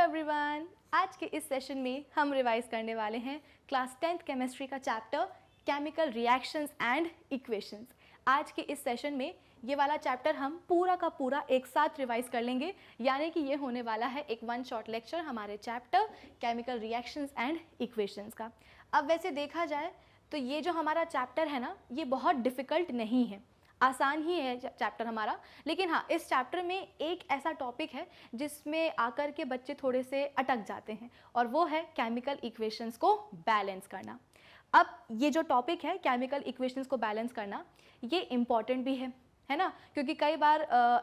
Everyone, आज के इस सेशन में हम रिवाइज करने वाले हैं क्लास 10th केमिस्ट्री का chapter chemical reactions and equations. आज के इस सेशन में ये वाला चैप्टर हम पूरा का पूरा एक साथ रिवाइज कर लेंगे, यानी कि ये होने वाला है एक वन शॉट लेक्चर हमारे chapter chemical reactions and equations का। अब वैसे देखा जाए तो ये जो हमारा चैप्टर है ना, ये बहुत डिफ़िकल्ट नहीं है, आसान ही है चैप्टर हमारा। लेकिन हाँ, इस चैप्टर में एक ऐसा टॉपिक है जिसमें आकर के बच्चे थोड़े से अटक जाते हैं, और वो है केमिकल इक्वेशंस को बैलेंस करना। अब ये जो टॉपिक है केमिकल इक्वेशंस को बैलेंस करना, ये इम्पॉर्टेंट भी है ना, क्योंकि कई बार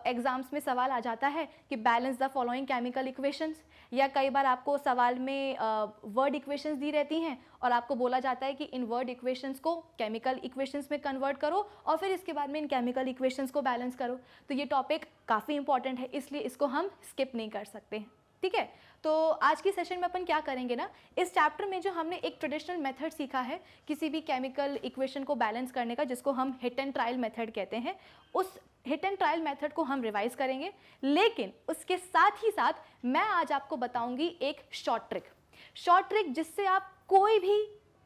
एग्ज़ाम्स में सवाल आ जाता है कि balance the following chemical equations, या कई बार आपको सवाल में वर्ड इक्वेशंस दी रहती हैं और आपको बोला जाता है कि इन वर्ड इक्वेशंस को केमिकल इक्वेशंस में कन्वर्ट करो और फिर इसके बाद में इन केमिकल इक्वेशंस को बैलेंस करो। तो ये टॉपिक काफ़ी इंपॉर्टेंट है, इसलिए इसको हम स्किप नहीं कर सकते हैं, ठीक है। तो आज की सेशन में अपन क्या करेंगे ना, इस चैप्टर में जो हमने एक ट्रेडिशनल मेथड सीखा है किसी भी केमिकल इक्वेशन को बैलेंस करने का, जिसको हम हिट एंड ट्रायल मेथड कहते हैं, उस हिट एंड ट्रायल मेथड को हम रिवाइज करेंगे। लेकिन उसके साथ ही साथ मैं आज आपको बताऊंगी एक शॉर्ट ट्रिक जिससे आप कोई भी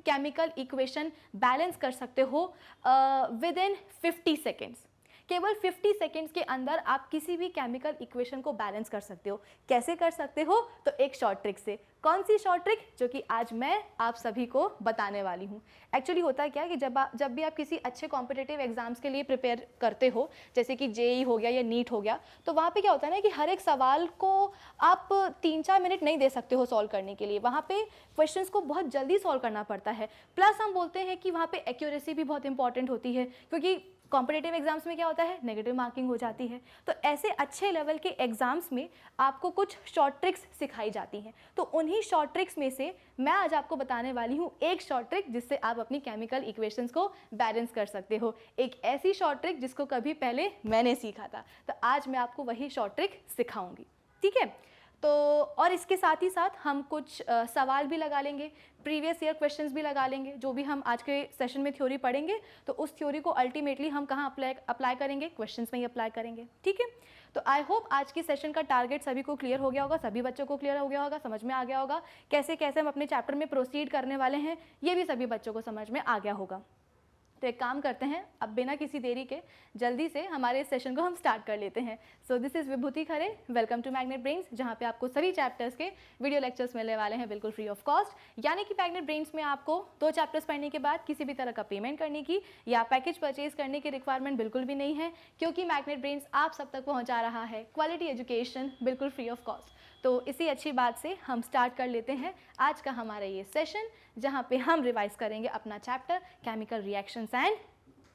केमिकल इक्वेशन बैलेंस कर सकते हो विद इन 50 सेकेंड्स। केवल 50 सेकेंड्स के अंदर आप किसी भी केमिकल इक्वेशन को बैलेंस कर सकते हो। कैसे कर सकते हो? तो एक शॉर्ट ट्रिक से। कौन सी शॉर्ट ट्रिक? जो कि आज मैं आप सभी को बताने वाली हूँ। एक्चुअली होता क्या है कि जब भी आप किसी अच्छे कॉम्पिटिटिव एग्जाम्स के लिए प्रिपेयर करते हो, जैसे कि जेई हो गया या नीट हो गया, तो वहाँ पे क्या होता है ना कि हर एक सवाल को आप 3-4 मिनट नहीं दे सकते हो सॉल्व करने के लिए। वहाँ पे क्वेश्चंस को बहुत जल्दी सॉल्व करना पड़ता है। प्लस हम बोलते हैं कि वहाँ पे एक्यूरेसी भी बहुत इंपॉर्टेंट होती है, क्योंकि कॉम्पिटिटिव एग्जाम्स में क्या होता है, नेगेटिव मार्किंग हो जाती है। तो ऐसे अच्छे लेवल के एग्जाम्स में आपको कुछ शॉर्ट ट्रिक्स सिखाई जाती हैं। तो उन्हीं शॉर्ट ट्रिक्स में से मैं आज आपको बताने वाली हूँ एक शॉर्ट ट्रिक जिससे आप अपनी केमिकल इक्वेशंस को बैलेंस कर सकते हो। एक ऐसी शॉर्ट ट्रिक जिसको कभी पहले मैंने सीखा था। तो आज मैं आपको वही शॉर्ट ट्रिक सिखाऊंगी, ठीक है। तो और इसके साथ ही साथ हम कुछ सवाल भी लगा लेंगे, प्रीवियस ईयर क्वेश्चंस भी लगा लेंगे। जो भी हम आज के सेशन में थ्योरी पढ़ेंगे तो उस थ्योरी को अल्टीमेटली हम कहाँ अप्लाई करेंगे? क्वेश्चंस में ही अप्लाई करेंगे, ठीक है। तो आई होप आज की सेशन का टारगेट सभी को क्लियर हो गया होगा, सभी बच्चों को क्लियर हो गया होगा, समझ में आ गया होगा कैसे कैसे हम अपने चैप्टर में प्रोसीड करने वाले हैं, ये भी सभी बच्चों को समझ में आ गया होगा। तो एक काम करते हैं, अब बिना किसी देरी के जल्दी से हमारे इस सेशन को हम स्टार्ट कर लेते हैं। So this is Vibhuti Khare, welcome to magnet brains, जहाँ पे आपको सभी चैप्टर्स के वीडियो लेक्चर्स मिलने वाले हैं बिल्कुल फ्री ऑफ कॉस्ट। यानी कि मैग्नेट ब्रेन्स में आपको 2 चैप्टर्स पढ़ने के बाद किसी भी तरह का पेमेंट करने की या पैकेज परचेज करने की रिक्वायरमेंट बिल्कुल भी नहीं है, क्योंकि मैग्नेट ब्रेन्स आप सब तक पहुँचा रहा है क्वालिटी एजुकेशन बिल्कुल फ्री ऑफ कॉस्ट। तो इसी अच्छी बात से हम स्टार्ट कर लेते हैं आज का हमारा ये सेशन, जहाँ पे हम रिवाइज करेंगे अपना chapter chemical reactions and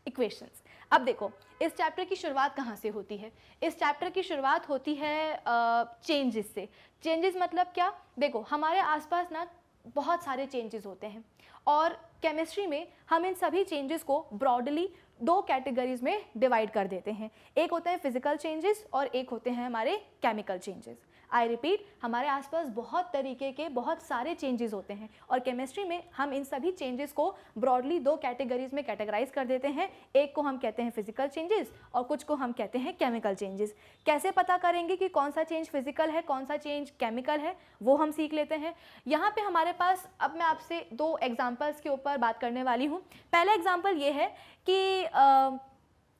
equations. अब देखो, इस चैप्टर की शुरुआत कहाँ से होती है? इस चैप्टर की शुरुआत होती है चेंजेस से। चेंजेस मतलब क्या? देखो, हमारे आसपास ना बहुत सारे चेंजेस होते हैं, और केमिस्ट्री में हम इन सभी चेंजेस को ब्रॉडली 2 कैटेगरीज में डिवाइड कर देते हैं। एक होते हैं फिजिकल चेंजेस और एक होते हैं हमारे केमिकल चेंजेस। आई रिपीट, हमारे आसपास बहुत तरीके के बहुत सारे चेंजेस होते हैं, और केमिस्ट्री में हम इन सभी चेंजेस को ब्रॉडली 2 कैटेगरीज में कैटेगराइज कर देते हैं। एक को हम कहते हैं फिजिकल चेंजेस और कुछ को हम कहते हैं केमिकल चेंजेस। कैसे पता करेंगे कि कौन सा चेंज फिजिकल है, कौन सा चेंज केमिकल है, वो हम सीख लेते हैं। यहाँ पे हमारे पास अब मैं आपसे 2 एग्जाम्पल्स के ऊपर बात करने वाली हूँ। पहला एग्जाम्पल ये है कि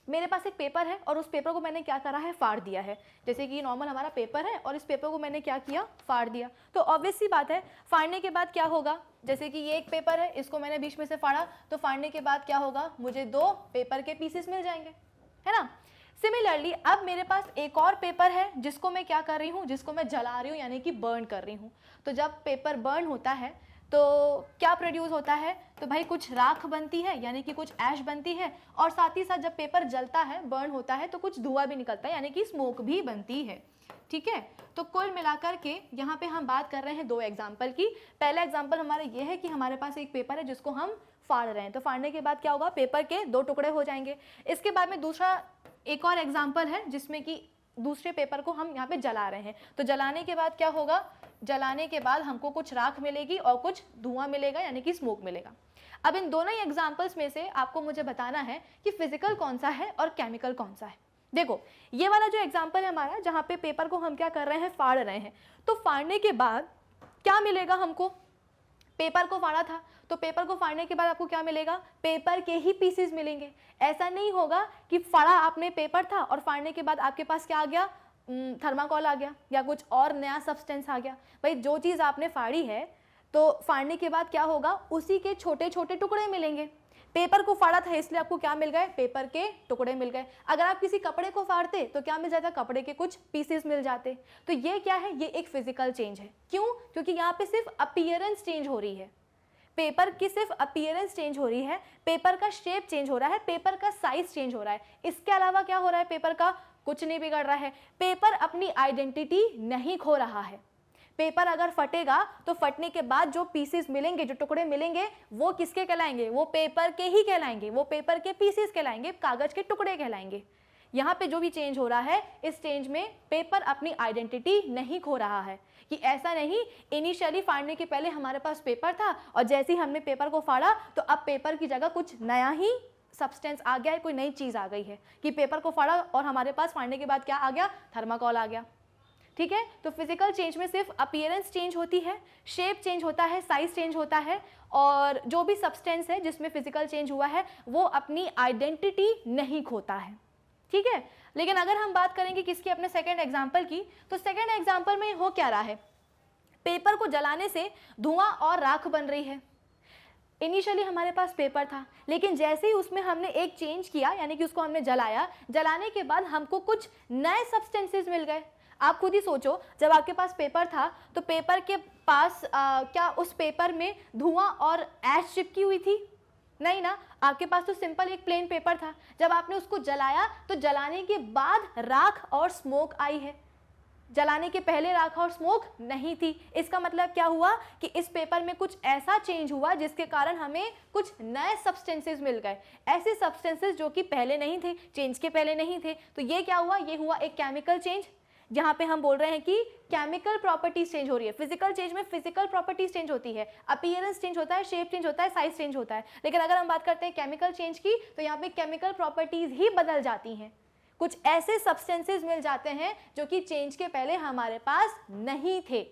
मेरे पास एक पेपर है और उस पेपर को मैंने क्या करा है, फाड़ दिया है। जैसे कि नॉर्मल हमारा पेपर है और इस पेपर को मैंने क्या किया, फाड़ दिया। तो ऑब्वियस सी बात है, फाड़ने के बाद क्या होगा, जैसे कि ये एक पेपर है, इसको मैंने बीच में से फाड़ा, तो फाड़ने के बाद क्या होगा, मुझे 2 पेपर के पीसेस मिल जाएंगे, है ना। सिमिलरली अब मेरे पास एक और पेपर है जिसको मैं क्या कर रही हूँ, जिसको मैं जला रही हूँ, यानी कि बर्न कर रही हूँ। तो जब पेपर बर्न होता है तो क्या प्रोड्यूस होता है, तो भाई कुछ राख बनती है, यानी कि कुछ ऐश बनती है, और साथ ही साथ जब पेपर जलता है, बर्न होता है, तो कुछ धुआं भी निकलता है, यानी कि स्मोक भी बनती है, ठीक है। तो कुल मिलाकर के यहाँ पे हम बात कर रहे हैं 2 एग्जाम्पल की। पहला एग्जाम्पल हमारा ये है कि हमारे पास एक पेपर है जिसको हम फाड़ रहे हैं, तो फाड़ने के बाद क्या होगा, पेपर के 2 टुकड़े हो जाएंगे। इसके बाद में दूसरा एक और एग्जाम्पल है जिसमें कि दूसरे पेपर को हम यहाँ पे जला रहे हैं। तो जलाने के बाद क्या होगा, जलाने के बाद हमको कुछ राख मिलेगी और कुछ धुआं मिलेगा, यानी कि स्मोक मिलेगा। अब इन दोनों ही एग्जाम्पल्स में से आपको मुझे बताना है कि फिजिकल कौन सा है और केमिकल कौन सा है। देखो ये वाला जो एग्जाम्पल है हमारा, जहाँ पे पेपर को हम क्या कर रहे हैं, फाड़ रहे हैं, तो फाड़ने के बाद क्या मिलेगा हमको, पेपर को फाड़ा था तो पेपर को फाड़ने के बाद आपको क्या मिलेगा, पेपर के ही पीसेस मिलेंगे। ऐसा नहीं होगा कि फाड़ा आपने पेपर था और फाड़ने के बाद आपके पास क्या आ गया, थर्माकोल आ गया या कुछ और नया सब्सटेंस आ गया। भाई जो चीज़ आपने फाड़ी है तो फाड़ने के बाद क्या होगा, उसी के छोटे छोटे टुकड़े मिलेंगे। पेपर को फाड़ा था इसलिए आपको क्या मिल गए, पेपर के टुकड़े मिल गए। अगर आप किसी कपड़े को फाड़ते तो क्या मिल जाता, कपड़े के कुछ पीसेस मिल जाते। तो ये क्या है, ये एक फिजिकल चेंज है। क्यों, क्योंकि यहाँ पे सिर्फ अपीयरेंस चेंज हो रही है, पेपर की सिर्फ अपीयरेंस चेंज हो रही है, पेपर का शेप चेंज हो रहा है, पेपर का साइज चेंज हो रहा है। इसके अलावा क्या हो रहा है, पेपर का कुछ नहीं बिगड़ रहा है। पेपर अपनी आइडेंटिटी नहीं खो रहा है। पेपर अगर फटेगा तो फटने के बाद जो पीसेस मिलेंगे, जो टुकड़े मिलेंगे, वो किसके कहलाएंगे, वो पेपर के ही कहलाएंगे, वो पेपर के पीसेस कहलाएंगे, कागज के टुकड़े कहलाएंगे। यहाँ पे जो भी चेंज हो रहा है, इस चेंज में पेपर अपनी आइडेंटिटी नहीं खो रहा है। कि ऐसा नहीं इनिशियली फाड़ने के पहले हमारे पास पेपर था और जैसे ही हमने पेपर को फाड़ा तो अब पेपर की जगह कुछ नया ही सब्सटेंस आ गया है, कोई नई चीज़ आ गई है। कि पेपर को फाड़ा और हमारे पास फाड़ने के बाद क्या आ गया, थर्माकोल आ गया। ठीक है, तो फिजिकल चेंज में सिर्फ अपीयरेंस चेंज होती है, शेप चेंज होता है, साइज चेंज होता है, और जो भी सब्सटेंस है जिसमें फिजिकल चेंज हुआ है वो अपनी आइडेंटिटी नहीं खोता है। ठीक है, लेकिन अगर हम बात करेंगे किसकी, अपने सेकेंड एग्जाम्पल की, तो सेकेंड एग्जाम्पल में हो क्या रहा है, पेपर को जलाने से धुआं और राख बन रही है। इनिशियली हमारे पास पेपर था, लेकिन जैसे ही उसमें हमने एक चेंज किया, यानी कि उसको हमने जलाया, जलाने के बाद हमको कुछ नए सब्सटेंसेस मिल गए। आप खुद ही सोचो, जब आपके पास पेपर था तो पेपर के पास क्या उस पेपर में धुआं और ऐश चिपकी हुई थी? नहीं ना, आपके पास तो सिंपल एक प्लेन पेपर था। जब आपने उसको जलाया तो जलाने के बाद राख और स्मोक आई है, जलाने के पहले राख और स्मोक नहीं थी। इसका मतलब क्या हुआ कि इस पेपर में कुछ ऐसा चेंज हुआ जिसके कारण हमें कुछ नए सब्सटेंसेस मिल गए, ऐसे सब्सटेंसेस जो कि पहले नहीं थे, चेंज के पहले नहीं थे। तो ये क्या हुआ, ये हुआ एक केमिकल चेंज, जहाँ पे हम बोल रहे हैं कि केमिकल प्रॉपर्टीज चेंज हो रही है। फिजिकल चेंज में फिजिकल प्रॉपर्टीज चेंज होती है, अपीयरेंस चेंज होता है, शेप चेंज होता है, साइज चेंज होता है। लेकिन अगर हम बात करते हैं केमिकल चेंज की, तो यहाँ पे केमिकल प्रॉपर्टीज ही बदल जाती हैं। कुछ ऐसे सब्सटेंसेस मिल जाते हैं जो कि चेंज के पहले हमारे पास नहीं थे।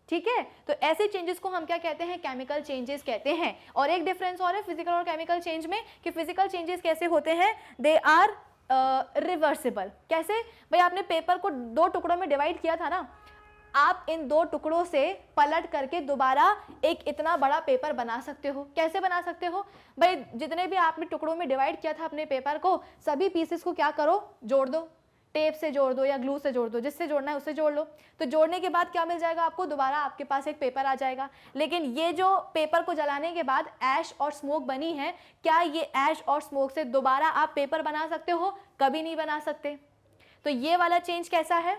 ठीक है, तो ऐसे चेंजेस को हम क्या कहते हैं, केमिकल चेंजेस कहते हैं। और एक डिफरेंस और है फिजिकल और केमिकल चेंज में, कि फिजिकल चेंजेस कैसे होते हैं, दे आर रिवर्सिबल। कैसे भाई, आपने पेपर को दो टुकड़ों में डिवाइड किया था ना, आप इन दो टुकड़ों से पलट करके दोबारा एक इतना बड़ा पेपर बना सकते हो। कैसे बना सकते हो भाई, जितने भी आपने टुकड़ों में डिवाइड किया था अपने पेपर को, सभी पीसेस को क्या करो, जोड़ दो, टेप से जोड़ दो या ग्लू से जोड़ दो, जिससे जोड़ना है उससे जोड़ लो। तो जोड़ने के बाद क्या मिल जाएगा आपको, दोबारा आपके पास एक पेपर आ जाएगा। लेकिन ये जो पेपर को जलाने के बाद ऐश और स्मोक बनी है, क्या ये ऐश और स्मोक से दोबारा आप पेपर बना सकते हो? कभी नहीं बना सकते। तो ये वाला चेंज कैसा है,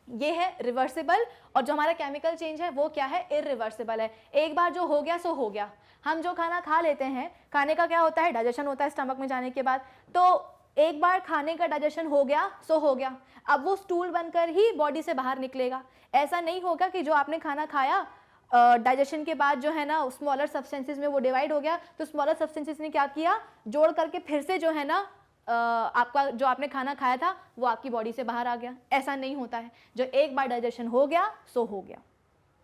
ये है रिवर्सिबल। और जो हमारा केमिकल चेंज है वो क्या है, इरिवर्सिबल है। एक बार जो हो गया सो हो गया। हम जो खाना खा लेते हैं, खाने का क्या होता है, डाइजेशन होता है स्टमक में जाने के बाद। तो एक बार खाने का डाइजेशन हो गया सो हो गया, अब वो स्टूल बनकर ही बॉडी से बाहर निकलेगा। ऐसा नहीं होगा कि जो आपने खाना खाया डाइजेशन के बाद जो है ना स्मॉलर सब्सटेंसेस में वो डिवाइड हो गया, तो स्मॉलर सब्सटेंसेस ने क्या किया, जोड़ करके फिर से जो है ना आपका जो आपने खाना खाया था वो आपकी बॉडी से बाहर आ गया। ऐसा नहीं होता है, जो एक बार डाइजेशन हो गया सो हो गया।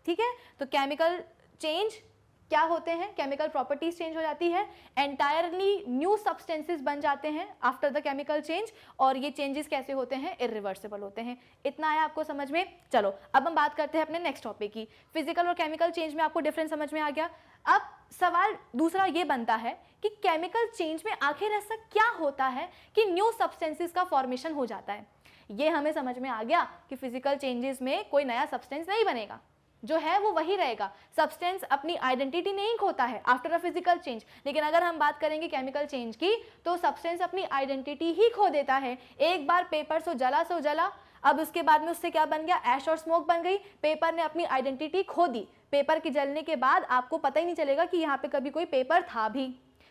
ठीक है, तो केमिकल चेंज क्या होते हैं, केमिकल प्रॉपर्टीज चेंज हो जाती है, एंटायरली न्यू सब्सटेंसेस बन जाते हैं आफ्टर द केमिकल चेंज। और ये चेंजेस कैसे होते हैं, इरिवर्सिबल होते हैं। इतना आया आपको समझ में? चलो अब हम बात करते हैं अपने नेक्स्ट टॉपिक की। फिजिकल और केमिकल चेंज में आपको डिफरेंस समझ में आ गया। अब सवाल दूसरा ये बनता है कि केमिकल चेंज में आखिर ऐसा क्या होता है कि न्यू सब्सटेंसेस का फॉर्मेशन हो जाता है। ये हमें समझ में आ गया कि फिजिकल चेंजेस में कोई नया सब्सटेंस नहीं बनेगा, जो है वो वही रहेगा। सब्सटेंस अपनी आइडेंटिटी नहीं खोता है आफ्टर अ फिजिकल चेंज। लेकिन अगर हम बात करेंगे केमिकल चेंज की, तो सब्सटेंस अपनी आइडेंटिटी ही खो देता है। एक बार पेपर सो जला, अब उसके बाद में उससे क्या बन गया, ऐश और स्मोक बन गई। पेपर ने अपनी आइडेंटिटी खो दी। पेपर के जलने के बाद आपको पता ही नहीं चलेगा कि यहाँ पे कभी कोई पेपर था भी।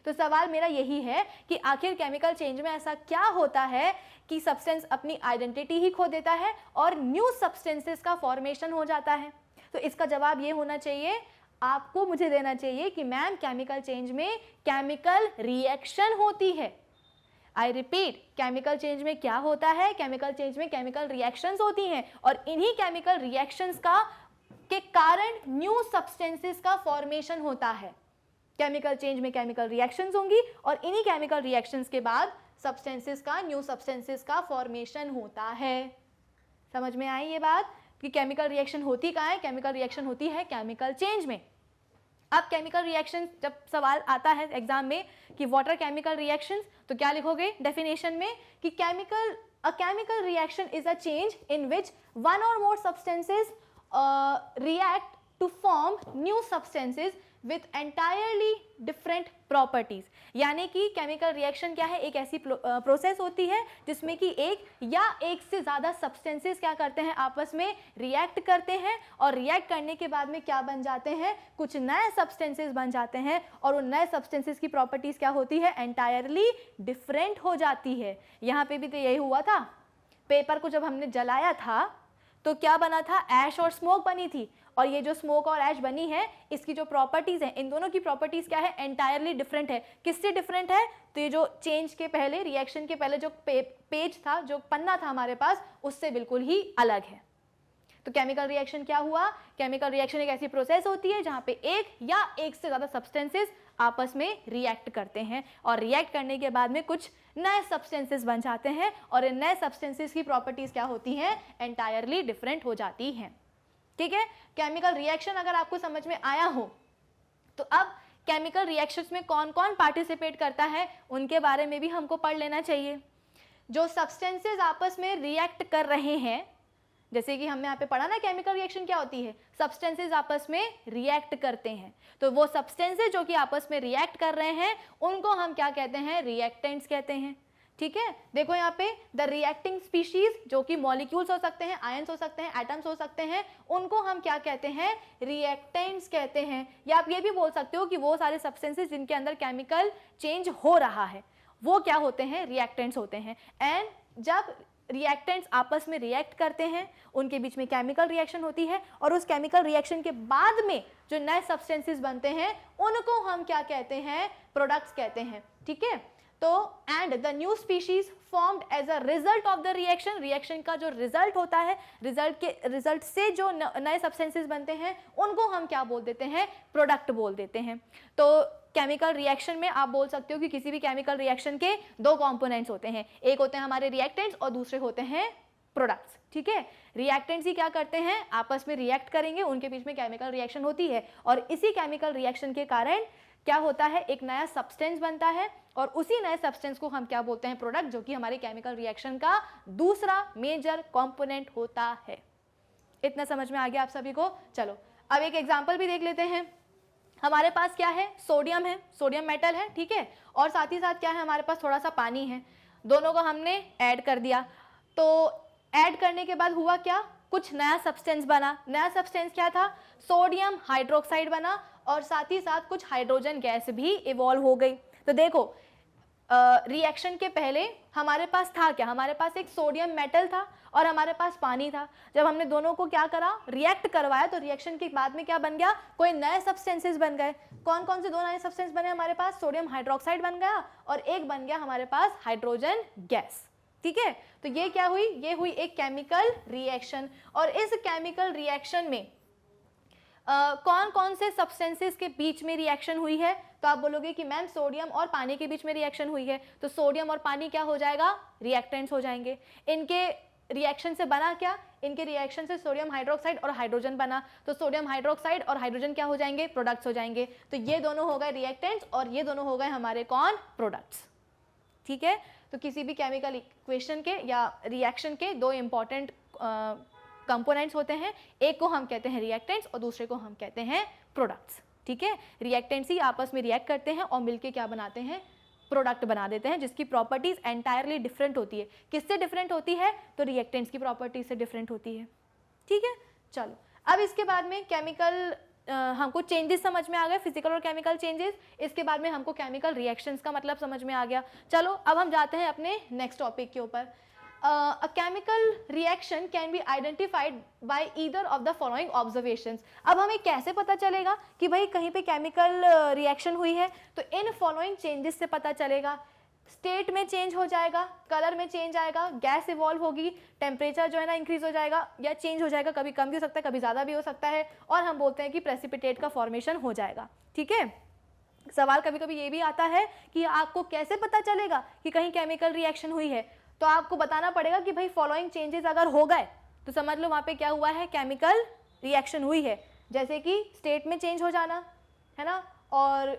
तो सवाल मेरा यही है कि आखिर केमिकल चेंज में ऐसा क्या होता है कि सब्सटेंस अपनी आइडेंटिटी ही खो देता है और न्यू सब्सटेंसेस का फॉर्मेशन हो जाता है। तो इसका जवाब ये होना चाहिए, आपको मुझे देना चाहिए कि मैम केमिकल चेंज में केमिकल रिएक्शन होती है। आई रिपीट, केमिकल चेंज में क्या होता है? केमिकल चेंज में केमिकल रिएक्शंस होती हैं और इन्हीं केमिकल रिएक्शंस के कारण न्यू सब्सटेंसेस का फॉर्मेशन होता है। केमिकल चेंज में केमिकल रिएक्शंस होंगी और इन्हीं केमिकल रिएक्शंस के बाद सब्सटेंसेस का, न्यू सब्सटेंसेस का फॉर्मेशन होता है। समझ में आई ये बात कि केमिकल रिएक्शन होती कहाँ है? केमिकल रिएक्शन होती है केमिकल चेंज में। अब केमिकल रिएक्शन जब सवाल आता है एग्जाम में कि व्हाट आर केमिकल रिएक्शंस, तो क्या लिखोगे डेफिनेशन में कि a chemical reaction is a change in which one or more substances react to form new substances with entirely different properties। यानी कि केमिकल रिएक्शन क्या है? एक ऐसी प्रोसेस होती है जिसमें कि एक या एक से ज़्यादा सब्सटेंसेस क्या करते हैं? आपस में रिएक्ट करते हैं और रिएक्ट करने के बाद में क्या बन जाते हैं? कुछ नए सब्सटेंसेस बन जाते हैं और उन नए सब्सटेंसेस की प्रॉपर्टीज़ क्या होती है? एंटायरली डिफरेंट हो जाती है। यहाँ पे भी तो यही हुआ था, पेपर को जब हमने जलाया था तो क्या बना था? ऐश और स्मोक बनी थी और ये जो स्मोक और ऐश बनी है इसकी जो प्रॉपर्टीज़ हैं, इन दोनों की प्रॉपर्टीज़ क्या है? एंटायरली डिफरेंट है। किससे डिफरेंट है? तो ये जो चेंज के पहले, रिएक्शन के पहले जो पेज था, जो पन्ना था हमारे पास, उससे बिल्कुल ही अलग है। तो केमिकल रिएक्शन क्या हुआ? केमिकल रिएक्शन एक ऐसी प्रोसेस होती है जहाँ पे एक या एक से ज़्यादा सब्सटेंसेस आपस में रिएक्ट करते हैं और रिएक्ट करने के बाद में कुछ नए सब्सटेंसेस बन जाते हैं और इन नए सब्सटेंसेस की प्रॉपर्टीज़ क्या होती हैं? एंटायरली डिफरेंट हो जाती हैं। ठीक है, केमिकल रिएक्शन अगर आपको समझ में आया हो तो अब केमिकल रिएक्शंस में कौन कौन पार्टिसिपेट करता है उनके बारे में भी हमको पढ़ लेना चाहिए। जो सब्सटेंसेस आपस में रिएक्ट कर रहे हैं, जैसे कि हमने यहाँ पे पढ़ा ना केमिकल रिएक्शन क्या होती है? सब्सटेंसेस आपस में रिएक्ट करते हैं, तो वो सब्सटेंसेस जो कि आपस में रिएक्ट कर रहे हैं उनको हम क्या कहते हैं? रिएक्टेंट्स कहते हैं। ठीक है, देखो यहाँ पे द रिएक्टिंग स्पीशीज, जो कि मॉलिक्यूल्स हो सकते हैं, आयंस हो सकते हैं, एटम्स हो सकते हैं, उनको हम क्या कहते हैं? रिएक्टेंट्स कहते हैं। या आप ये भी बोल सकते हो कि वो सारे सब्सटेंसेस जिनके अंदर केमिकल चेंज हो रहा है वो क्या होते हैं? रिएक्टेंट्स होते हैं। एंड जब रिएक्टेंट्स आपस में रिएक्ट करते हैं उनके बीच में केमिकल रिएक्शन होती है और उस केमिकल रिएक्शन के बाद में जो नए सब्सटेंसेस बनते हैं उनको हम क्या कहते हैं? प्रोडक्ट्स कहते हैं। ठीक है, तो and the new species formed as a result of the reaction, reaction का जो रिजल्ट होता है, रिजल्ट से जो नए सब्सटेंसेस बनते हैं उनको हम क्या बोल देते हैं? प्रोडक्ट बोल देते हैं। तो केमिकल रिएक्शन में आप बोल सकते हो कि किसी भी केमिकल रिएक्शन के दो कंपोनेंट्स होते हैं, एक होते हैं हमारे रिएक्टेंट्स और दूसरे होते हैं प्रोडक्ट्स। ठीक है, रिएक्टेंट्स ही क्या करते हैं? आपस में रिएक्ट करेंगे, उनके बीच में केमिकल रिएक्शन होती है और इसी केमिकल रिएक्शन के कारण क्या होता है? एक नया सब्सटेंस बनता है और उसी नए सब्सटेंस को हम क्या बोलते हैं? प्रोडक्ट, जो कि हमारे केमिकल रिएक्शन का दूसरा मेजर कंपोनेंट होता है। इतना समझ में आ गया आप सभी को? चलो अब एक एग्जांपल भी देख लेते हैं। हमारे पास क्या है? सोडियम है, सोडियम मेटल है। ठीक है, और साथ ही साथ क्या है? हमारे पास थोड़ा सा पानी है। दोनों को हमने ऐड कर दिया, तो ऐड करने के बाद हुआ क्या? कुछ नया सब्सटेंस बना। नया सब्सटेंस क्या था? सोडियम हाइड्रोक्साइड बना और साथ ही साथ कुछ हाइड्रोजन गैस भी इवॉल्व हो गई। तो देखो रिएक्शन के पहले हमारे पास था क्या? हमारे पास एक सोडियम मेटल था और हमारे पास पानी था। जब हमने दोनों को क्या करा? रिएक्ट करवाया, तो रिएक्शन के बाद में क्या बन गया? कोई नए सब्सटेंसेस बन गए। कौन कौन से दो नए सब्सटेंस बने हमारे पास? सोडियम हाइड्रोक्साइड बन गया और एक बन गया हमारे पास हाइड्रोजन गैस। ठीक है, तो ये क्या हुई? ये हुई एक केमिकल रिएक्शन। और इस केमिकल रिएक्शन में कौन कौन से सब्सटेंसेस के बीच में रिएक्शन हुई है? तो आप बोलोगे कि मैम सोडियम और पानी के बीच में रिएक्शन हुई है, तो सोडियम और पानी क्या हो जाएगा? रिएक्टेंट्स हो जाएंगे। इनके रिएक्शन से बना क्या? इनके रिएक्शन से सोडियम हाइड्रोक्साइड और हाइड्रोजन बना, तो सोडियम हाइड्रोक्साइड और हाइड्रोजन क्या हो जाएंगे? प्रोडक्ट्स हो जाएंगे। तो ये दोनों हो गए रिएक्टेंट्स और ये दोनों हो गए हमारे कौन? प्रोडक्ट्स। ठीक है, तो किसी भी केमिकल इक्वेशन के या रिएक्शन के दो इंपॉर्टेंट कंपोनेंट्स होते हैं, एक को हम कहते हैं रिएक्टेंट्स और दूसरे को हम कहते हैं प्रोडक्ट्स। ठीक है, रिएक्टेंट्स ही आपस में रिएक्ट करते हैं और मिलके क्या बनाते हैं? प्रोडक्ट बना देते हैं, जिसकी प्रॉपर्टीज एंटायरली डिफरेंट होती है। किससे डिफरेंट होती है? तो रिएक्टेंट्स की प्रॉपर्टीज से डिफरेंट होती है। ठीक है, चलो अब इसके बाद में केमिकल हमको चेंजेस समझ में आ गए, फिजिकल और केमिकल चेंजेस। इसके बाद में हमको केमिकल रिएक्शंस का मतलब समझ में आ गया। चलो अब हम जाते हैं अपने नेक्स्ट टॉपिक के ऊपर। A chemical reaction can be identified by either of the following observations। अब हमें कैसे पता चलेगा कि भाई कहीं पे केमिकल रिएक्शन हुई है? तो इन फॉलोइंग चेंजेस से पता चलेगा। स्टेट में चेंज हो जाएगा, कलर में चेंज आएगा, गैस इवॉल्व होगी, टेम्परेचर जो है ना इंक्रीज हो जाएगा या चेंज हो जाएगा, कभी कम भी हो सकता है कभी ज़्यादा भी हो सकता है, और हम बोलते हैं कि प्रेसिपिटेट का फॉर्मेशन हो जाएगा। ठीक है, सवाल कभी कभी ये भी आता है कि आपको कैसे पता चलेगा कि कहीं केमिकल रिएक्शन हुई है, तो आपको बताना पड़ेगा कि भाई फॉलोइंग चेंजेस अगर हो गए तो समझ लो वहाँ पे क्या हुआ है, केमिकल रिएक्शन हुई है। जैसे कि स्टेट में चेंज हो जाना है ना, और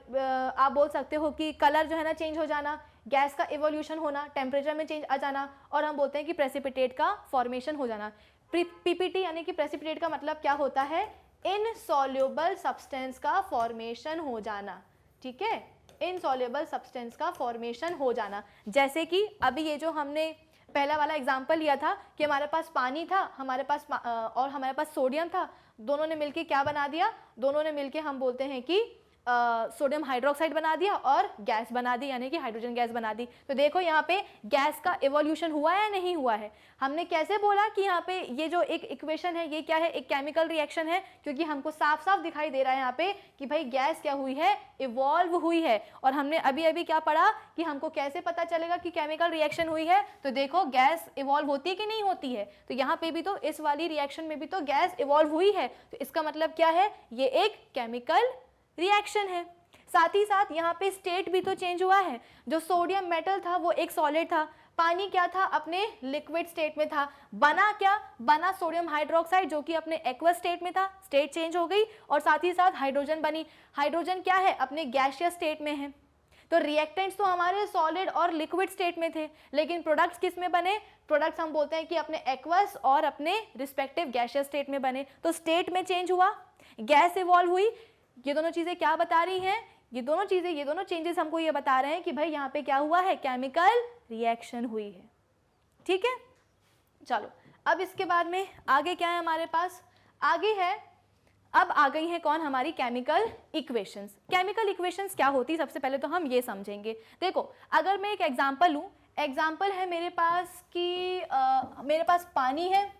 आप बोल सकते हो कि कलर जो है ना चेंज हो जाना, गैस का इवोल्यूशन होना, टेम्परेचर में चेंज आ जाना, और हम बोलते हैं कि प्रेसिपिटेट का फॉर्मेशन हो जाना। पीपीटी यानी कि प्रेसिपिटेट का मतलब क्या होता है, इनसॉल्युबल सब्सटेंस का फॉर्मेशन हो जाना। ठीक है, इनसॉल्युबल सब्सटेंस का फॉर्मेशन हो जाना। जैसे कि अभी ये जो हमने पहला वाला एग्जाम्पल लिया था कि हमारे पास पानी था, हमारे पास और हमारे पास सोडियम था, दोनों ने मिलके क्या बना दिया, दोनों ने मिलके हम बोलते हैं कि सोडियम हाइड्रोक्साइड बना दिया और गैस बना दी, यानी कि हाइड्रोजन गैस बना दी। तो देखो यहाँ पे गैस का इवोल्यूशन हुआ है या नहीं हुआ है। हमने कैसे बोला कि यहाँ पे ये जो एक इक्वेशन है ये क्या है, एक केमिकल रिएक्शन है, क्योंकि हमको साफ साफ दिखाई दे रहा है यहाँ पे कि भाई गैस क्या हुई है, इवॉल्व हुई है। और हमने अभी अभी क्या पढ़ा कि हमको कैसे पता चलेगा कि केमिकल रिएक्शन हुई है, तो देखो गैस इवॉल्व होती है कि नहीं होती है। तो यहाँ पे भी तो इस वाली रिएक्शन में भी तो गैस इवॉल्व हुई है, तो इसका मतलब क्या है, ये एक केमिकल रिएक्शन है। साथ ही साथ यहाँ पे स्टेट भी तो चेंज हुआ है। जो सोडियम मेटल था वो एक सॉलिड था, पानी क्या था, अपने लिक्विड स्टेट में था, बना क्या, बना सोडियम हाइड्रोक्साइड जो कि अपने एक्वस स्टेट में था, स्टेट चेंज हो गई, और साथ ही साथ हाइड्रोजन बनी। हाइड्रोजन क्या है, अपने गैसियस स्टेट में है। तो रिएक्टेंट्स तो हमारे सॉलिड और लिक्विड स्टेट में थे, लेकिन प्रोडक्ट्स किस में बने, प्रोडक्ट्स हम बोलते हैं कि अपने एक्वस और अपने रिस्पेक्टिव गैसियस स्टेट में बने। तो स्टेट में चेंज हुआ, गैस इवॉल्व हुई। ये दोनों चीजें क्या बता रही हैं, ये दोनों चेंजेस हमको ये बता रहे हैं कि भाई यहाँ पे क्या हुआ है, केमिकल रिएक्शन हुई है। ठीक है, चलो अब इसके बाद में आगे क्या है हमारे पास, आगे है, अब आ गई है कौन, हमारी केमिकल इक्वेशंस। केमिकल इक्वेशंस क्या होती है, सबसे पहले तो हम ये समझेंगे। देखो अगर मैं एक एग्जांपल लूँ, एग्जांपल है मेरे पास कि मेरे पास पानी है,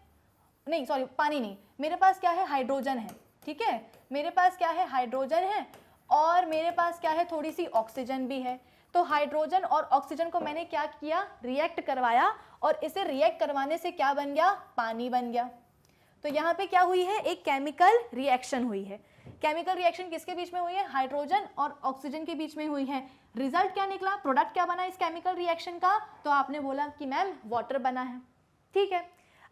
नहीं सॉरी पानी नहीं, मेरे पास क्या है, हाइड्रोजन है। ठीक है, मेरे पास क्या है, हाइड्रोजन है, और मेरे पास क्या है, थोड़ी सी ऑक्सीजन भी है। तो हाइड्रोजन और ऑक्सीजन को मैंने क्या किया, रिएक्ट करवाया, और इसे रिएक्ट करवाने से क्या बन गया, पानी बन गया। तो यहाँ पे क्या हुई है, एक केमिकल रिएक्शन हुई है। केमिकल रिएक्शन किसके बीच में हुई है, हाइड्रोजन और ऑक्सीजन के बीच में हुई है। रिजल्ट क्या निकला, प्रोडक्ट क्या बना इस केमिकल रिएक्शन का, तो आपने बोला कि मैम वाटर बना है। ठीक है,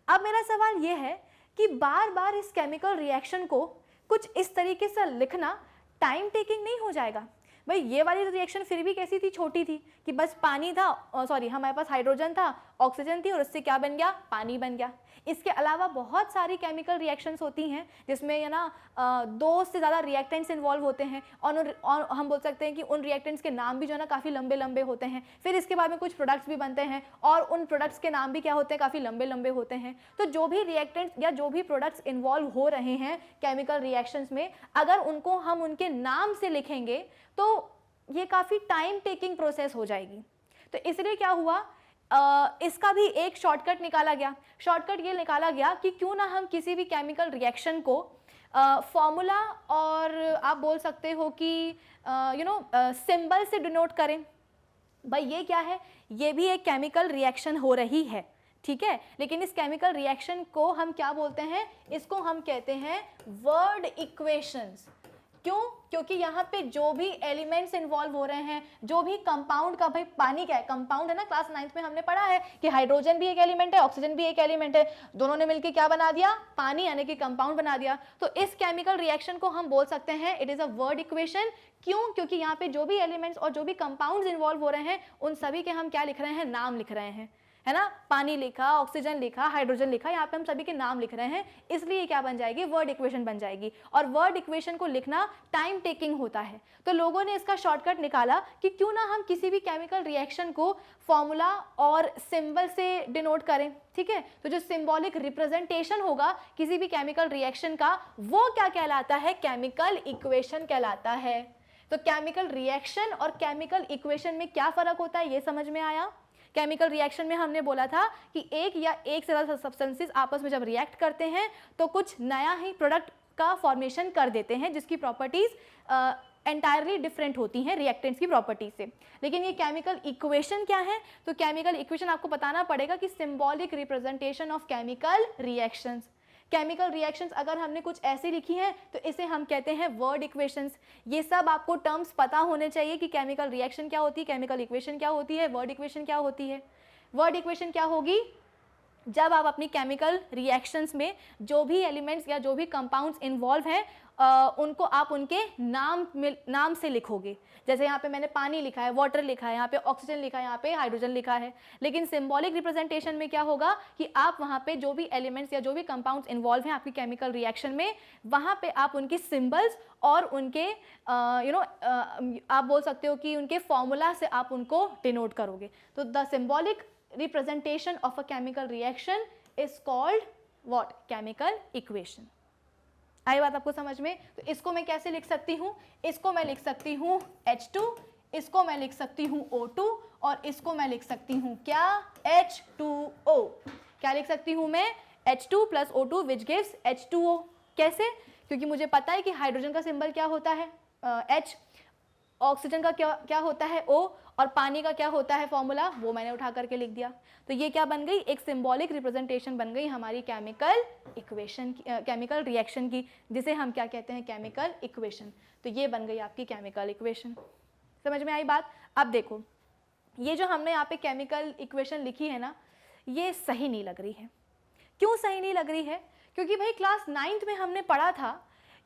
अब मेरा सवाल ये है कि बार बार इस केमिकल रिएक्शन को कुछ इस तरीके से लिखना टाइम टेकिंग नहीं हो जाएगा। भाई ये वाली रिएक्शन फिर भी कैसी थी, छोटी थी कि बस पानी था, सॉरी हमारे पास हाइड्रोजन था, ऑक्सीजन थी, और उससे क्या बन गया, पानी बन गया। इसके अलावा बहुत सारी केमिकल रिएक्शंस होती हैं जिसमें है ना 2 से ज़्यादा रिएक्टेंट्स इन्वॉल्व होते हैं, और हम बोल सकते हैं कि उन रिएक्टेंट्स के नाम भी जो है ना काफ़ी लंबे लंबे होते हैं। फिर इसके बाद में कुछ प्रोडक्ट्स भी बनते हैं, और उन प्रोडक्ट्स के नाम भी क्या होते हैं, काफ़ी लंबे लंबे होते हैं। तो जो भी रिएक्टेंट्स या जो भी प्रोडक्ट्स इन्वॉल्व हो रहे हैं केमिकल रिएक्शंस में, अगर उनको हम उनके नाम से लिखेंगे तो ये काफ़ी टाइम टेकिंग प्रोसेस हो जाएगी। तो इसलिए क्या हुआ, इसका भी एक शॉर्टकट निकाला गया। शॉर्टकट ये निकाला गया कि क्यों ना हम किसी भी केमिकल रिएक्शन को फॉर्मूला और आप बोल सकते हो कि सिंबल से डिनोट करें। भाई ये क्या है, ये भी एक केमिकल रिएक्शन हो रही है, ठीक है, लेकिन इस केमिकल रिएक्शन को हम क्या बोलते हैं, इसको हम कहते हैं वर्ड इक्वेशंस। क्यों, क्योंकि यहाँ पे जो भी एलिमेंट्स इन्वॉल्व हो रहे हैं, जो भी कंपाउंड का, भाई पानी क्या है, कंपाउंड है ना, क्लास 9th में हमने पढ़ा है कि हाइड्रोजन भी एक एलिमेंट है, ऑक्सीजन भी एक एलिमेंट है, दोनों ने मिलकर क्या बना दिया, पानी यानी कि कंपाउंड बना दिया। तो इस केमिकल रिएक्शन को हम बोल सकते हैं it is a word equation. क्यों, क्योंकि यहाँ पे जो भी एलिमेंट्स और जो भी कंपाउंड्स इन्वॉल्व हो रहे हैं उन सभी के हम क्या लिख रहे हैं, नाम लिख रहे हैं, है ना। पानी लिखा, ऑक्सीजन लिखा, हाइड्रोजन लिखा, यहाँ पे हम सभी के नाम लिख रहे हैं, इसलिए क्या बन जाएगी, वर्ड इक्वेशन बन जाएगी। और वर्ड इक्वेशन को लिखना टाइम टेकिंग होता है, तो लोगों ने इसका शॉर्टकट निकाला कि क्यों ना हम किसी भी केमिकल रिएक्शन को फॉर्मूला और सिंबल से डिनोट करें। ठीक है, तो जो सिंबॉलिक रिप्रेजेंटेशन होगा किसी भी केमिकल रिएक्शन का, वो क्या कहलाता है, केमिकल इक्वेशन कहलाता है। तो केमिकल रिएक्शन और केमिकल इक्वेशन में क्या फर्क होता है, ये समझ में आया। केमिकल रिएक्शन में हमने बोला था कि एक या एक से ज़्यादा सब्सटेंसेस आपस में जब रिएक्ट करते हैं तो कुछ नया ही प्रोडक्ट का फॉर्मेशन कर देते हैं, जिसकी प्रॉपर्टीज एंटायरली डिफरेंट होती हैं रिएक्टेंट्स की प्रॉपर्टी से। लेकिन ये केमिकल इक्वेशन क्या है, तो केमिकल इक्वेशन आपको बताना पड़ेगा कि symbolic representation of chemical reactions. Chemical reactions अगर हमने कुछ ऐसी लिखी हैं तो इसे हम कहते हैं वर्ड इक्वेशंस। ये सब आपको टर्म्स पता होने चाहिए कि केमिकल रिएक्शन क्या होती है, केमिकल इक्वेशन क्या होती है, वर्ड इक्वेशन क्या होती है। वर्ड इक्वेशन क्या होगी, जब आप अपनी केमिकल रिएक्शंस में जो भी एलिमेंट्स या जो भी कंपाउंड्स इन्वॉल्व हैं उनको आप उनके नाम से लिखोगे। जैसे यहाँ पे मैंने पानी लिखा है, वाटर लिखा है, यहाँ पे ऑक्सीजन लिखा है, यहाँ पे हाइड्रोजन लिखा है। लेकिन सिंबॉलिक रिप्रेजेंटेशन में क्या होगा कि आप वहाँ पे जो भी एलिमेंट्स या जो भी कंपाउंड्स इन्वॉल्व हैं आपकी केमिकल रिएक्शन में, वहाँ पे आप उनके सिंबल्स और उनके आप बोल सकते हो कि उनके फॉर्मूला से आप उनको डिनोट करोगे। तो the symbolic representation of a chemical reaction is called what? Chemical equation। आई बात आपको समझ में? तो इसको मैं कैसे लिख सकती हूँ, इसको मैं लिख सकती हूँ H2, इसको मैं लिख सकती हूँ O2 और इसको मैं लिख सकती हूँ क्या, H2O। क्या लिख सकती हूँ मैं, H2 plus O2 which gives H2O। कैसे? क्योंकि मुझे पता है कि हाइड्रोजन का सिंबल क्या होता है H, ऑक्सीजन का क्या होता है O, और पानी का क्या होता है फॉर्मूला, वो मैंने उठा करके लिख दिया। तो ये क्या बन गई, एक सिंबॉलिक रिप्रेजेंटेशन बन गई हमारी केमिकल इक्वेशन की, केमिकल रिएक्शन की, जिसे हम क्या कहते हैं, केमिकल इक्वेशन। तो ये बन गई आपकी केमिकल इक्वेशन। समझ में आई बात? अब देखो, ये जो हमने यहाँ पे केमिकल इक्वेशन लिखी है ना, ये सही नहीं लग रही है। क्यों सही नहीं लग रही है? क्योंकि भाई क्लास 9th में हमने पढ़ा था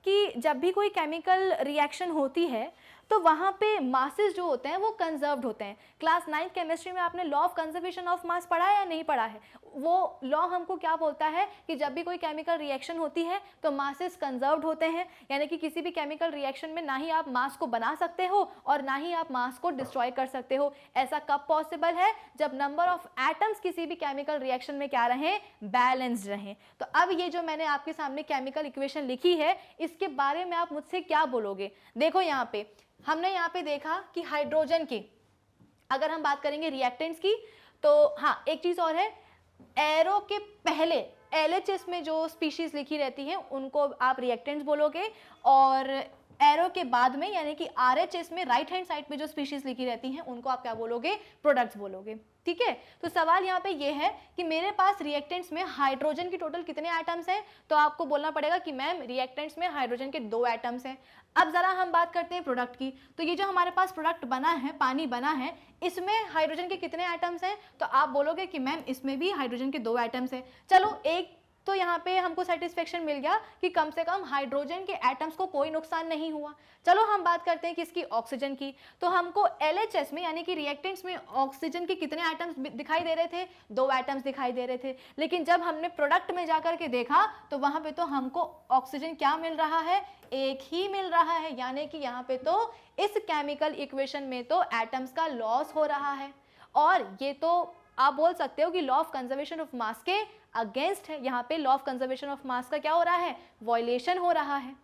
कि जब भी कोई केमिकल रिएक्शन होती है तो वहाँ पे मासेस जो होते हैं वो कंजर्व्ड होते हैं। क्लास 9th केमिस्ट्री में आपने लॉ ऑफ कंजर्वेशन ऑफ मास पढ़ा है या नहीं पढ़ा है? वो लॉ हमको क्या बोलता है कि जब भी कोई केमिकल रिएक्शन होती है तो मासेस कंजर्व्ड होते हैं, यानी कि किसी भी केमिकल रिएक्शन में ना ही आप मास को बना सकते हो और ना ही आप मास को डिस्ट्रॉय कर सकते हो। ऐसा कब पॉसिबल है? जब नंबर ऑफ एटम्स किसी भी केमिकल रिएक्शन में क्या रहें, बैलेंस्ड रहें। तो अब ये जो मैंने आपके सामने केमिकल इक्वेशन लिखी है, इसके बारे में आप मुझसे क्या बोलोगे? देखो यहाँ पे हमने यहाँ पे देखा कि हाइड्रोजन की अगर हम बात करेंगे रिएक्टेंट्स की, तो हाँ एक चीज और है, एरो के पहले LHS में जो स्पीशीज लिखी रहती हैं उनको आप रिएक्टेंट्स बोलोगे, और एरो के बाद में यानी कि RHS में राइट हैंड साइड पे जो स्पीशीज लिखी रहती हैं उनको आप क्या बोलोगे, प्रोडक्ट्स बोलोगे। ठीक है, तो सवाल यहाँ पे ये है कि मेरे पास रिएक्टेंट्स में हाइड्रोजन की टोटल कितने एटम्स हैं, तो आपको बोलना पड़ेगा कि मैम रिएक्टेंट्स में हाइड्रोजन के 2 एटम्स हैं। अब जरा हम बात करते हैं प्रोडक्ट की, तो ये जो हमारे पास प्रोडक्ट बना है, पानी बना है, इसमें हाइड्रोजन के कितने एटम्स हैं, तो आप बोलोगे कि मैम इसमें भी हाइड्रोजन के 2 एटम्स हैं। चलो एक तो यहाँ पे हमको सेटिस्फेक्शन मिल गया कि कम से कम हाइड्रोजन के एटम्स को कोई नुकसान नहीं हुआ। चलो हम बात करते हैं किसकी, ऑक्सीजन की। तो हमको LHS में यानी कि रिएक्टेंट्स में ऑक्सीजन के कितने एटम्स दिखाई दे रहे थे, 2 एटम्स दिखाई दे रहे थे। लेकिन जब हमने प्रोडक्ट में जाकर के देखा तो वहाँ पे तो हमको ऑक्सीजन क्या मिल रहा है, एक ही मिल रहा है, यानी कि यहाँ पे तो इस केमिकल इक्वेशन में तो एटम्स का लॉस हो रहा है। और ये तो आप बोल सकते हो कि लॉ ऑफ कंजर्वेशन ऑफ मास के अगेंस्ट है। यहाँ पे लॉ ऑफ कंजर्वेशन ऑफ मास का क्या हो रहा है, वॉयलेशन हो रहा है।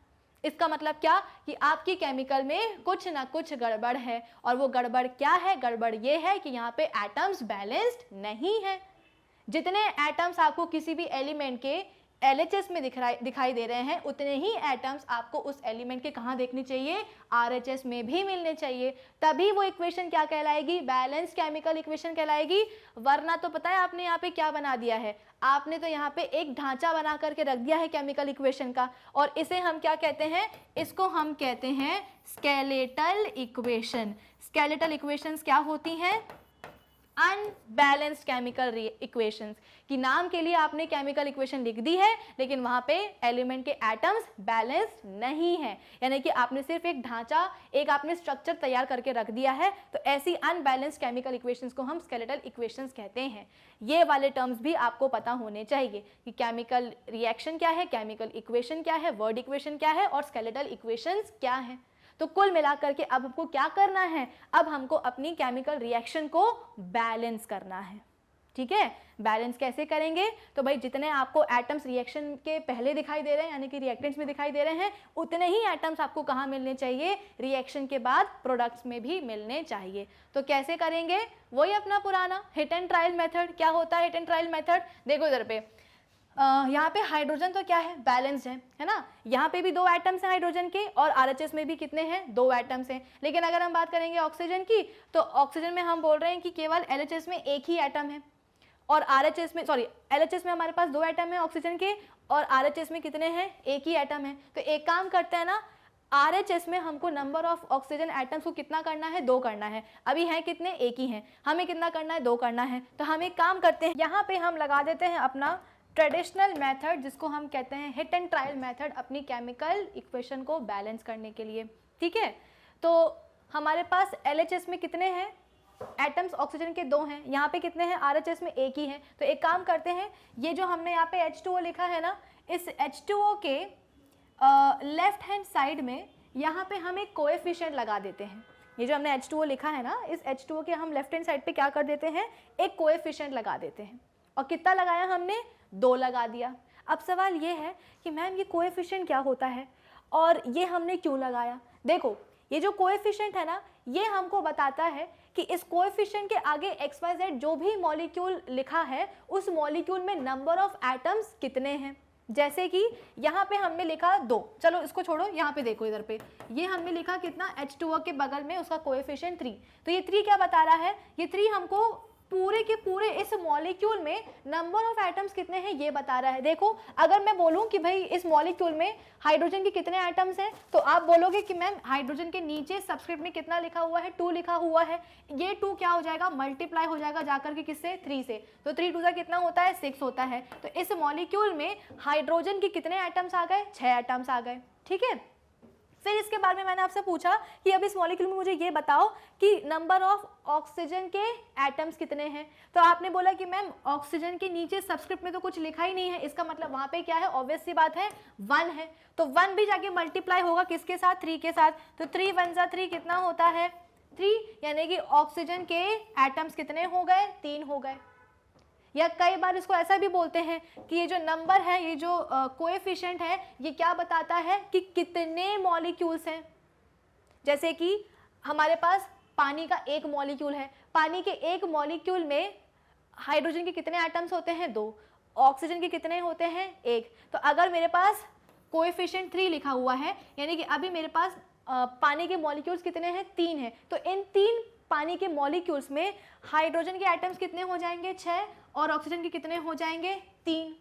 इसका मतलब क्या कि आपकी केमिकल में कुछ ना कुछ गड़बड़ है, और वो गड़बड़ क्या है, गड़बड़ ये है कि यहाँ पे एटम्स बैलेंस्ड नहीं है। जितने एटम्स आपको किसी भी एलिमेंट के LHS में दिखाई दे रहे हैं, उतने ही एटम्स आपको उस एलिमेंट के कहाँ देखने चाहिए, RHS में भी मिलने चाहिए। तभी वो इक्वेशन क्या कहलाएगी, बैलेंस केमिकल इक्वेशन कहलाएगी। वरना तो पता है आपने यहाँ पे क्या बना दिया है, आपने तो यहाँ पे एक ढांचा बना करके रख दिया है केमिकल इक्वेशन का, और इसे हम क्या कहते हैं, इसको हम कहते हैं स्केलेटल इक्वेशन। स्केलेटल इक्वेशंस क्या होती हैं, अनबैलेंस्ड केमिकल इक्वेशंस। कि नाम के लिए आपने केमिकल इक्वेशन लिख दी है लेकिन वहाँ पे एलिमेंट के एटम्स बैलेंस्ड नहीं है, यानी कि आपने सिर्फ एक ढांचा, एक आपने स्ट्रक्चर तैयार करके रख दिया है। तो ऐसी अनबैलेंस्ड केमिकल इक्वेशंस को हम स्केलेटल इक्वेशंस कहते हैं। ये वाले टर्म्स भी आपको पता होने चाहिए कि केमिकल रिएक्शन क्या है, केमिकल इक्वेशन क्या है, वर्ड इक्वेशन क्या है और स्केलेटल इक्वेशंस क्या है। तो कुल मिलाकर के अब हमको क्या करना है, अब हमको अपनी केमिकल रिएक्शन को बैलेंस करना है। ठीक है, बैलेंस कैसे करेंगे, तो भाई जितने आपको एटम्स रिएक्शन के पहले दिखाई दे रहे हैं यानी कि रिएक्टेंट्स में दिखाई दे रहे हैं, उतने ही एटम्स आपको कहाँ मिलने चाहिए, रिएक्शन के बाद प्रोडक्ट्स में भी मिलने चाहिए। तो कैसे करेंगे, वही अपना पुराना हिट एंड ट्रायल मेथड। क्या होता है हिट एंड ट्रायल मेथड, देखो इधर पे, यहाँ पे हाइड्रोजन तो क्या है, बैलेंस्ड है ना। यहाँ पे भी 2 एटम्स हैं हाइड्रोजन के और RHS में भी कितने हैं, 2 एटम्स हैं। लेकिन अगर हम बात करेंगे ऑक्सीजन की तो ऑक्सीजन में हम बोल रहे हैं कि केवल LHS में एक ही एटम है और RHS में LHS में हमारे पास 2 एटम है ऑक्सीजन के और RHS में कितने हैं, एक ही एटम है। तो एक काम करते हैं ना, RHS में हमको नंबर ऑफ ऑक्सीजन एटम्स को कितना करना है, 2 करना है। अभी हैं कितने, एक ही हैं। हमें कितना करना है, 2 करना है। तो हम एक काम करते हैं, यहाँ पे हम लगा देते हैं अपना ट्रेडिशनल मेथड जिसको हम कहते हैं हिट एंड ट्रायल मेथड, अपनी केमिकल इक्वेशन को बैलेंस करने के लिए। ठीक है, तो हमारे पास LHS में कितने हैं एटम्स, ऑक्सीजन के 2 हैं। यहाँ पे कितने हैं, RHS में एक ही है। तो एक काम करते हैं, ये जो हमने यहाँ पे H2O लिखा है ना, इस H2O के लेफ्ट हैंड साइड में यहाँ पे हम एक कोएफिशिएंट लगा देते हैं। ये जो हमने H2O लिखा है ना, इस H2O के हम लेफ्ट हैंड साइड पे क्या कर देते हैं, एक कोएफिशिएंट लगा देते हैं। और कितना लगाया हमने, 2 लगा दिया। अब सवाल ये है कि मैम ये कोएफिशिएंट क्या होता है और ये हमने क्यों लगाया। देखो ये जो कोएफिशिएंट है ना, ये हमको बताता है कि इस कोएफिशिएंट के आगे XYZ जो भी मॉलिक्यूल लिखा है उस मॉलिक्यूल में नंबर ऑफ एटम्स कितने हैं। जैसे कि यहाँ पे हमने लिखा 2, चलो इसको छोड़ो, यहाँ पे देखो इधर पे, ये हमने लिखा कितना, H2O के बगल में उसका कोएफिशिएंट 3। तो ये 3 क्या बता रहा है, ये 3 हमको पूरे के पूरे इस मॉलिक्यूल में नंबर ऑफ एटम्स कितने हैं ये बता रहा है। देखो अगर मैं बोलूं कि भाई इस मॉलिक्यूल में हाइड्रोजन के कितने एटम्स हैं, तो आप बोलोगे कि मैम हाइड्रोजन के नीचे सबस्क्रिप्ट में कितना लिखा हुआ है, 2 लिखा हुआ है। ये 2 क्या हो जाएगा, मल्टीप्लाई हो जाएगा जाकर के किससे, 3 से। तो 3 2 कितना होता है, 6 होता है। तो इस मॉलिक्यूल में हाइड्रोजन के कितने एटम्स आ गए, 6 एटम्स आ गए। ठीक है, फिर इसके बाद में मैंने आपसे पूछा कि अब इस मॉलिक्यूल में मुझे ये बताओ कि नंबर ऑफ ऑक्सीजन के एटम्स कितने हैं। तो आपने बोला कि मैम ऑक्सीजन के नीचे सबस्क्रिप्ट में तो कुछ लिखा ही नहीं है, इसका मतलब वहां पे क्या है, ऑब्वियस सी बात है 1 है। तो 1 भी जाके मल्टीप्लाई होगा किसके साथ, 3 के साथ। तो 3 1 जा 3 कितना होता है, 3, यानी कि ऑक्सीजन के एटम्स कितने हो गए, 3 हो गए। या कई बार इसको ऐसा भी बोलते हैं कि ये जो नंबर है, ये जो कोएफिशिएंट है, ये क्या बताता है कि कितने मॉलिक्यूल्स हैं। जैसे कि हमारे पास पानी का एक मॉलिक्यूल है, पानी के एक मॉलिक्यूल में हाइड्रोजन के कितने एटम्स होते हैं, 2, ऑक्सीजन के कितने होते हैं, 1। तो अगर मेरे पास कोएफिशिएंट 3 लिखा हुआ है, यानी कि अभी मेरे पास पानी के मॉलिक्यूल्स कितने हैं, 3 हैं। तो इन 3 पानी के मॉलिक्यूल्स में हाइड्रोजन के एटम्स कितने हो जाएंगे, 6, और ऑक्सीजन के कितने हो जाएंगे, 3।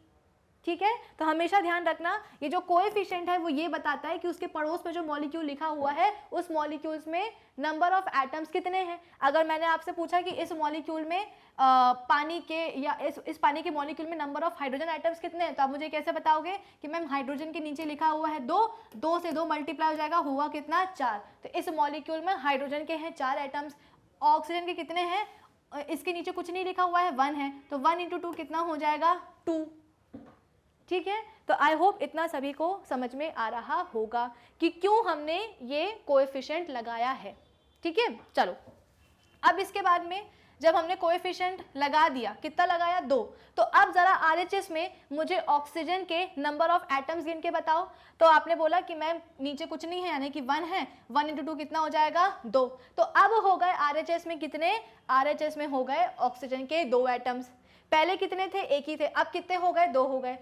ठीक है, तो हमेशा ध्यान रखना ये जो कोएफिशिएंट है वो ये बताता है कि उसके पड़ोस में जो मॉलिक्यूल लिखा हुआ है उस मॉलिक्यूल्स में नंबर ऑफ एटम्स कितने हैं। अगर मैंने आपसे पूछा कि इस मॉलिक्यूल में पानी के या इस पानी के मॉलिक्यूल में नंबर ऑफ हाइड्रोजन एटम्स कितने हैं, तो आप मुझे कैसे बताओगे कि मैम हाइड्रोजन के नीचे लिखा हुआ है 2, 2 से 2 मल्टीप्लाई हो जाएगा, हुआ कितना, 4। तो इस मॉलिक्यूल में हाइड्रोजन के हैं 4 एटम्स, ऑक्सीजन के कितने हैं, इसके नीचे कुछ नहीं लिखा हुआ है, 1 है। तो 1 × 2 कितना हो जाएगा, 2। ठीक है, तो आई होप इतना सभी को समझ में आ रहा होगा कि क्यों हमने ये कोएफिशिएंट लगाया है। ठीक है, चलो अब इसके बाद में जब हमने कोएफिशिएंट लगा दिया, कितना लगाया, 2, तो अब जरा RHS में मुझे ऑक्सीजन के नंबर ऑफ एटम्स गिन के बताओ। तो आपने बोला कि मैम नीचे कुछ नहीं है, यानी कि 1 है, 1 × 2 कितना हो जाएगा, 2। तो अब हो गए RHS में कितने, RHS में हो गए ऑक्सीजन के 2 एटम्स। पहले कितने थे, 1 ही थे, अब कितने हो गए, 2 हो गए।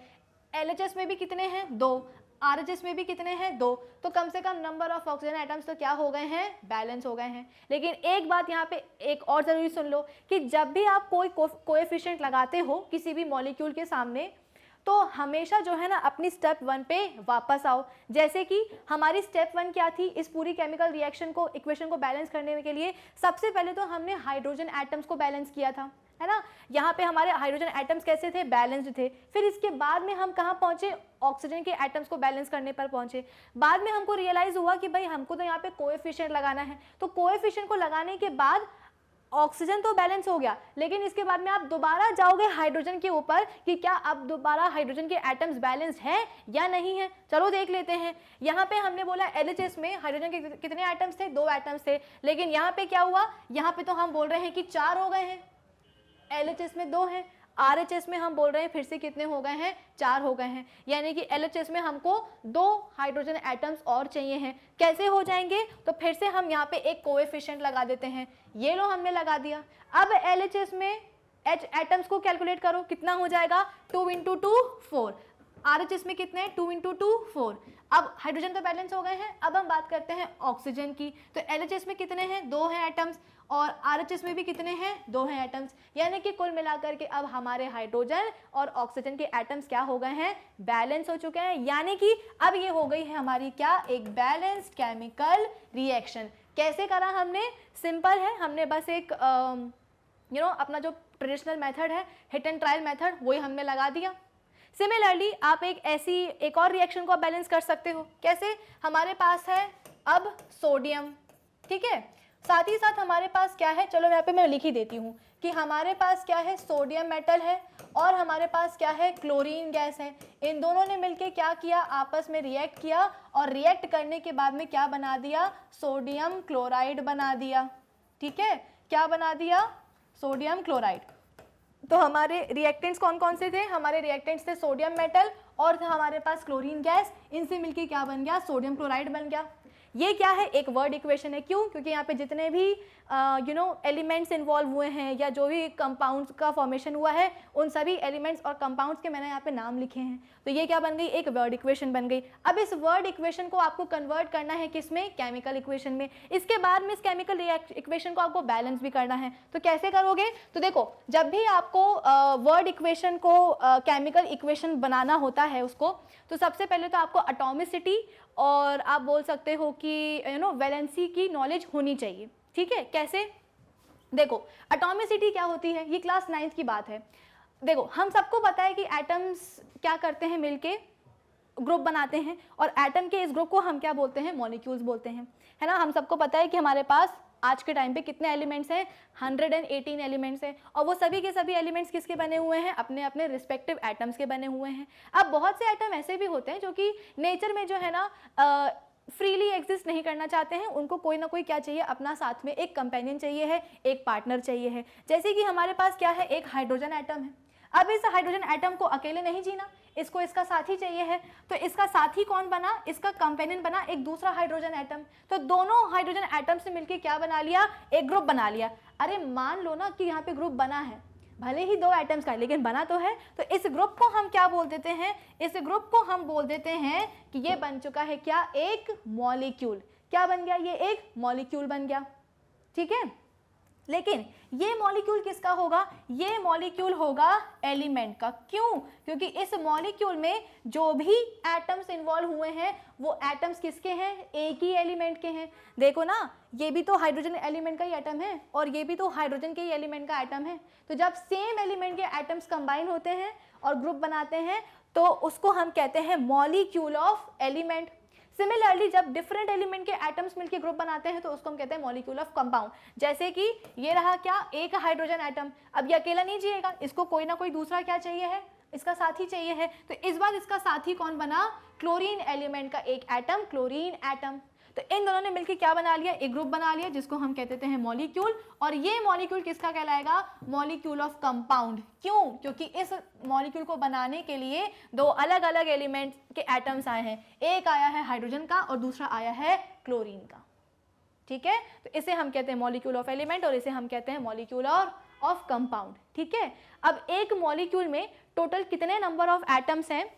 LHS में भी कितने हैं, 2, RHS में भी कितने हैं, 2। तो कम से कम नंबर ऑफ ऑक्सीजन एटम्स तो क्या हो गए हैं, बैलेंस हो गए हैं। लेकिन एक बात यहाँ पे एक और जरूरी सुन लो कि जब भी आप कोई कोएफिशिएंट लगाते हो किसी भी मॉलिक्यूल के सामने, तो हमेशा जो है ना अपनी स्टेप 1 पे वापस आओ। जैसे कि हमारी स्टेप 1 क्या थी, इस पूरी केमिकल रिएक्शन को, इक्वेशन को बैलेंस करने के लिए सबसे पहले तो हमने हाइड्रोजन एटम्स को बैलेंस किया था, है ना। यहाँ पे हमारे हाइड्रोजन एटम्स कैसे थे, बैलेंस्ड थे। फिर इसके बाद में हम कहाँ पहुँचे, ऑक्सीजन के एटम्स को बैलेंस करने पर पहुँचे। बाद में हमको रियलाइज हुआ कि भाई हमको तो यहाँ पे कोएफिशिएंट लगाना है। तो कोएफिशिएंट को लगाने के बाद ऑक्सीजन तो बैलेंस हो गया, लेकिन इसके बाद में आप दोबारा जाओगे हाइड्रोजन के ऊपर कि क्या अब दोबारा हाइड्रोजन के एटम्स बैलेंस्ड हैं या नहीं है। चलो देख लेते हैं। यहाँ पे हमने बोला LHS में हाइड्रोजन के कितने एटम्स थे, 2 एटम्स थे। लेकिन यहाँ पे क्या हुआ, यहाँ पे तो हम बोल रहे हैं कि 4 हो गए हैं, LHS में 2 हैं, RHS में हम बोल रहे हैं फिर से कितने हो गए हैं, 4 हो गए हैं। यानी कि LHS में हमको 2 हाइड्रोजन एटम्स और चाहिए हैं। कैसे हो जाएंगे, तो फिर से हम यहाँ पे एक कोएफिशिएंट लगा देते हैं। ये लो हमने लगा दिया। अब LHS में H एटम्स को कैलकुलेट करो, कितना हो जाएगा 2 × 2 4। RHS में कितने हैं 2 × 2 4। अब हाइड्रोजन तो बैलेंस हो गए हैं। अब हम बात करते हैं ऑक्सीजन की। तो LHS में कितने हैं 2 हैं एटम्स, और RHS में भी कितने हैं 2 हैं एटम्स, यानी कि कुल मिलाकर के अब हमारे हाइड्रोजन और ऑक्सीजन के एटम्स क्या हो गए हैं, बैलेंस हो चुके हैं। यानी कि अब ये हो गई है हमारी क्या, एक बैलेंस्ड केमिकल रिएक्शन। कैसे करा हमने, सिंपल है, हमने बस एक अपना जो ट्रेडिशनल मेथड है हिट एंड ट्रायल मेथड, वही हमने लगा दिया। सिमिलरली आप एक और रिएक्शन को बैलेंस कर सकते हो। कैसे, हमारे पास है अब सोडियम, ठीक है, साथ ही साथ हमारे पास क्या है, चलो यहाँ पे मैं लिख ही देती हूँ कि हमारे पास क्या है, सोडियम मेटल है और हमारे पास क्या है, क्लोरीन गैस है। इन दोनों ने मिलके क्या किया, आपस में रिएक्ट किया, और रिएक्ट करने के बाद में क्या बना दिया, सोडियम क्लोराइड बना दिया। ठीक है, क्या बना दिया, सोडियम क्लोराइड। तो हमारे रिएक्टेंट्स कौन कौन से थे, हमारे रिएक्टेंट्स थे सोडियम मेटल और हमारे पास क्लोरीन गैस, इनसे मिलके क्या बन गया, सोडियम क्लोराइड बन गया। ये क्या है, एक वर्ड इक्वेशन है। क्यों, क्योंकि यहाँ पे जितने भी एलिमेंट्स इन्वॉल्व हुए हैं या जो भी कंपाउंड्स का फॉर्मेशन हुआ है, उन सभी एलिमेंट्स और कंपाउंड्स के मैंने यहाँ पे नाम लिखे हैं। तो ये क्या बन गई, एक वर्ड इक्वेशन बन गई। अब इस वर्ड इक्वेशन को आपको कन्वर्ट करना है किसमें, केमिकल इक्वेशन में। इसके बाद में इस केमिकल इक्वेशन को आपको बैलेंस भी करना है। तो कैसे करोगे, तो देखो, जब भी आपको वर्ड इक्वेशन को केमिकल इक्वेशन बनाना होता है उसको, तो सबसे पहले तो आपको एटॉमिसिटी और आप बोल सकते हो कि वैलेंसी की नॉलेज होनी चाहिए। ठीक है, कैसे, देखो एटॉमिसिटी क्या होती है, ये क्लास 9th की बात है। देखो, हम सबको पता है कि एटम्स क्या करते हैं, मिलके ग्रुप बनाते हैं, और एटम के इस ग्रुप को हम क्या बोलते हैं, मॉलिक्यूल्स बोलते हैं, है ना। हम सबको पता है कि हमारे पास आज के टाइम पे कितने एलिमेंट्स हैं, 118 एलिमेंट्स हैं, और वो सभी के सभी एलिमेंट्स किसके बने हुए हैं, अपने अपने रिस्पेक्टिव एटम्स के बने हुए हैं। अब बहुत से एटम ऐसे भी होते हैं जो कि नेचर में जो है ना फ्रीली एग्जिस्ट नहीं करना चाहते हैं, उनको कोई ना कोई क्या चाहिए, अपना साथ में एक कंपेनियन चाहिए है, एक पार्टनर चाहिए है। जैसे कि हमारे पास क्या है, एक हाइड्रोजन एटम है। अब इस हाइड्रोजन एटम को अकेले नहीं जीना, इसको इसका साथी चाहिए है। तो इसका साथी कौन बना, इसका कंपेनियन बना एक दूसरा हाइड्रोजन एटम। तो दोनों हाइड्रोजन एटम से मिलकर क्या बना लिया, एक ग्रुप बना लिया। अरे मान लो ना कि यहाँ पे ग्रुप बना है, भले ही 2 एटम्स का, लेकिन बना तो है। तो इस ग्रुप को हम क्या बोल देते हैं, इस ग्रुप को हम बोल देते हैं कि ये बन चुका है क्या, एक मॉलिक्यूल। क्या बन गया, ये एक मॉलिक्यूल बन गया। ठीक है, लेकिन ये मॉलिक्यूल किसका होगा, ये मॉलिक्यूल होगा एलिमेंट का। क्यों, क्योंकि इस मॉलिक्यूल में जो भी एटम्स इन्वॉल्व हुए हैं वो एटम्स किसके हैं, एक ही एलिमेंट के हैं। देखो ना, ये भी तो हाइड्रोजन एलिमेंट का ही एटम है और ये भी तो हाइड्रोजन के ही एलिमेंट का एटम है। तो जब सेम एलिमेंट के एटम्स कंबाइन होते हैं और ग्रुप बनाते हैं तो उसको हम कहते हैं मॉलिक्यूल ऑफ एलिमेंट। सिमिलरली जब डिफरेंट एलिमेंट के एटम्स मिलकर ग्रुप बनाते हैं तो उसको हम कहते हैं मॉलिक्यूल ऑफ कंपाउंड। जैसे कि ये रहा क्या, एक हाइड्रोजन एटम, अब ये अकेला नहीं जिएगा, इसको कोई ना कोई दूसरा क्या चाहिए है, इसका साथी चाहिए है। तो इस बार इसका साथी कौन बना, क्लोरीन एलिमेंट का एक एटम, क्लोरीन एटम। तो इन दोनों ने मिलकर क्या बना लिया, एक ग्रुप बना लिया जिसको हम कहते हैं मॉलिक्यूल। और ये मॉलिक्यूल किसका कहलाएगा, मॉलिक्यूल ऑफ कंपाउंड। क्यों, क्योंकि इस मॉलिक्यूल को बनाने के लिए 2 अलग अलग एलिमेंट के एटम्स आए हैं, एक आया है हाइड्रोजन का और दूसरा आया है क्लोरीन का। ठीक है, तो इसे हम कहते हैं मॉलिक्यूल ऑफ एलिमेंट और इसे हम कहते हैं मॉलिक्यूल ऑफ कंपाउंड। ठीक है, अब एक मॉलिक्यूल में टोटल कितने नंबर ऑफ एटम्स हैं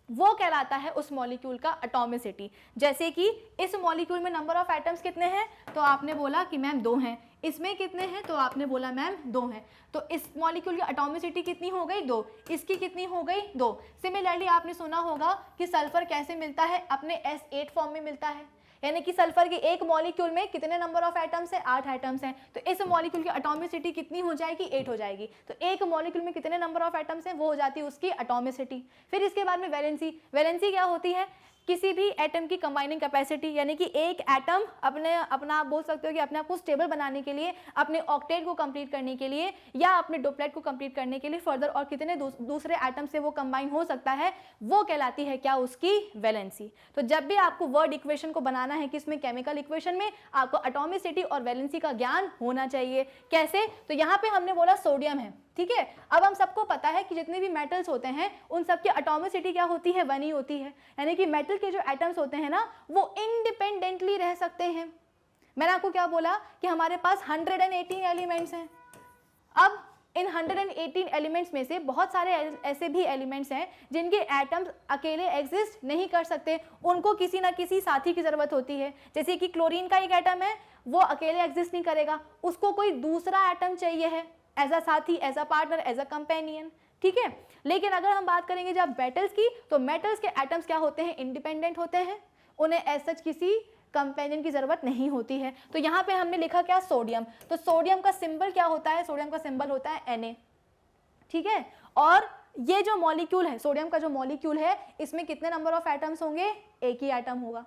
वो कहलाता है उस मॉलिक्यूल का एटॉमिसिटी। जैसे कि इस मॉलिक्यूल में नंबर ऑफ एटम्स कितने हैं, तो आपने बोला कि मैम 2 हैं। इसमें कितने हैं, तो आपने बोला मैम 2 हैं। तो इस मॉलिक्यूल की एटॉमिसिटी कितनी हो गई, 2। इसकी कितनी हो गई, 2। सिमिलरली आपने सुना होगा कि सल्फर कैसे मिलता है, अपने S8 फॉर्म में मिलता है। यानी कि सल्फर के एक मॉलिक्यूल में कितने नंबर ऑफ एटम्स हैं, 8 एटम्स हैं। तो इस मॉलिक्यूल की एटॉमिसिटी कितनी हो जाएगी, 8 हो जाएगी। तो एक मॉलिक्यूल में कितने नंबर ऑफ एटम्स हैं, वो हो जाती है उसकी एटॉमिसिटी। फिर इसके बाद में वैलेंसी। वैलेंसी क्या होती है, किसी भी एटम की कंबाइनिंग कैपेसिटी, यानी कि एक एटम अपना आप बोल सकते हो कि अपने आप को स्टेबल बनाने के लिए, अपने ऑक्टेट को कंप्लीट करने के लिए या अपने डुप्लेट को कंप्लीट करने के लिए फर्दर और कितने दूसरे एटम से वो कंबाइन हो सकता है, वो कहलाती है क्या, उसकी वैलेंसी। तो जब भी आपको वर्ड इक्वेशन को बनाना है किसमें, केमिकल इक्वेशन में, आपको एटॉमिसिटी और वैलेंसी का ज्ञान होना चाहिए। कैसे, तो यहाँ पे हमने बोला सोडियम है, ठीक है। अब हम सबको पता है कि जितने भी मेटल्स होते हैं उन सबकी एटॉमिसिटी क्या होती है, 1 ही होती है। यानी कि मेटल के जो एटम्स होते हैं ना वो इंडिपेंडेंटली रह सकते हैं। मैंने आपको क्या बोला कि हमारे पास 118 एलिमेंट्स हैं। अब इन 118 एलिमेंट्स में से बहुत सारे ऐसे भी एलिमेंट्स हैं जिनके एटम्स अकेले एग्जिस्ट नहीं कर सकते, उनको किसी ना किसी साथी की ज़रूरत होती है। जैसे कि क्लोरीन का एक एटम है, वो अकेले एग्जिस्ट नहीं करेगा, उसको कोई दूसरा एटम चाहिए है एज अ साथी, as a partner, as a companion, ठीक है। लेकिन अगर हम बात करेंगे जब मेटल्स की, तो मेटल्स के एटम्स क्या होते हैं, इंडिपेंडेंट होते हैं, उन्हें एज सच किसी कंपेनियन की जरूरत नहीं होती है। तो यहाँ पे हमने लिखा क्या, सोडियम। तो सोडियम का सिंबल क्या होता है, सोडियम का सिंबल होता है Na, ठीक है। और ये जो मॉलिक्यूल है, सोडियम का जो मॉलिक्यूल है, इसमें कितने नंबर ऑफ एटम्स होंगे, एक ही एटम होगा,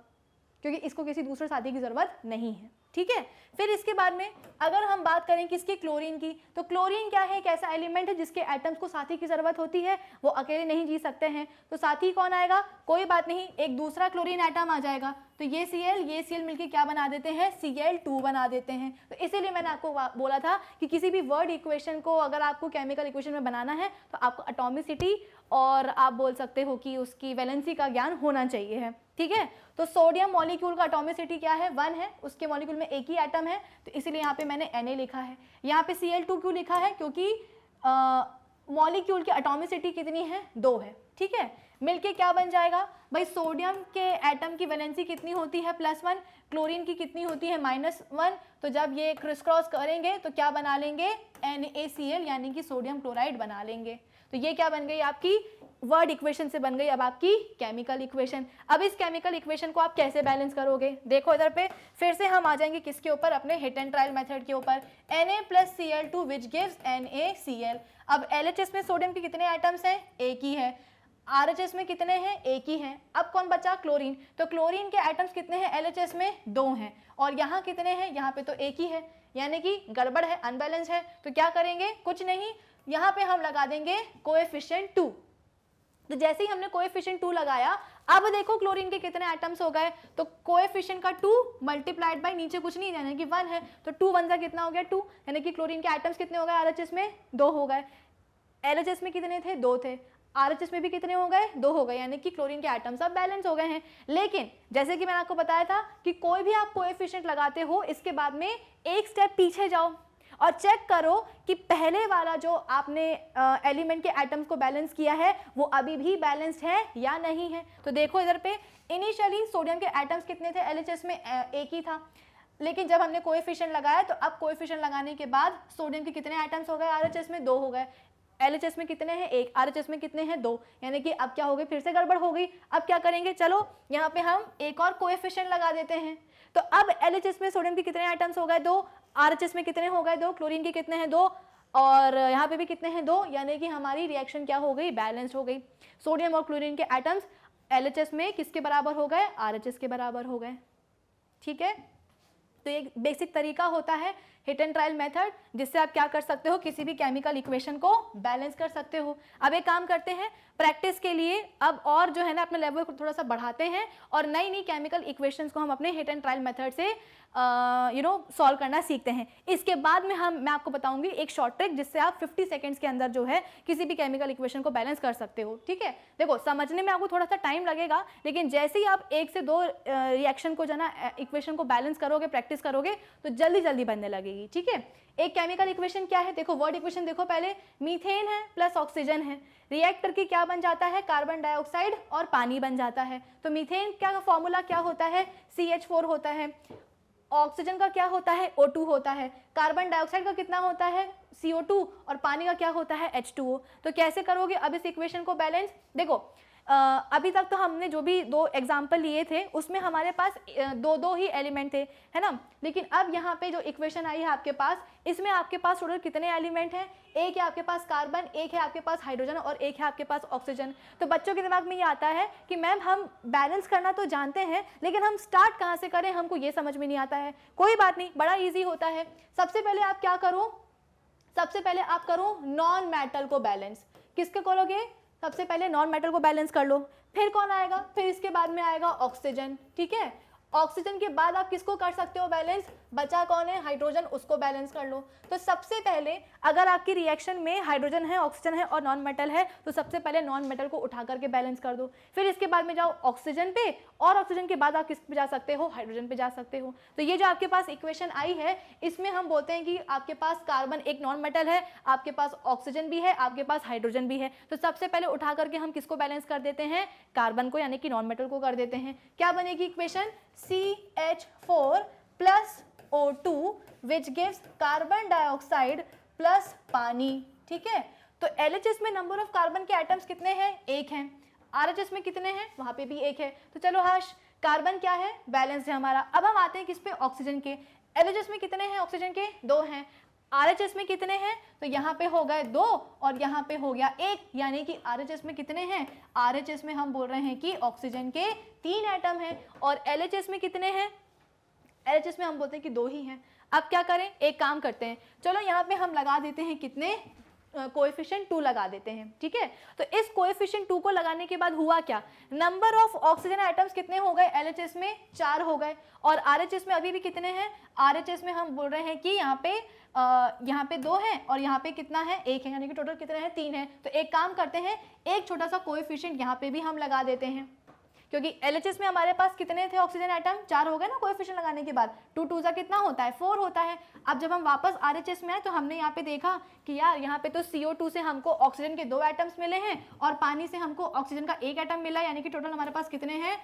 क्योंकि इसको किसी दूसरे साथी की जरूरत नहीं है, ठीक है। फिर इसके बाद में अगर हम बात करें किसकी, क्लोरीन की, तो क्लोरीन क्या है, एक ऐसा एलिमेंट है जिसके एटम्स को साथी की जरूरत होती है, वो अकेले नहीं जी सकते हैं। तो साथी कौन आएगा, कोई बात नहीं, एक दूसरा क्लोरीन एटम आ जाएगा, तो ये Cl मिलके क्या बना देते हैं, Cl2 बना देते हैं। तो इसीलिए मैंने आपको बोला था कि किसी भी वर्ड इक्वेशन को अगर आपको केमिकल इक्वेशन में बनाना है तो आपको एटॉमिसिटी और आप बोल सकते हो कि उसकी वैलेंसी का ज्ञान होना चाहिए है, ठीक है। तो सोडियम मॉलिक्यूल का एटॉमिसिटी क्या है, 1 है, उसके मॉलिक्यूल में एक ही एटम है, तो इसीलिए यहाँ पे मैंने Na लिखा है। यहाँ पे Cl2 क्यों लिखा है, क्योंकि मॉलिक्यूल की एटॉमिसिटी कितनी है, 2 है, ठीक है। मिलके क्या बन जाएगा भाई, सोडियम के एटम की वैलेंसी कितनी होती है, +1, क्लोरीन की कितनी होती है, -1। तो जब ये क्रिस क्रॉस करेंगे तो क्या बना लेंगे, NaCl, यानी कि सोडियम क्लोराइड बना लेंगे। तो ये क्या बन गई आपकी, वर्ड इक्वेशन से बन गई अब आपकी केमिकल इक्वेशन। अब इस केमिकल इक्वेशन को आप कैसे बैलेंस करोगे, देखो इधर पे फिर से हम आ जाएंगे किसके ऊपर, अपने हिट एंड ट्रायल मेथड के ऊपर। Na + Cl2 which gives NaCl। अब LHS में सोडियम के कितने आइटम्स हैं, एक ही है। RHS में कितने हैं, एक ही हैं। अब कौन बचा, क्लोरीन। तो क्लोरीन के आइटम्स कितने हैं, LHS में 2 हैं, और यहाँ कितने हैं, यहाँ पे तो एक ही है, यानी कि गड़बड़ है, अनबैलेंस है। तो क्या करेंगे, कुछ नहीं, यहाँ पे हम लगा देंगे कोएफिशिएंट 2। तो जैसे ही हमने कोएफिशिएंट 2 लगाया, अब देखो क्लोरीन के कितने एटम्स हो गए, तो कोएफिशिएंट का 2 मल्टीप्लाइड बाय नीचे कुछ नहीं, यानी कि 1 है, तो 2 1 कितना हो गया, 2, यानी कि क्लोरीन के एटम्स कितने हो गए, RHS में 2 हो गए, LHS में कितने थे, 2 थे, RHS में भी कितने हो गए, 2 हो गए, यानी कि क्लोरीन के एटम्स अब बैलेंस हो गए हैं। लेकिन जैसे कि मैंने आपको बताया था कि कोई भी आप कोएफिशिएंट लगाते हो, इसके बाद में एक स्टेप पीछे जाओ और चेक करो कि पहले वाला जो आपने एलिमेंट के एटम्स को बैलेंस किया है वो अभी भी बैलेंस्ड है या नहीं है। तो देखो इधर पे इनिशियली सोडियम के एटम्स कितने थे, LHS में एक ही था, लेकिन जब हमने कोएफिशिएंट लगाया तो अब कोएफिशिएंट लगाने के बाद सोडियम के कितने एटम्स हो गए, RHS में 2 हो गए, LHS में कितने हैं, 1, RHS में कितने हैं, 2, यानी कि अब क्या हो गई, फिर से गड़बड़ हो गई। अब क्या करेंगे, चलो यहाँ पे हम एक और कोएफिशिएंट लगा देते हैं। तो अब LHS में सोडियम के कितने एटम्स हो गए, 2, RHS में कितने हो गए, 2, क्लोरीन के कितने हैं, 2, और यहाँ पे भी कितने हैं, 2, यानी कि हमारी रिएक्शन क्या हो गई, बैलेंस हो गई। सोडियम और क्लोरीन के एटम्स LHS में किसके बराबर हो गए, RHS के बराबर हो गए, ठीक है। तो एक बेसिक तरीका होता है हिट एंड ट्रायल मेथड, जिससे आप क्या कर सकते हो, किसी भी केमिकल इक्वेशन को बैलेंस कर सकते हो। अब एक काम करते हैं, प्रैक्टिस के लिए अब और जो है ना अपने लेवल को थोड़ा सा बढ़ाते हैं और नई नई केमिकल इक्वेशंस को हम अपने हिट एंड ट्रायल मेथड से सॉल्व करना सीखते हैं। इसके बाद में मैं आपको बताऊंगी एक शॉर्ट ट्रिक जिससे आप 50 सेकेंड्स के अंदर जो है किसी भी केमिकल इक्वेशन को बैलेंस कर सकते हो, ठीक है। देखो समझने में आपको थोड़ा सा टाइम लगेगा, लेकिन जैसे ही आप 1 से 2 रिएक्शन को जो ना इक्वेशन को बैलेंस करोगे, प्रैक्टिस करोगे, तो जल्दी जल्दी बनने लगेगी, ठीक है। एक केमिकल इक्वेशन क्या है, देखो वर्ड इक्वेशन देखो पहले, मीथेन है प्लस ऑक्सीजन है, रिएक्ट करके क्या बन जाता है, कार्बन डाइऑक्साइड और पानी बन जाता है। तो मीथेन का फॉर्मूला क्या होता है, CH4 होता है, ऑक्सीजन का क्या होता है, O2 होता है, कार्बन डाइऑक्साइड का कितना होता है, CO2, और पानी का क्या होता है, H2O। तो कैसे करोगे अब इस इक्वेशन को बैलेंस, देखो अभी तक तो हमने जो भी 2 एग्जाम्पल लिए थे उसमें हमारे पास 2 ही एलिमेंट थे, है ना। लेकिन अब यहाँ पे जो इक्वेशन आई है आपके पास, इसमें आपके पास टोटल कितने एलिमेंट हैं, एक है आपके पास कार्बन, एक है आपके पास हाइड्रोजन और एक है आपके पास ऑक्सीजन। तो बच्चों के दिमाग में ये आता है कि मैम हम बैलेंस करना तो जानते हैं, लेकिन हम स्टार्ट कहाँ से करें, हमको ये समझ में नहीं आता है। कोई बात नहीं, बड़ा ईजी होता है। सबसे पहले आप क्या करो, सबसे पहले आप करो नॉन मेटल को बैलेंस। किसके करोगे, सबसे पहले नॉन मेटल को बैलेंस कर लो, फिर कौन आएगा, फिर इसके बाद में आएगा ऑक्सीजन, ठीक है। ऑक्सीजन के बाद आप किसको कर सकते हो बैलेंस? बचा कौन है? हाइड्रोजन, उसको बैलेंस कर लो। तो सबसे पहले अगर आपकी रिएक्शन में हाइड्रोजन है, ऑक्सीजन है और नॉन मेटल है, तो सबसे पहले नॉन मेटल को उठा करके बैलेंस कर दो। फिर इसके बाद में जाओ ऑक्सीजन पे, और ऑक्सीजन के बाद आप किस पे जा सकते हो? हाइड्रोजन पे जा सकते हो। तो ये जो आपके पास इक्वेशन आई है, इसमें हम बोलते हैं कि आपके पास कार्बन एक नॉन मेटल है, आपके पास ऑक्सीजन भी है, आपके पास हाइड्रोजन भी है। तो सबसे पहले उठा करके हम किसको बैलेंस कर देते हैं? कार्बन को, यानी कि नॉन मेटल को कर देते हैं। क्या बनेगी equation? CH4 plus O2 which gives carbon dioxide plus पानी। ठीक है, तो LHS में नंबर ऑफ कार्बन के एटम्स कितने हैं? एक हैं। RHS में कितने हैं? वहां पे भी एक है। तो चलो हर्ष, कार्बन क्या है? बैलेंस है हमारा। अब हम आते हैं किस पे? ऑक्सीजन के। LHS में कितने हैं ऑक्सीजन के? 2 हैं। RHS में कितने हैं? तो यहाँ पे हो गए 2 और यहाँ पे हो गया 1, यानी कि RHS में कितने हैं? RHS में हम बोल रहे हैं कि ऑक्सीजन के 3 एटम हैं। और LHS में कितने हैं? LHS में हम बोलते हैं कि 2 ही हैं। अब क्या करें? एक काम करते हैं, चलो यहाँ पे हम लगा देते हैं कितने? कोएफिशिएंट 2 लगा देते हैं। ठीक है, तो इस कोएफिशिएंट 2 को लगाने के बाद हुआ क्या? नंबर ऑफ ऑक्सीजन एटम्स कितने हो गए? LHS में 4 हो गए। और RHS में अभी भी कितने हैं? RHS में हम बोल रहे हैं कि यहाँ पे 2 हैं और यहाँ पे कितना है? 1 है, यानी कि टोटल कितने हैं? 3 है। तो एक काम करते हैं, एक छोटा सा कोएफिशिएंट यहाँ पे भी हम लगा देते हैं, क्योंकि LHS में हमारे पास कितने थे ऑक्सीजन एटम? 4 हो गए ना कोएफिशिएंट लगाने के बाद। 2 2 जा कितना होता है? 4 होता है। अब जब हम वापस RHS में आए तो हमने यहाँ पे देखा कि यार यहाँ पे तो CO2 से हमको ऑक्सीजन के 2 एटम्स मिले हैं और पानी से हमको ऑक्सीजन का 1 एटम मिला, यानी कि टोटल हमारे पास कितने हैं?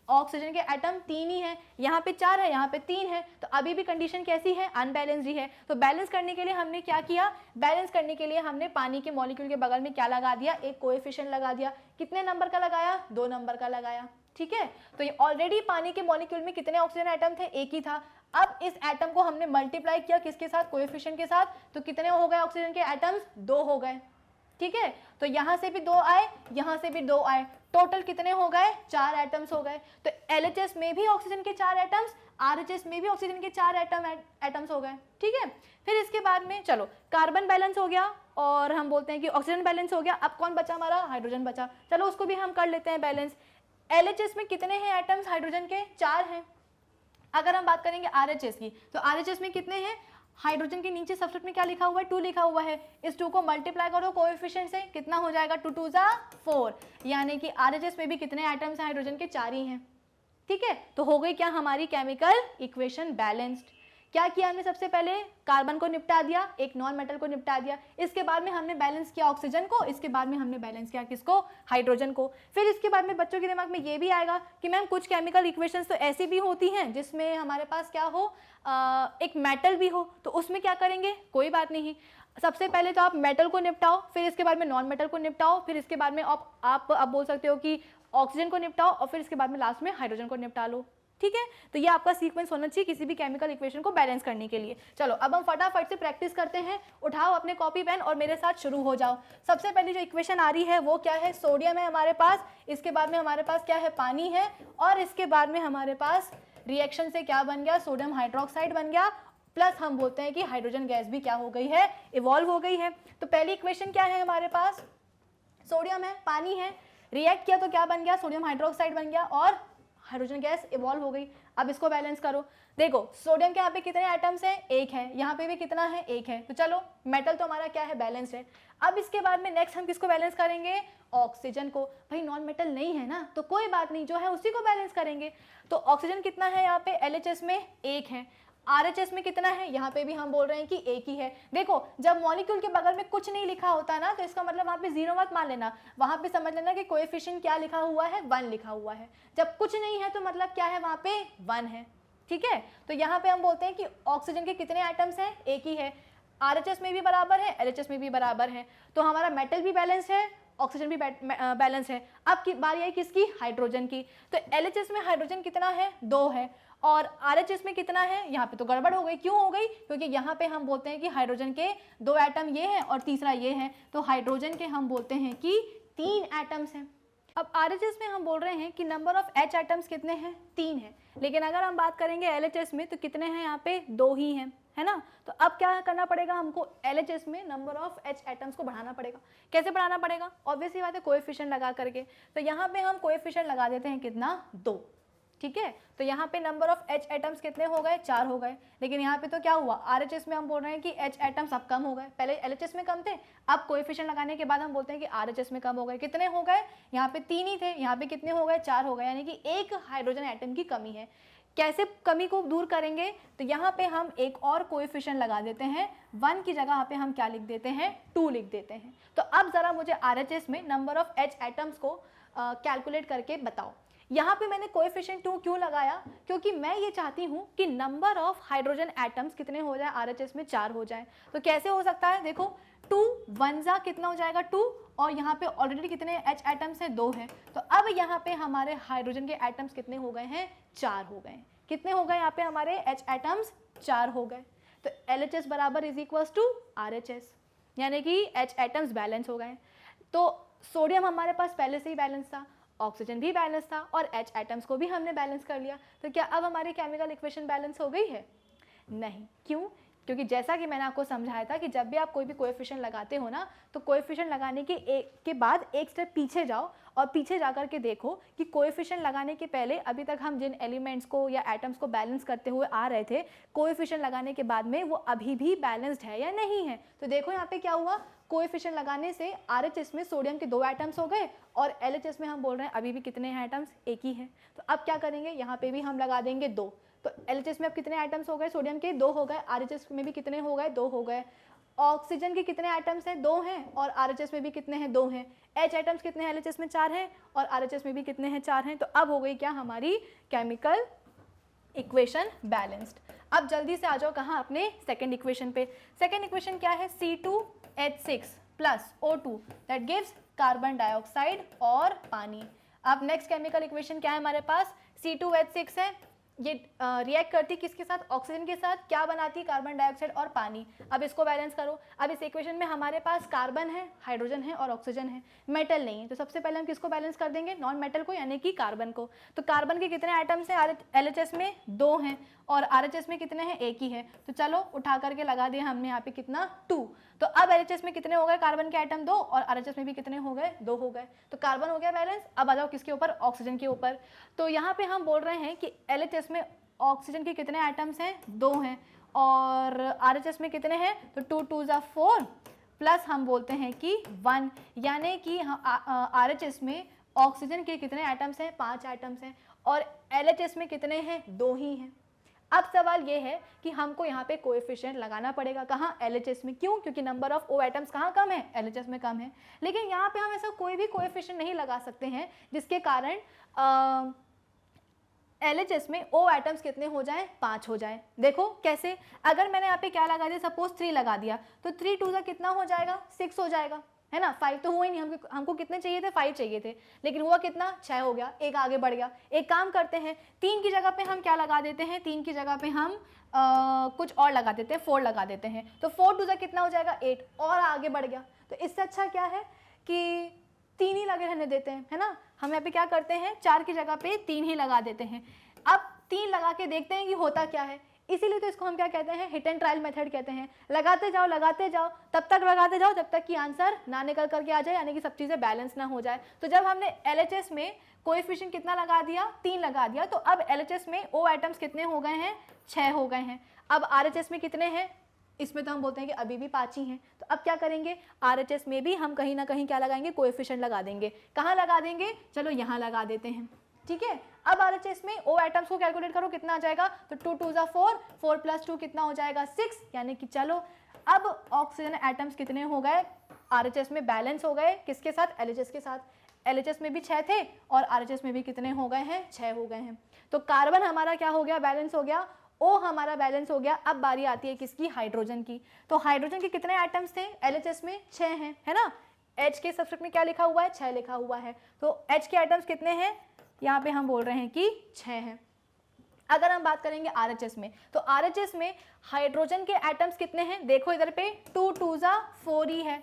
ऑक्सीजन के एटम 3 ही है। यहाँ पे 4 है, यहाँ पे 3 है। तो अभी भी कंडीशन कैसी है? अनबैलेंस्ड ही है। तो बैलेंस करने के लिए हमने क्या किया? बैलेंस करने के लिए हमने पानी के मॉलिक्यूल के बगल में क्या लगा दिया? एक कोएफिशिएंट लगा दिया। कितने नंबर का लगाया? 2 नंबर का लगाया। ठीक है, तो ये ऑलरेडी पानी के मॉलिक्यूल में कितने ऑक्सीजन एटम थे? 1 ही था। अब इस एटम को हमने मल्टीप्लाई किया किसके साथ? कोएफिशिएंट के साथ। तो कितने हो गए ऑक्सीजन के एटम्स? 2 हो गए। ठीक है, तो यहां से भी 2 आए, यहां से भी 2 आए, टोटल कितने हो गए? 4 एटम्स हो गए। तो LHS में भी ऑक्सीजन के 4 एटम्स, RHS में भी ऑक्सीजन के 4 एटम्स हो गए। ठीक है, फिर इसके बाद में चलो कार्बन बैलेंस हो गया और हम बोलते हैं कि ऑक्सीजन बैलेंस हो गया। अब कौन बचा हमारा? हाइड्रोजन बचा। चलो उसको भी हम कर लेते हैं बैलेंस। LHS में कितने हैं एटम्स हाइड्रोजन के? 4 हैं। अगर हम बात करेंगे RHS की, तो RHS में कितने हैं? हाइड्रोजन के नीचे सबसेट में क्या लिखा हुआ है? 2 लिखा हुआ है। इस 2 को मल्टीप्लाई करो कोएफिशिएंट से, कितना हो जाएगा? 2 2 जा 4, यानी कि RHS में भी कितने एटम्स हैं हाइड्रोजन के? 4 ही हैं। ठीक है, तो हो गई क्या हमारी केमिकल इक्वेशन बैलेंस्ड। क्या किया हमने? सबसे पहले कार्बन को निपटा दिया, एक नॉन मेटल को निपटा दिया। इसके बाद में हमने बैलेंस किया ऑक्सीजन को, इसके बाद में हमने बैलेंस किया किसको? हाइड्रोजन को। फिर इसके बाद में बच्चों के दिमाग में ये भी आएगा कि मैम कुछ केमिकल इक्वेशंस तो ऐसी भी होती हैं जिसमें हमारे पास क्या हो, एक मेटल भी हो, तो उसमें क्या करेंगे? कोई बात नहीं, सबसे पहले तो आप मेटल को निपटाओ, फिर इसके बाद में नॉन मेटल को निपटाओ, फिर इसके बाद में आप बोल सकते हो कि ऑक्सीजन को निपटाओ और फिर इसके बाद में लास्ट में हाइड्रोजन को निपटा लो। ठीक है, तो ये आपका सीक्वेंस होना चाहिए किसी भी केमिकल इक्वेशन को बैलेंस करने के लिए। चलो अब हम फटाफट से प्रैक्टिस करते हैं। उठाओ अपने कॉपी पेन और मेरे साथ शुरू हो जाओ। सबसे पहली जो इक्वेशन आ रही है वो क्या है? सोडियम है हमारे पास, इसके बाद में हमारे पास क्या है? पानी है, और इसके बाद में हमारे पास रिएक्शन से क्या बन गया? सोडियम हाइड्रोक्साइड बन गया, प्लस हम बोलते हैं कि हाइड्रोजन गैस भी क्या हो गई है? इवॉल्व हो गई है। तो पहली इक्वेशन क्या है हमारे पास? सोडियम है, पानी है, रिएक्ट किया तो क्या बन गया? सोडियम हाइड्रोक्साइड बन गया और हाइड्रोजन गैस इवॉल्व हो गई। अब इसको बैलेंस करो। देखो सोडियम के यहाँ पे कितने एटम्स हैं? 1 है। यहाँ पे भी कितना है? 1 है। तो चलो मेटल तो हमारा क्या है? बैलेंस्ड है। अब इसके बाद में नेक्स्ट हम किसको बैलेंस करेंगे? ऑक्सीजन को। भाई नॉन मेटल नहीं है ना, तो कोई बात नहीं, जो है उसी को बैलेंस करेंगे। तो ऑक्सीजन कितना है यहाँ पे? LHS में 1 है। RHS में कितना है? यहाँ पे भी हम बोल रहे हैं कि 1 ही है। देखो जब मॉलिक्यूल के बगल में कुछ नहीं लिखा होता ना, तो इसका मतलब वहाँ पे 0 मत मान लेना, वहाँ पे समझ लेना कि कोएफिशिएंट क्या लिखा हुआ है? 1 लिखा हुआ है। जब कुछ नहीं है तो मतलब क्या है? वहाँ पे 1 है। ठीक है, तो यहाँ पे हम बोलते हैं कि ऑक्सीजन के कितने एटम्स हैं? 1 ही है। RHS में भी बराबर है, LHS में भी बराबर है। तो हमारा मेटल भी बैलेंस है, ऑक्सीजन भी बैलेंस है। अब की बारी आई किसकी? हाइड्रोजन की। तो LHS में हाइड्रोजन कितना है? 2 है, और RHS में कितना है? यहाँ पे तो गड़बड़ हो गई। क्यों हो गई? क्योंकि यहाँ पे हम बोलते हैं कि हाइड्रोजन के 2 एटम ये हैं और तीसरा ये है, तो हाइड्रोजन के हम बोलते हैं कि 3 एटम्स हैं। अब RHS में हम बोल रहे हैं कि नंबर ऑफ H एटम्स कितने हैं? 3 हैं। लेकिन अगर हम बात करेंगे LHS में तो कितने हैं? यहाँ पे 2 ही हैं, है ना। तो अब क्या करना पड़ेगा हमको? LHS में नंबर ऑफ H एटम्स को बढ़ाना पड़ेगा। कैसे बढ़ाना पड़ेगा? ऑब्वियसली बात है, कोएफिशिएंट लगा करके। तो यहाँ पे हम कोएफिशिएंट लगा देते हैं कितना? 2। ठीक है। तो यहाँ पे नंबर ऑफ H एटम्स कितने हो गए, 4 हो गए। लेकिन यहाँ पे तो क्या हुआ, RHS में हम बोल रहे हैं कि H एटम्स अब कम हो गए, पहले LHS में कम थे, अब कोएफिशिएंट लगाने के बाद हम बोलते हैं कि RHS में कम हो गए। कितने हो गए, यहाँ पे 3 ही थे, यहाँ पे कितने हो गए, 4 हो गए, यानी कि एक हाइड्रोजन एटम की कमी है। कैसे कमी को दूर करेंगे, तो यहाँ पे हम एक और कोएफिशिएंट लगा देते हैं, 1 की जगह यहाँ पे हम क्या लिख देते हैं, 2 लिख देते हैं। तो अब जरा मुझे RHS में नंबर ऑफ H एटम्स को कैलकुलेट करके बताओ। यहाँ पे मैंने कोएफिशिएंट 2 क्यों लगाया, क्योंकि मैं ये चाहती हूँ कि नंबर ऑफ हाइड्रोजन एटम्स कितने हो जाए, RHS में 4 हो जाए। तो कैसे हो सकता है, देखो 2 1 जा कितना हो जाएगा 2, और यहाँ पे ऑलरेडी कितने H एटम्स हैं, 2 हैं। तो अब यहाँ पे हमारे हाइड्रोजन के एटम्स कितने हो गए हैं, 4 हो गए। कितने हो गए यहाँ पे हमारे H एटम्स, 4 हो गए। तो LHS बराबर इज इक्वल्स टू RHS, यानी कि H एटम्स बैलेंस हो गए। तो सोडियम हमारे पास पहले से ही बैलेंस था, ऑक्सीजन भी बैलेंस था, और H एटम्स को भी हमने बैलेंस कर लिया। तो क्या अब हमारी केमिकल इक्वेशन बैलेंस हो गई है? नहीं। क्यों? क्योंकि जैसा कि मैंने आपको समझाया था कि जब भी आप कोई भी कोएफिशिएंट लगाते हो ना, तो कोएफिशिएंट लगाने के बाद एक स्टेप पीछे जाओ और पीछे जाकर के देखो कि कोएफिशिएंट लगाने के पहले अभी तक हम जिन एलिमेंट्स को या एटम्स को बैलेंस करते हुए आ रहे थे, कोएफिशिएंट लगाने के बाद में वो अभी भी बैलेंस्ड है या नहीं है। तो देखो यहाँ पे क्या हुआ, कोएफिशिएंट लगाने से RHS में सोडियम के 2 एटम्स हो गए, और LHS में हम बोल रहे हैं अभी भी कितने हैं एटम्स, एक ही है। तो अब क्या करेंगे, यहाँ पे भी हम लगा देंगे 2। तो LHS में अब कितने आइटम्स हो गए, सोडियम के 2 हो गए, RHS में भी कितने हो गए, 2 हो गए। ऑक्सीजन के कितने आइटम्स हैं, 2 हैं, और RHS में भी कितने हैं, 2 हैं। H आइटम्स कितने हैं, LHS में 4 हैं, और RHS में भी कितने हैं, 4 हैं। तो अब हो गई क्या हमारी केमिकल इक्वेशन बैलेंस्ड। अब जल्दी से आ जाओ कहाँ, अपने सेकेंड इक्वेशन पे। सेकेंड इक्वेशन क्या है, C2H6 plus O2 that gives carbon dioxide और पानी। अब नेक्स्ट केमिकल इक्वेशन क्या है हमारे पास, C2H6 है, ये रिएक्ट करती किसके साथ, ऑक्सीजन के साथ, क्या बनाती, कार्बन डाइऑक्साइड और पानी। अब इसको बैलेंस करो। अब इस इक्वेशन में हमारे पास कार्बन है, हाइड्रोजन है और ऑक्सीजन है, मेटल नहीं है। तो सबसे पहले हम किसको बैलेंस कर देंगे, नॉन मेटल को, यानी कि कार्बन को। तो कार्बन के कितने आइटम्स हैं, LHS में 2 हैं, और RHS में कितने हैं, एक ही है। तो चलो उठा करके लगा दिया हमने यहाँ पे कितना, 2। तो अब LHS में कितने हो गए, कार्बन के आइटम 2, और RHS में भी कितने हो गए, 2 हो गए। तो कार्बन हो गया बैलेंस। अब आ जाओ किसके ऊपर, ऑक्सीजन के ऊपर। तो यहाँ पे हम बोल रहे हैं कि LHS में ऑक्सीजन के कितने आइटम्स हैं, 2 हैं, और RHS में कितने हैं, तो 2 2 जा 4 प्लस हम बोलते हैं कि 1, यानी कि RHS में ऑक्सीजन के कितने आइटम्स हैं, 5 आइटम्स हैं, और LHS में कितने हैं, 2 ही हैं। अब सवाल ये है कि हमको यहाँ पे कोएफिशिएंट लगाना पड़ेगा, कहाँ, LHS में। क्यों? क्योंकि नंबर ऑफ O एटम्स कहाँ कम है, LHS में कम है। लेकिन यहाँ पे हम ऐसा कोई भी कोएफिशिएंट नहीं लगा सकते हैं जिसके कारण LHS में O एटम्स कितने हो जाएं, 5 हो जाएं। देखो कैसे, अगर मैंने यहाँ पे क्या लगा दिया, सपोज 3 लगा दिया, तो 3 2 जा कितना हो जाएगा, 6 हो जाएगा, है ना। 5 तो हुआ ही नहीं, हमको कितने चाहिए थे, 5 चाहिए थे, लेकिन हुआ कितना, 6 हो गया, एक आगे बढ़ गया। एक काम करते हैं, 3 की जगह पे हम क्या लगा देते हैं, 3 की जगह पे हम कुछ और लगा देते हैं, 4 लगा देते हैं। तो 4 2 जा कितना हो जाएगा, 8, और आगे बढ़ गया। तो इससे अच्छा क्या है कि 3 ही लगे रहने देते हैं, है ना। हम यहाँ पे क्या करते हैं, 4 की जगह पे 3 ही लगा देते हैं। अब 3 लगा के देखते हैं कि होता क्या है। इसीलिए तो इसको हम क्या कहते हैं, हिट एंड ट्रायल मेथड कहते हैं। लगाते जाओ तब तक लगाते जाओ जब तक कि आंसर ना निकल करके आ जाए, यानी कि सब चीज़ें बैलेंस ना हो जाए। तो जब हमने LHS में कोएफिशिएंट कितना लगा दिया, 3 लगा दिया, तो अब LHS में O एटम्स कितने हो गए हैं, 6 हो गए हैं। अब RHS में कितने हैं, इसमें तो हम बोलते हैं कि अभी भी 5 ही हैं। तो अब क्या करेंगे, RHS में भी हम कहीं ना कहीं क्या लगाएंगे, कोएफिशिएंट लगा देंगे। कहाँ लगा देंगे, चलो यहाँ लगा देते हैं, ठीक है। अब RHS में O एटम्स को कैलकुलेट करो, कितना आ जाएगा, तो 2 2 जा 4, 4 प्लस 2 कितना हो जाएगा, 6, यानी कि चलो अब ऑक्सीजन एटम्स कितने हो गए, RHS में बैलेंस हो गए, किसके साथ, LHS के साथ। LHS में भी 6 थे, और RHS में भी कितने हो गए हैं, 6 हो गए हैं। तो कार्बन हमारा क्या हो गया, बैलेंस हो गया, O हमारा बैलेंस हो गया। अब बारी आती है किसकी, हाइड्रोजन की। तो हाइड्रोजन के कितने आइटम्स थे, LHS में 6 हैं, है ना। H के सब्सक्रिप्ट में क्या लिखा हुआ है, 6 लिखा हुआ है। तो H के आइटम्स कितने हैं, यहाँ पे हम बोल रहे हैं कि 6 हैं। अगर हम बात करेंगे RHS में, तो RHS में हाइड्रोजन के एटम्स कितने हैं, देखो इधर पे 2 2 जा 4 ही है।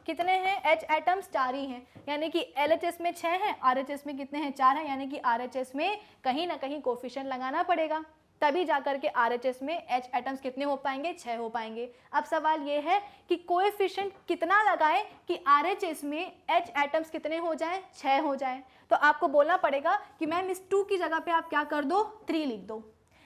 कितने हैं, H एटम्स 4 ही हैं, यानी कि LHS में 6 हैं, RHS में कितने हैं, 4 हैं, यानी कि RHS में कहीं ना कहीं कोएफिशिएंट लगाना पड़ेगा। तभी जाकर के RHS में H एटम्स कितने हो पाएंगे, 6 हो पाएंगे। अब सवाल ये है कि कोएफिशिएंट कितना लगाएं कि RHS में H एटम्स कितने हो जाएं, 6 हो जाएं। तो आपको बोलना पड़ेगा कि मैम इस 2 की जगह पे आप क्या कर दो, 3 लिख दो।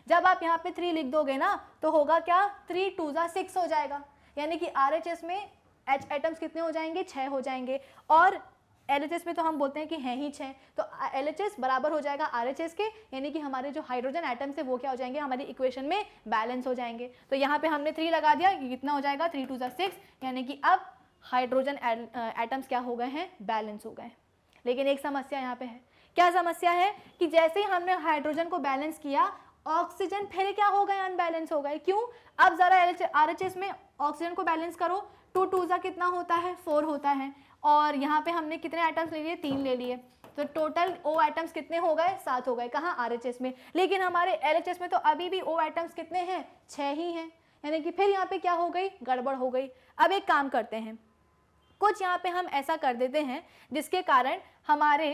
जब आप यहाँ पे 3 लिख दोगे ना तो होगा क्या, 3 2 6 हो जाएगा, यानी कि RHS में H एटम्स कितने हो जाएंगे, 6 हो जाएंगे। और LHS में तो हम बोलते हैं कि हैं ही 6, तो LHS बराबर हो जाएगा RHS के, यानी कि हमारे जो हाइड्रोजन एटम्स है वो क्या हो जाएंगे, हमारी इक्वेशन में बैलेंस हो जाएंगे। तो यहाँ पे हमने 3 लगा दिया कि कितना हो जाएगा, 3 2 6, यानी कि अब हाइड्रोजन एटम्स क्या हो गए हैं, बैलेंस हो गए। लेकिन एक समस्या यहाँ पे है। क्या समस्या है कि जैसे ही हमने हाइड्रोजन को बैलेंस किया, ऑक्सीजन फिर क्या हो गए, अनबैलेंस हो गए। क्यों? अब जरा RHS में ऑक्सीजन को बैलेंस करो, 2 2 कितना होता है, 4 होता है, और यहाँ पे हमने कितने आइटम्स ले लिए, 3 ले लिए, तो टोटल O आइटम्स कितने हो गए, 7 हो गए। कहाँ, RHS में। लेकिन हमारे LHS में तो अभी भी O आइटम्स कितने हैं, 6 ही हैं, यानी कि फिर यहाँ पे क्या हो गई, गड़बड़ हो गई। अब एक काम करते हैं, कुछ यहाँ पे हम ऐसा कर देते हैं जिसके कारण हमारे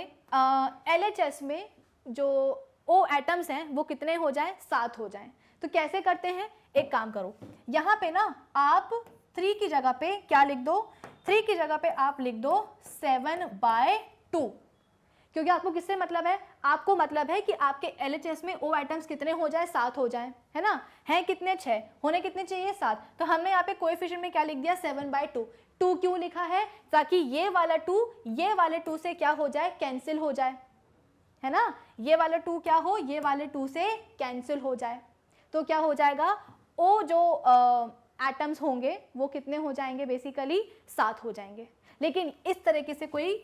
LHS में जो O एटम्स हैं वो कितने हो जाएं, 7 हो जाएं। तो कैसे करते हैं, एक काम करो, यहाँ पे ना आप 3 की जगह पे क्या लिख दो, 3 की जगह पे आप लिख दो 7/2, क्योंकि आपको किससे मतलब है, आपको मतलब है कि आपके LHS में O आइटम्स कितने हो जाए, 7 हो जाए, है ना। हैं कितने, 6, होने कितने चाहिए, 7। तो हमने यहाँ पे कोएफिशिएंट में क्या लिख दिया, 7/2। 2 क्यों लिखा है, ताकि ये वाला 2 ये वाले 2 से क्या हो जाए, कैंसिल हो जाए, है ना। ये वाला 2 क्या हो, ये वाले 2 से कैंसिल हो जाए, तो क्या हो जाएगा, O जो एटम्स होंगे वो कितने हो जाएंगे, बेसिकली 7 हो जाएंगे। लेकिन इस तरीके से कोई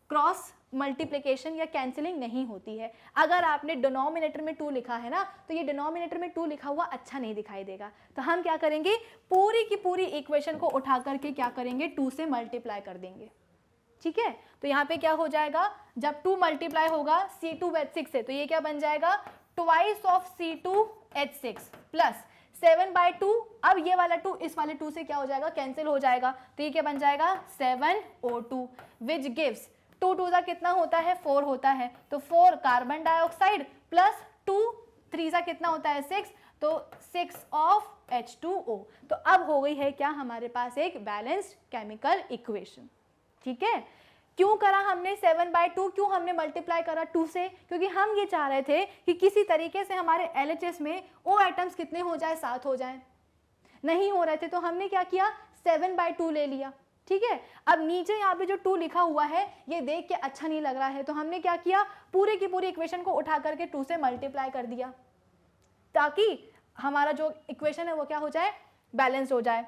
क्रॉस मल्टीप्लिकेशन या कैंसिलिंग नहीं होती है। अगर आपने डिनोमिनेटर में 2 लिखा है ना, तो ये डिनोमिनेटर में 2 लिखा हुआ अच्छा नहीं दिखाई देगा। तो हम क्या करेंगे, पूरी की पूरी इक्वेशन को उठा करके क्या करेंगे, 2 से मल्टीप्लाई कर देंगे, ठीक है। तो यहाँ पे क्या हो जाएगा, जब 2 मल्टीप्लाई होगा C2H6 से, तो ये क्या बन जाएगा, ट्वाइस ऑफ C2H6 प्लस 7/2। अब ये वाला 2 इस वाले 2 से क्या हो जाएगा, कैंसिल हो जाएगा, तो ये क्या बन जाएगा, 7O2, विच गिव्स 2 2 कितना होता है, 4 होता है, तो 4 कार्बन डाइऑक्साइड प्लस 2 3 कितना होता है, 6, तो 6 ऑफ H2O। तो अब हो गई है क्या, हमारे पास एक बैलेंस्ड केमिकल इक्वेशन, ठीक है। क्यों करा हमने 7/2, क्यों हमने मल्टीप्लाई करा 2 से, क्योंकि हम ये चाह रहे थे कि किसी तरीके से हमारे LHS में O आइटम्स कितने हो जाए, 7 हो जाए। नहीं हो रहे थे तो हमने क्या किया, 7/2 ले लिया, ठीक है। अब नीचे यहाँ पे जो 2 लिखा हुआ है ये देख के अच्छा नहीं लग रहा है, तो हमने क्या किया, पूरी की पूरी इक्वेशन को उठा करके 2 से मल्टीप्लाई कर दिया, ताकि हमारा जो इक्वेशन है वो क्या हो जाए, बैलेंस हो जाए।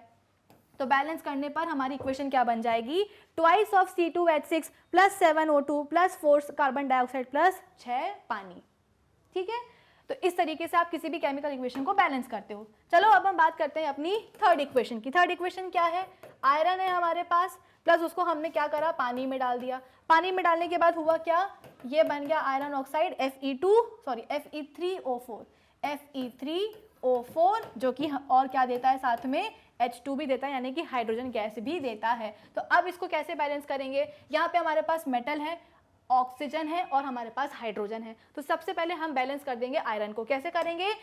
तो बैलेंस करने पर हमारी इक्वेशन क्या बन जाएगी, twice of C2H6 plus 7O2 plus 4 carbon dioxide plus 6 पानी, ठीक है। तो इस तरीके से आप किसी भी केमिकल इक्वेशन को बैलेंस करते हो। चलो अब हम बात करते हैं अपनी थर्ड इक्वेशन की। थर्ड इक्वेशन क्या है, आयरन है हमारे पास, प्लस उसको हमने क्या करा, पानी में डाल दिया। पानी में डालने के बाद हुआ क्या, ये बन गया आयरन ऑक्साइड Fe3O4, जो कि और क्या देता है, साथ में H2 भी देता है, यानी कि हाइड्रोजन गैस भी देता है। तो अब इसको कैसे बैलेंस करेंगे, यहाँ पे हमारे पास मेटल है, ऑक्सीजन है और हमारे पास हाइड्रोजन है। तो सबसे पहले हम बैलेंस कर देंगे आयरन को। कैसे करेंगे,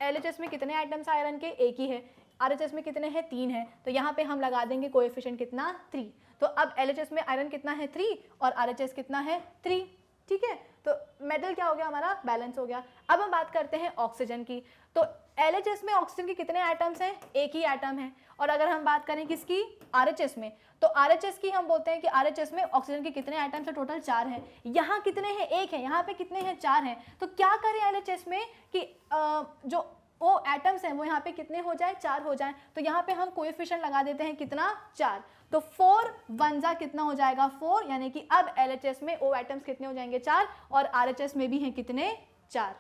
LHS में कितने आइटम्स आयरन के, एक ही है, RHS में कितने हैं, 3 है, तो यहाँ पे हम लगा देंगे कोएफिशिएंट कितना, 3। तो अब LHS में आयरन कितना है, 3, और RHS कितना है, 3, ठीक है। तो मेटल क्या हो गया, हमारा बैलेंस हो गया। अब हम बात करते हैं ऑक्सीजन की। तो LHS में ऑक्सीजन के कितने एटम्स हैं, एक ही एटम है। और अगर हम बात करें किसकी, RHS में, तो RHS की हम बोलते हैं कि RHS में ऑक्सीजन के कितने एटम्स हैं, टोटल 4 हैं। यहाँ कितने हैं, एक है, यहाँ पे कितने हैं, 4 हैं। तो क्या करें LHS में कि जो O एटम्स हैं वो यहाँ पे कितने हो जाए, 4 हो जाए। तो यहाँ पे हम कोएफिशिएंट लगा देते हैं कितना, 4। तो 4 1 कितना हो जाएगा, 4, यानी कि अब LHS में O एटम्स कितने हो जाएंगे, 4, और RHS में भी हैं कितने, 4,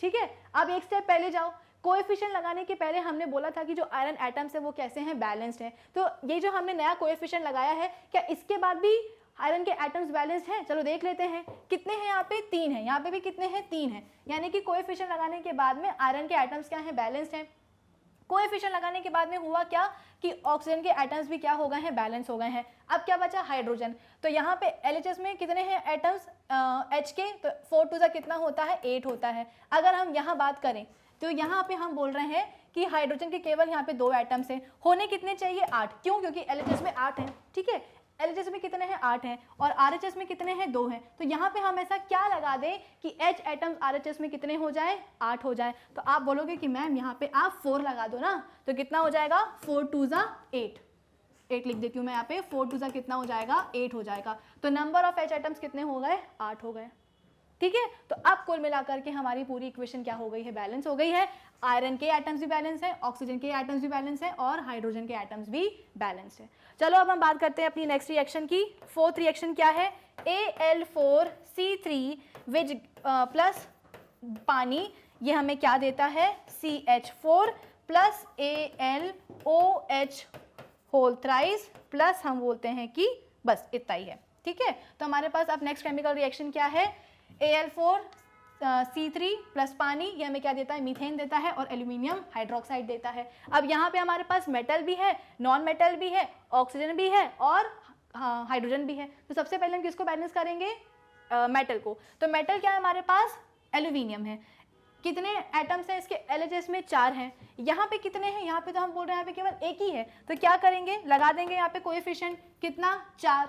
ठीक है। अब एक स्टेप पहले जाओ, कोएफिशिएंट लगाने के पहले हमने बोला था कि जो आयरन एटम्स है वो कैसे हैं, बैलेंस्ड हैं। तो ये जो हमने नया कोएफिशिएंट लगाया है, क्या इसके बाद भी आयरन के एटम्स बैलेंस्ड हैं, चलो देख लेते हैं। कितने हैं, यहाँ पे 3 हैं, यहाँ पे भी कितने हैं, 3 हैं, यानी कि कोएफिशिएंट लगाने के बाद में आयरन के एटम्स क्या हैं, बैलेंस्ड हैं। कोएफिशिएंट लगाने के बाद में हुआ क्या कि ऑक्सीजन के एटम्स भी क्या हो गए हैं, बैलेंस हो गए हैं। अब क्या बचा, हाइड्रोजन। तो यहाँ पे LHS में कितने हैं एटम्स, H के, तो 4 2 कितना होता है, 8 होता है। अगर हम यहाँ बात करें तो यहाँ पे हम बोल रहे हैं कि हाइड्रोजन के केवल यहाँ पे 2 एटम्स हैं, होने कितने चाहिए 8, क्यों? क्योंकि LHS में 8 हैं, ठीक है, LHS में कितने हैं 8 हैं और RHS में कितने हैं 2 हैं, तो यहाँ पे हम ऐसा क्या लगा दें कि H एटम्स RHS में कितने हो जाए 8 हो जाए। तो आप बोलोगे कि मैम यहाँ पे आप 4 लगा दो ना, तो कितना हो जाएगा 4 2 8, 8 लिख देती हूँ मैं यहाँ पे, 4 2 कितना हो जाएगा 8 हो जाएगा। तो नंबर ऑफ H एटम्स कितने हो गए 8 हो गए, ठीक है। तो अब कुल मिलाकर के हमारी पूरी इक्वेशन क्या हो गई है, बैलेंस हो गई है। आयरन के एटम्स भी बैलेंस है, ऑक्सीजन के एटम्स भी बैलेंस है और हाइड्रोजन के एटम्स भी बैलेंस है। चलो अब हम बात करते हैं अपनी नेक्स्ट रिएक्शन की। फोर्थ रिएक्शन क्या है, Al4C3 विच प्लस पानी, ये हमें क्या देता है CH4 plus AlOH whole thrice plus हम बोलते हैं कि बस इतना ही है, ठीक है। तो हमारे पास अब नेक्स्ट केमिकल रिएक्शन क्या है, Al4C3 प्लस पानी, ये हमें क्या देता है मीथेन देता है और एल्यूमिनियम हाइड्रोक्साइड देता है। अब यहाँ पे हमारे पास मेटल भी है, नॉन मेटल भी है, ऑक्सीजन भी है और हाइड्रोजन भी है। तो सबसे पहले हम किसको बैलेंस करेंगे, मेटल को। तो मेटल क्या है हमारे पास, एल्यूमिनियम है। कितने एटम्स हैं इसके, LHS में 4 हैं, यहाँ पे कितने हैं, यहाँ पे तो हम बोल रहे हैं यहाँ पे केवल एक ही है, तो क्या करेंगे लगा देंगे यहाँ पे कोएफिशिएंट कितना 4।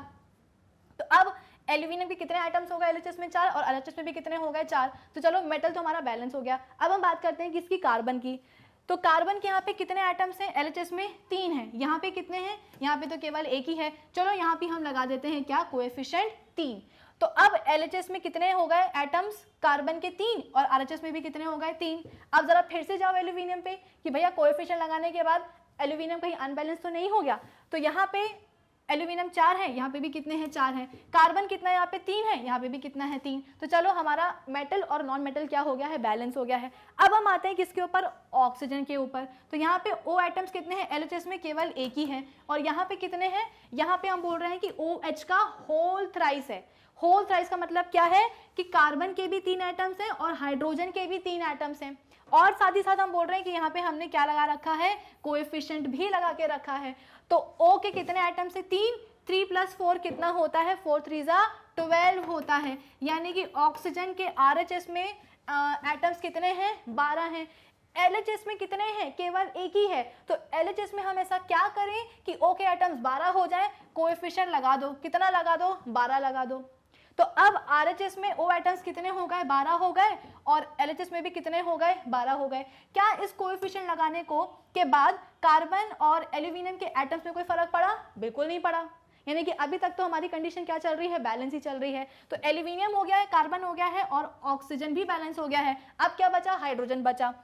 तो अब एल्यूमिनियम के कितने एटम्स हो गए LHS में 4 और LHS में भी कितने हो गए 4। तो चलो मेटल तो हमारा बैलेंस हो गया। अब हम बात करते हैं किसकी, कार्बन की। तो कार्बन के यहाँ पे कितने एटम्स हैं, LHS में 3 हैं, यहाँ पे कितने हैं, यहाँ पे तो केवल एक ही है। चलो यहाँ पे हम लगा देते हैं क्या, कोएफिशिएंट 3। तो अब LHS में कितने हो गए एटम्स, कार्बन के 3 और RHS में भी कितने हो गए 3। अब जरा फिर से जाओ एल्यूमिनियम पे कि भैया कोएफिशिएंट लगाने के बाद एल्यूमिनियम कहीं अनबैलेंस तो नहीं हो गया। तो यहाँ पे एल्यूमिनियम 4 है, यहाँ पे भी कितने हैं 4 हैं, कार्बन कितना है यहाँ पे 3 है, यहाँ पे भी कितना है 3। तो चलो हमारा मेटल और नॉन मेटल क्या हो गया है, बैलेंस हो गया है। अब हम आते हैं किसके ऊपर, ऑक्सीजन के ऊपर। तो यहाँ पे O एटम्स कितने हैं, LHS में केवल एक ही है और यहाँ पे कितने हैं, यहाँ पे हम बोल रहे हैं कि OH का होल थ्राइस है। होल थ्राइस का मतलब क्या है कि कार्बन के भी 3 एटम्स हैं और हाइड्रोजन के भी 3 एटम्स हैं और साथ ही साथ हम बोल रहे हैं कि यहाँ पे हमने क्या लगा रखा है, कोएफिशिएंट भी लगा के रखा है। तो O के कितने एटम्स है 3, 3 + 4 कितना होता है, 4 3 12 होता है। यानी कि ऑक्सीजन के RHS में एटम्स कितने हैं 12 हैं, LHS में कितने हैं, केवल एक ही है। तो LHS में हम ऐसा क्या करें कि O के एटम्स 12 हो जाए, कोएफिशिएंट लगा दो, कितना लगा दो 12 लगा दो। तो अब RHS में O एटम्स कितने हो गए 12 हो गए और LHS में भी कितने हो गए 12 हो गए। क्या इस कोएफिशिएंट लगाने को के बाद कार्बन और एल्यूमिनियम के एटम्स में कोई फर्क पड़ा, बिल्कुल नहीं पड़ा। यानी कि अभी तक तो हमारी कंडीशन क्या चल रही है, बैलेंस ही चल रही है। तो एल्यूमिनियम हो गया है, कार्बन हो गया है और ऑक्सीजन भी बैलेंस हो गया है। अब क्या बचा, हाइड्रोजन बचा।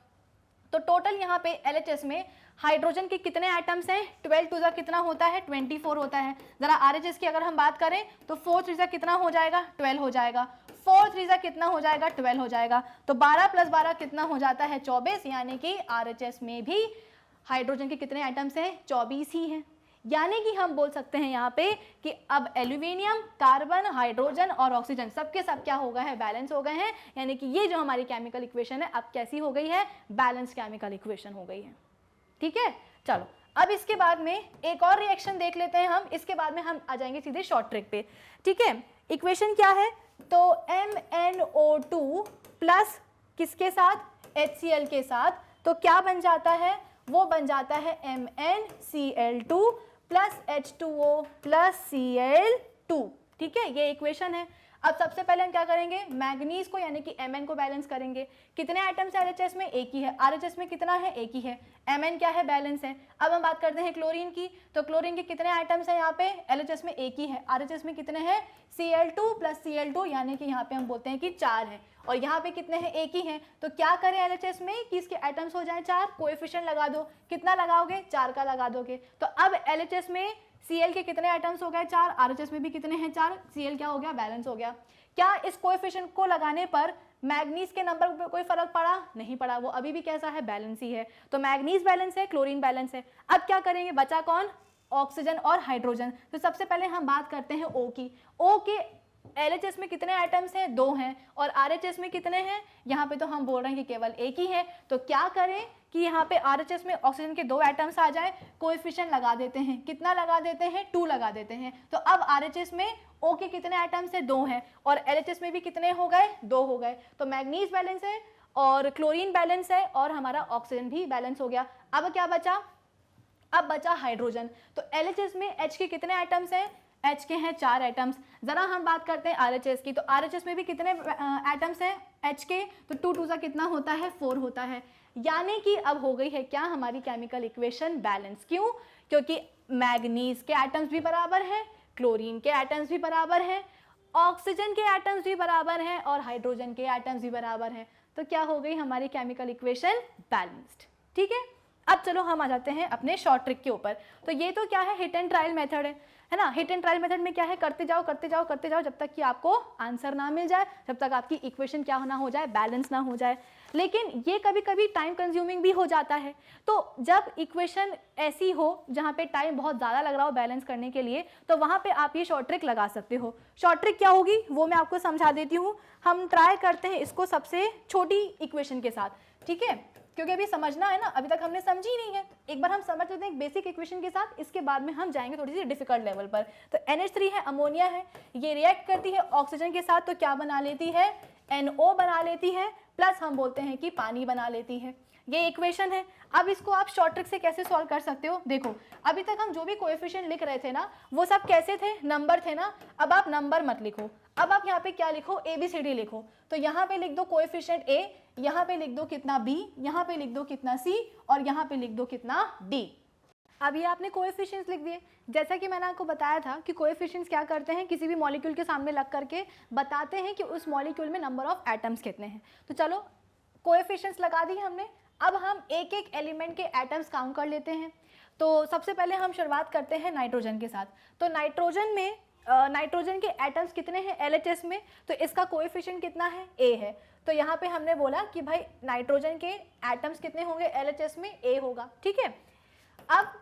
तो टोटल यहाँ पे LHS में हाइड्रोजन के कितने एटम्स हैं, 12 2 कितना होता है 24 होता है। जरा RHS की अगर हम बात करें तो 4 3 कितना हो जाएगा 12 हो जाएगा, 4 3 कितना हो जाएगा 12 हो जाएगा। तो 12 + 12 कितना हो जाता है 24, यानी कि RHS में भी हाइड्रोजन के कितने एटम्स हैं 24 ही हैं। यानी कि हम बोल सकते हैं यहाँ पे कि अब एल्यूमिनियम, कार्बन, हाइड्रोजन और ऑक्सीजन सबके सब क्या हो गए हैं, बैलेंस हो गए हैं। यानी कि ये जो हमारी केमिकल इक्वेशन है अब कैसी हो गई है, बैलेंस केमिकल इक्वेशन हो गई है, ठीक है। चलो अब इसके बाद में एक और रिएक्शन देख लेते हैं हम, इसके बाद में हम आ जाएंगे सीधे शॉर्ट ट्रिक पे, ठीक है। इक्वेशन क्या है, तो MnO2 प्लस किसके साथ, HCl के साथ, तो क्या बन जाता है, वो बन जाता है MnCl2 plus H2O plus Cl2, ठीक है, ये इक्वेशन है। अब सबसे पहले हम क्या करेंगे, मैग्नीज को यानी कि Mn को बैलेंस करेंगे। कितने एटम्स है LHS में, एक ही है, RHS में कितना है, एक ही है, Mn क्या है, बैलेंस है। अब हम बात करते हैं क्लोरीन की, तो क्लोरीन के कितने एटम्स हैं यहाँ पे, LHS में एक ही है, RHS में कितने हैं Cl2 प्लस Cl2, यानी कि यहाँ पे हम बोलते हैं कि 4 है और यहाँ पे कितने हैं, एक ही हैं। तो क्या करें LHS में कि इसके एटम्स हो जाएं 4, कोएफिशिएंट लगा दो, कितना लगाओगे 4 का लगा दोगे। तो अब LHS में Cl के कितने एटम्स हो गए 4, RHS में भी कितने हैं 4, Cl क्या हो गया, बैलेंस हो गया। क्या इस कोएफिशिएंट को लगाने पर मैग्नीज के नंबर पे कोई फर्क पड़ा, नहीं पड़ा, वो अभी भी कैसा है, बैलेंस ही है। तो मैग्नीज बैलेंस है, क्लोरीन बैलेंस है। अब क्या करेंगे, बचा कौन, ऑक्सीजन और हाइड्रोजन। तो सबसे पहले हम बात करते हैं O की। O के LHS में कितने एटम्स हैं, 2 हैं और RHS में कितने हैं, यहाँ पे तो हम बोल रहे हैं कि केवल एक ही है। तो क्या करें कि यहाँ पे RHS में ऑक्सीजन के 2 एटम्स आ जाए, कोएफिशिएंट लगा देते हैं, कितना लगा देते हैं 2 लगा देते हैं। तो अब RHS में O के कितने एटम्स है, 2 हैं और LHS में भी कितने हो गए, 2 हो गए। तो मैग्नीज बैलेंस है और क्लोरीन बैलेंस है और हमारा ऑक्सीजन भी बैलेंस हो गया। अब क्या बचा? अब बचा हाइड्रोजन। तो LHS में H के कितने एटम्स हैं? H के हैं 4 एटम्स। जरा हम बात करते हैं RHS की। तो RHS में भी कितने एटम्स हैं H के? तो 2 2 सा कितना होता है? 4 होता है। यानी कि अब हो गई है क्या हमारी केमिकल इक्वेशन बैलेंस। क्यों? क्योंकि मैग्नीज के एटम्स भी बराबर हैं, क्लोरीन के एटम्स भी बराबर हैं, ऑक्सीजन के एटम्स भी बराबर हैं और हाइड्रोजन के एटम्स भी बराबर हैं। तो क्या हो गई हमारी केमिकल इक्वेशन? बैलेंस्ड। ठीक है, अब चलो हम आ जाते हैं अपने शॉर्ट ट्रिक के ऊपर। तो ये तो क्या है? हिट एंड ट्रायल मेथड है ना। हिट एंड ट्रायल मेथड में क्या है? करते जाओ करते जाओ करते जाओ जब तक कि आपको आंसर ना मिल जाए, जब तक आपकी इक्वेशन क्या ना हो जाए? बैलेंस ना हो जाए। लेकिन ये कभी कभी टाइम कंज्यूमिंग भी हो जाता है। तो जब इक्वेशन ऐसी हो जहाँ पे टाइम बहुत ज़्यादा लग रहा हो बैलेंस करने के लिए, तो वहाँ पे आप ये शॉर्ट ट्रिक लगा सकते हो। शॉर्ट ट्रिक क्या होगी वो मैं आपको समझा देती हूँ। हम ट्राई करते हैं इसको सबसे छोटी इक्वेशन के साथ, ठीक है, क्योंकि अभी समझना है ना, अभी तक हमने समझी नहीं है। एक बार हम समझ लेते हैं एक बेसिक इक्वेशन के साथ, इसके बाद में हम जाएंगे थोड़ी सी डिफिकल्ट लेवल पर। तो NH3 है, अमोनिया है, ये रिएक्ट करती है ऑक्सीजन के साथ, तो क्या बना लेती है? NO बना लेती है, प्लस हम बोलते हैं कि पानी बना लेती है। ये इक्वेशन है। अब इसको आप शॉर्ट ट्रिक से कैसे सॉल्व कर सकते हो? देखो, अभी तक हम जो भी कोएफिशिएंट लिख रहे थे ना, वो सब कैसे थे? नंबर थे ना। अब आप नंबर मत लिखो, अब आप यहाँ पे क्या लिखो? ABCD लिखो। तो यहाँ पे लिख दो कोएफिशिएंट A, यहाँ पे लिख दो कितना B, यहाँ पे लिख दो कितना C और यहाँ पे लिख दो कितना D। अब ये आपने कोएफिशिएंट्स लिख दिए। जैसा कि मैंने आपको बताया था कि कोएफिशिएंट्स क्या करते हैं? किसी भी मॉलिक्यूल के सामने लग करके बताते हैं कि उस मॉलिक्यूल में नंबर ऑफ एटम्स कितने हैं। तो चलो कोएफिशिएंट्स लगा दिए हमने। अब हम एक एक एलिमेंट के एटम्स काउंट कर लेते हैं। तो सबसे पहले हम शुरुआत करते हैं नाइट्रोजन के साथ। तो नाइट्रोजन में नाइट्रोजन के एटम्स कितने हैं LHS में? तो इसका कोएफिशिएंट कितना है? A है। तो यहाँ पे हमने बोला कि भाई नाइट्रोजन के एटम्स कितने होंगे LHS में? A होगा। ठीक है, अब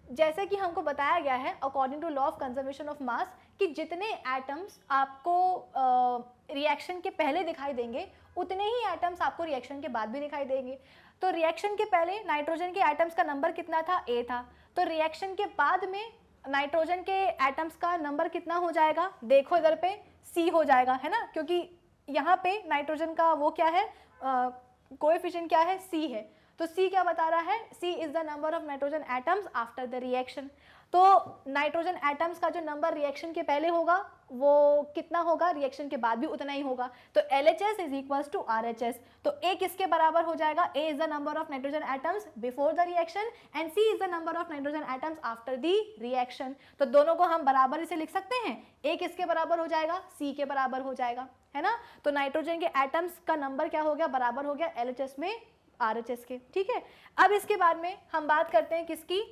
जैसे कि हमको बताया गया है according to law of conservation of mass कि जितने एटम्स आपको रिएक्शन के पहले दिखाई देंगे उतने ही एटम्स आपको रिएक्शन के बाद भी दिखाई देंगे। तो रिएक्शन के पहले नाइट्रोजन के एटम्स का नंबर कितना था? A था। तो रिएक्शन के बाद में नाइट्रोजन के एटम्स का नंबर कितना हो जाएगा? देखो इधर पे C हो जाएगा, है ना, क्योंकि यहाँ पे नाइट्रोजन का वो क्या है? कोएफिशिएंट क्या है? C है। तो C क्या बता रहा है? C is the number of nitrogen atoms after the reaction. तो नाइट्रोजन एटम्स का जो नंबर रिएक्शन के पहले होगा वो कितना होगा? रिएक्शन के बाद भी उतना ही होगा। तो LHS is equals to RHS। तो A किसके बराबर हो जाएगा? A is the number of nitrogen atoms before the reaction and C is the number of nitrogen atoms after the reaction. तो दोनों को हम बराबर से लिख सकते हैं। A किसके बराबर हो जाएगा? C के बराबर हो जाएगा, है ना। तो नाइट्रोजन के एटम्स का नंबर क्या हो गया? बराबर हो गया LHS में RHS के। ठीक है, अब इसके बाद में हम बात करते हैं किसकी?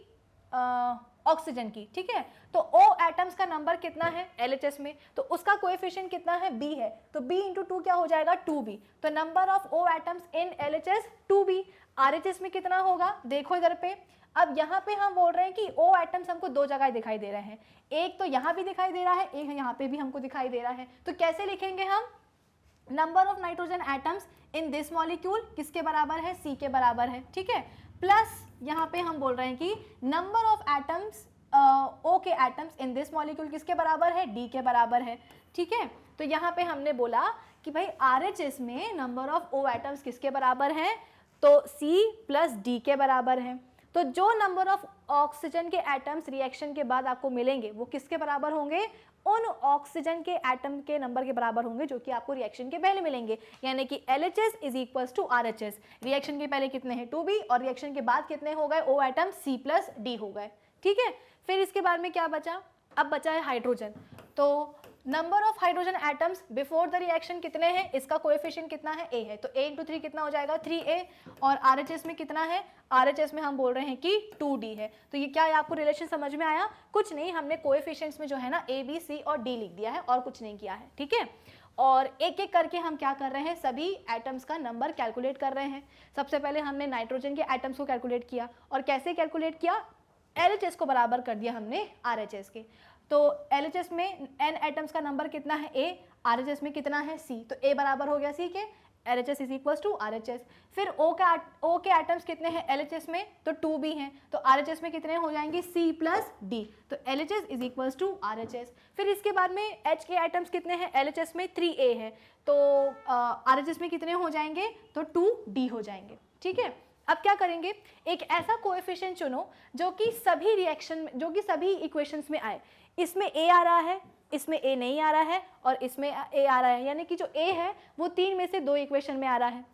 ऑक्सीजन की। ठीक है, तो O एटम्स का नंबर कितना है LHS में? तो उसका कोएफिशिएंट कितना है? B है। तो B इंटू 2 क्या हो जाएगा? 2B। तो number of O atoms in LHS 2B। RHS में कितना होगा? देखो इधर पे, अब यहाँ पे हम बोल रहे हैं कि O एटम्स हमको दो जगह दिखाई दे रहे हैं, एक तो यहाँ भी दिखाई दे रहा है, एक यहाँ पे भी हमको दिखाई दे रहा है। तो कैसे लिखेंगे हम? Number of nitrogen atoms in this molecule किसके बराबर है? C के बराबर है। ठीक है, प्लस यहाँ पे हम बोल रहे हैं कि नंबर ऑफ एटम्स O के एटम्स इन दिस मॉलिक्यूल किसके बराबर है? D के बराबर है। ठीक है, तो यहाँ पे हमने बोला कि भाई RHS में नंबर ऑफ O एटम्स किसके बराबर है? तो C प्लस D के बराबर है। तो जो नंबर ऑफ ऑक्सीजन के एटम्स रिएक्शन के बाद आपको मिलेंगे वो किसके बराबर होंगे? उन ऑक्सीजन के एटम के नंबर के बराबर होंगे जो कि आपको रिएक्शन के पहले मिलेंगे। यानी कि LHS is equals to RHS। Reaction के पहले कितने हैं? 2B और रिएक्शन के बाद कितने हो गए? O atom C plus D हो गए। ठीक है, फिर इसके बाद में क्या बचा? अब बचा है हाइड्रोजन। तो number of hydrogen atoms before the reaction कितने हैं? इसका कोएफिशिएंट कितना है? A है। तो A इंटू 3 कितना हो जाएगा? 3A। और RHS में कितना है? RHS में हम बोल रहे हैं कि 2D है। तो ये क्या है? आपको रिलेशन समझ में आया? कुछ नहीं, हमने कोएफिशिएंट्स में जो है ना A, B, C और D लिख दिया है और कुछ नहीं किया है। ठीक है, और एक एक करके हम क्या कर रहे हैं? सभी एटम्स का नंबर कैलकुलेट कर रहे हैं। सबसे पहले हमने नाइट्रोजन के एटम्स को कैलकुलेट किया, और कैसे कैलकुलेट किया? LHS को बराबर कर दिया हमने RHS के। तो LHS में N एटम्स का नंबर कितना है? A, RHS में कितना है? C। तो A बराबर हो गया C के, LHS is equals to RHS। फिर O के एटम्स कितने हैं LHS में, तो 2 भी हैं, तो RHS में कितने हो जाएंगे C प्लस D, तो LHS is equals to RHS। फिर इसके बाद में H के एटम्स कितने हैं LHS में 3A है, तो RHS में कितने हो जाएंगे, तो 2D हो जाएंगे। ठीक है, अब क्या करेंगे, एक ऐसा कोएफिशिएंट चुनो जो कि सभी रिएक्शन में, जो कि सभी इक्वेशंस में आए। इसमें A आ रहा है, इसमें A नहीं आ रहा है और इसमें A आ रहा है, यानी कि जो A है वो 3 में से 2 इक्वेशन में आ रहा है।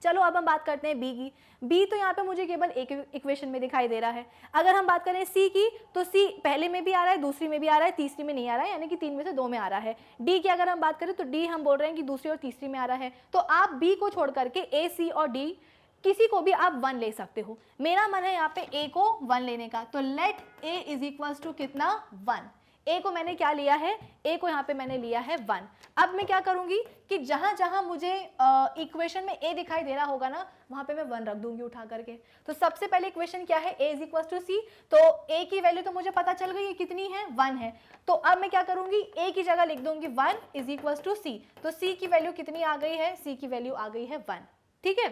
चलो अब हम बात करते हैं B की। B तो यहाँ पे मुझे केवल एक इक्वेशन में दिखाई दे रहा है। अगर हम बात करें C की, तो C पहले में भी आ रहा है, दूसरी में भी आ रहा है, तीसरी में नहीं आ रहा है, यानी कि 3 में से 2 में आ रहा है। D की अगर हम बात करें तो D हम बोल रहे हैं कि दूसरी और तीसरी में आ रहा है। तो आप B को छोड़ करके A, C और D किसी को भी आप 1 ले सकते हो। मेरा मन है यहाँ पे A को 1 लेने का, तो let A is equals to कितना 1। A को मैंने क्या लिया है, A को यहाँ पे मैंने लिया है 1। अब मैं क्या करूँगी कि जहाँ जहाँ मुझे इक्वेशन में A दिखाई दे रहा होगा ना, वहाँ पे मैं 1 रख दूंगी उठा करके। तो सबसे पहले इक्वेशन क्या है, A is equals to C, तो A की वैल्यू तो मुझे पता चल गई है कितनी है, 1 है। तो अब मैं क्या करूँगी, A की जगह लिख दूंगी 1 इज इक्वल्स टू C, तो C की वैल्यू कितनी आ गई है, C की वैल्यू आ गई है 1। ठीक है,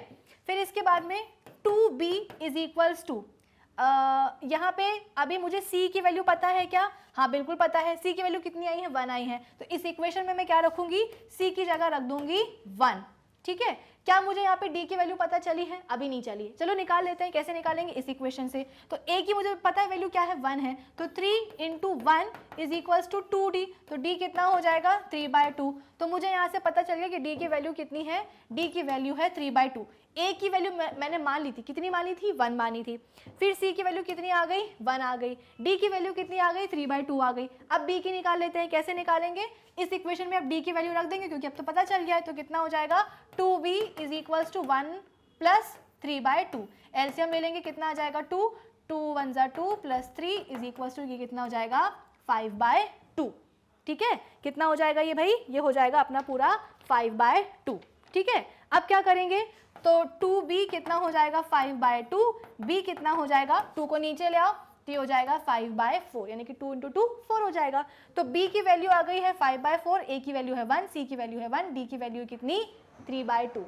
फिर इसके बाद में 2B इज इक्वल्स टू, यहाँ पे अभी मुझे C की वैल्यू पता है क्या, हाँ बिल्कुल पता है। C की वैल्यू कितनी आई है, 1 आई है, तो इस इक्वेशन में मैं क्या रखूंगी, C की जगह रख दूंगी 1। ठीक है, क्या मुझे यहाँ पे D की वैल्यू पता चली है, अभी नहीं चली है। चलो निकाल लेते हैं, कैसे निकालेंगे इस इक्वेशन से। तो A की मुझे पता है वैल्यू क्या है, 1 है, तो 3 into 1 is equals to 2D, तो D कितना हो जाएगा 3/2। तो मुझे यहाँ से पता चल गया कि D की वैल्यू कितनी है, D की वैल्यू है 3/2। A की वैल्यू मैंने मान ली थी, कितनी मानी थी, 1 मानी थी। फिर C की वैल्यू कितनी आ गई, 1 आ गई। D की वैल्यू कितनी आ गई, 3/2 आ गई। अब B की निकाल लेते हैं, कैसे निकालेंगे, इस इक्वेशन में अब D की वैल्यू रख देंगे क्योंकि अब तो पता चल गया है। तो कितना हो जाएगा, 2B is equals to 1 plus 3/2। LCM ले लेंगे, कितना आ जाएगा 2, 2 1 जा 2 प्लस 3 इज इक्वल्स टू, ये कितना हो जाएगा 5/2। ठीक है, कितना हो जाएगा ये भाई, ये हो जाएगा अपना पूरा 5/2। ठीक है, अब क्या करेंगे, तो 2B कितना हो जाएगा 5/2, B कितना हो जाएगा, 2 को नीचे ले आओ, तो ये हो जाएगा 5/4, यानी कि 2 इंटू 2 4 हो जाएगा। तो B की वैल्यू आ गई है 5/4, A की वैल्यू है 1, C की वैल्यू है 1, D की वैल्यू कितनी 3/2।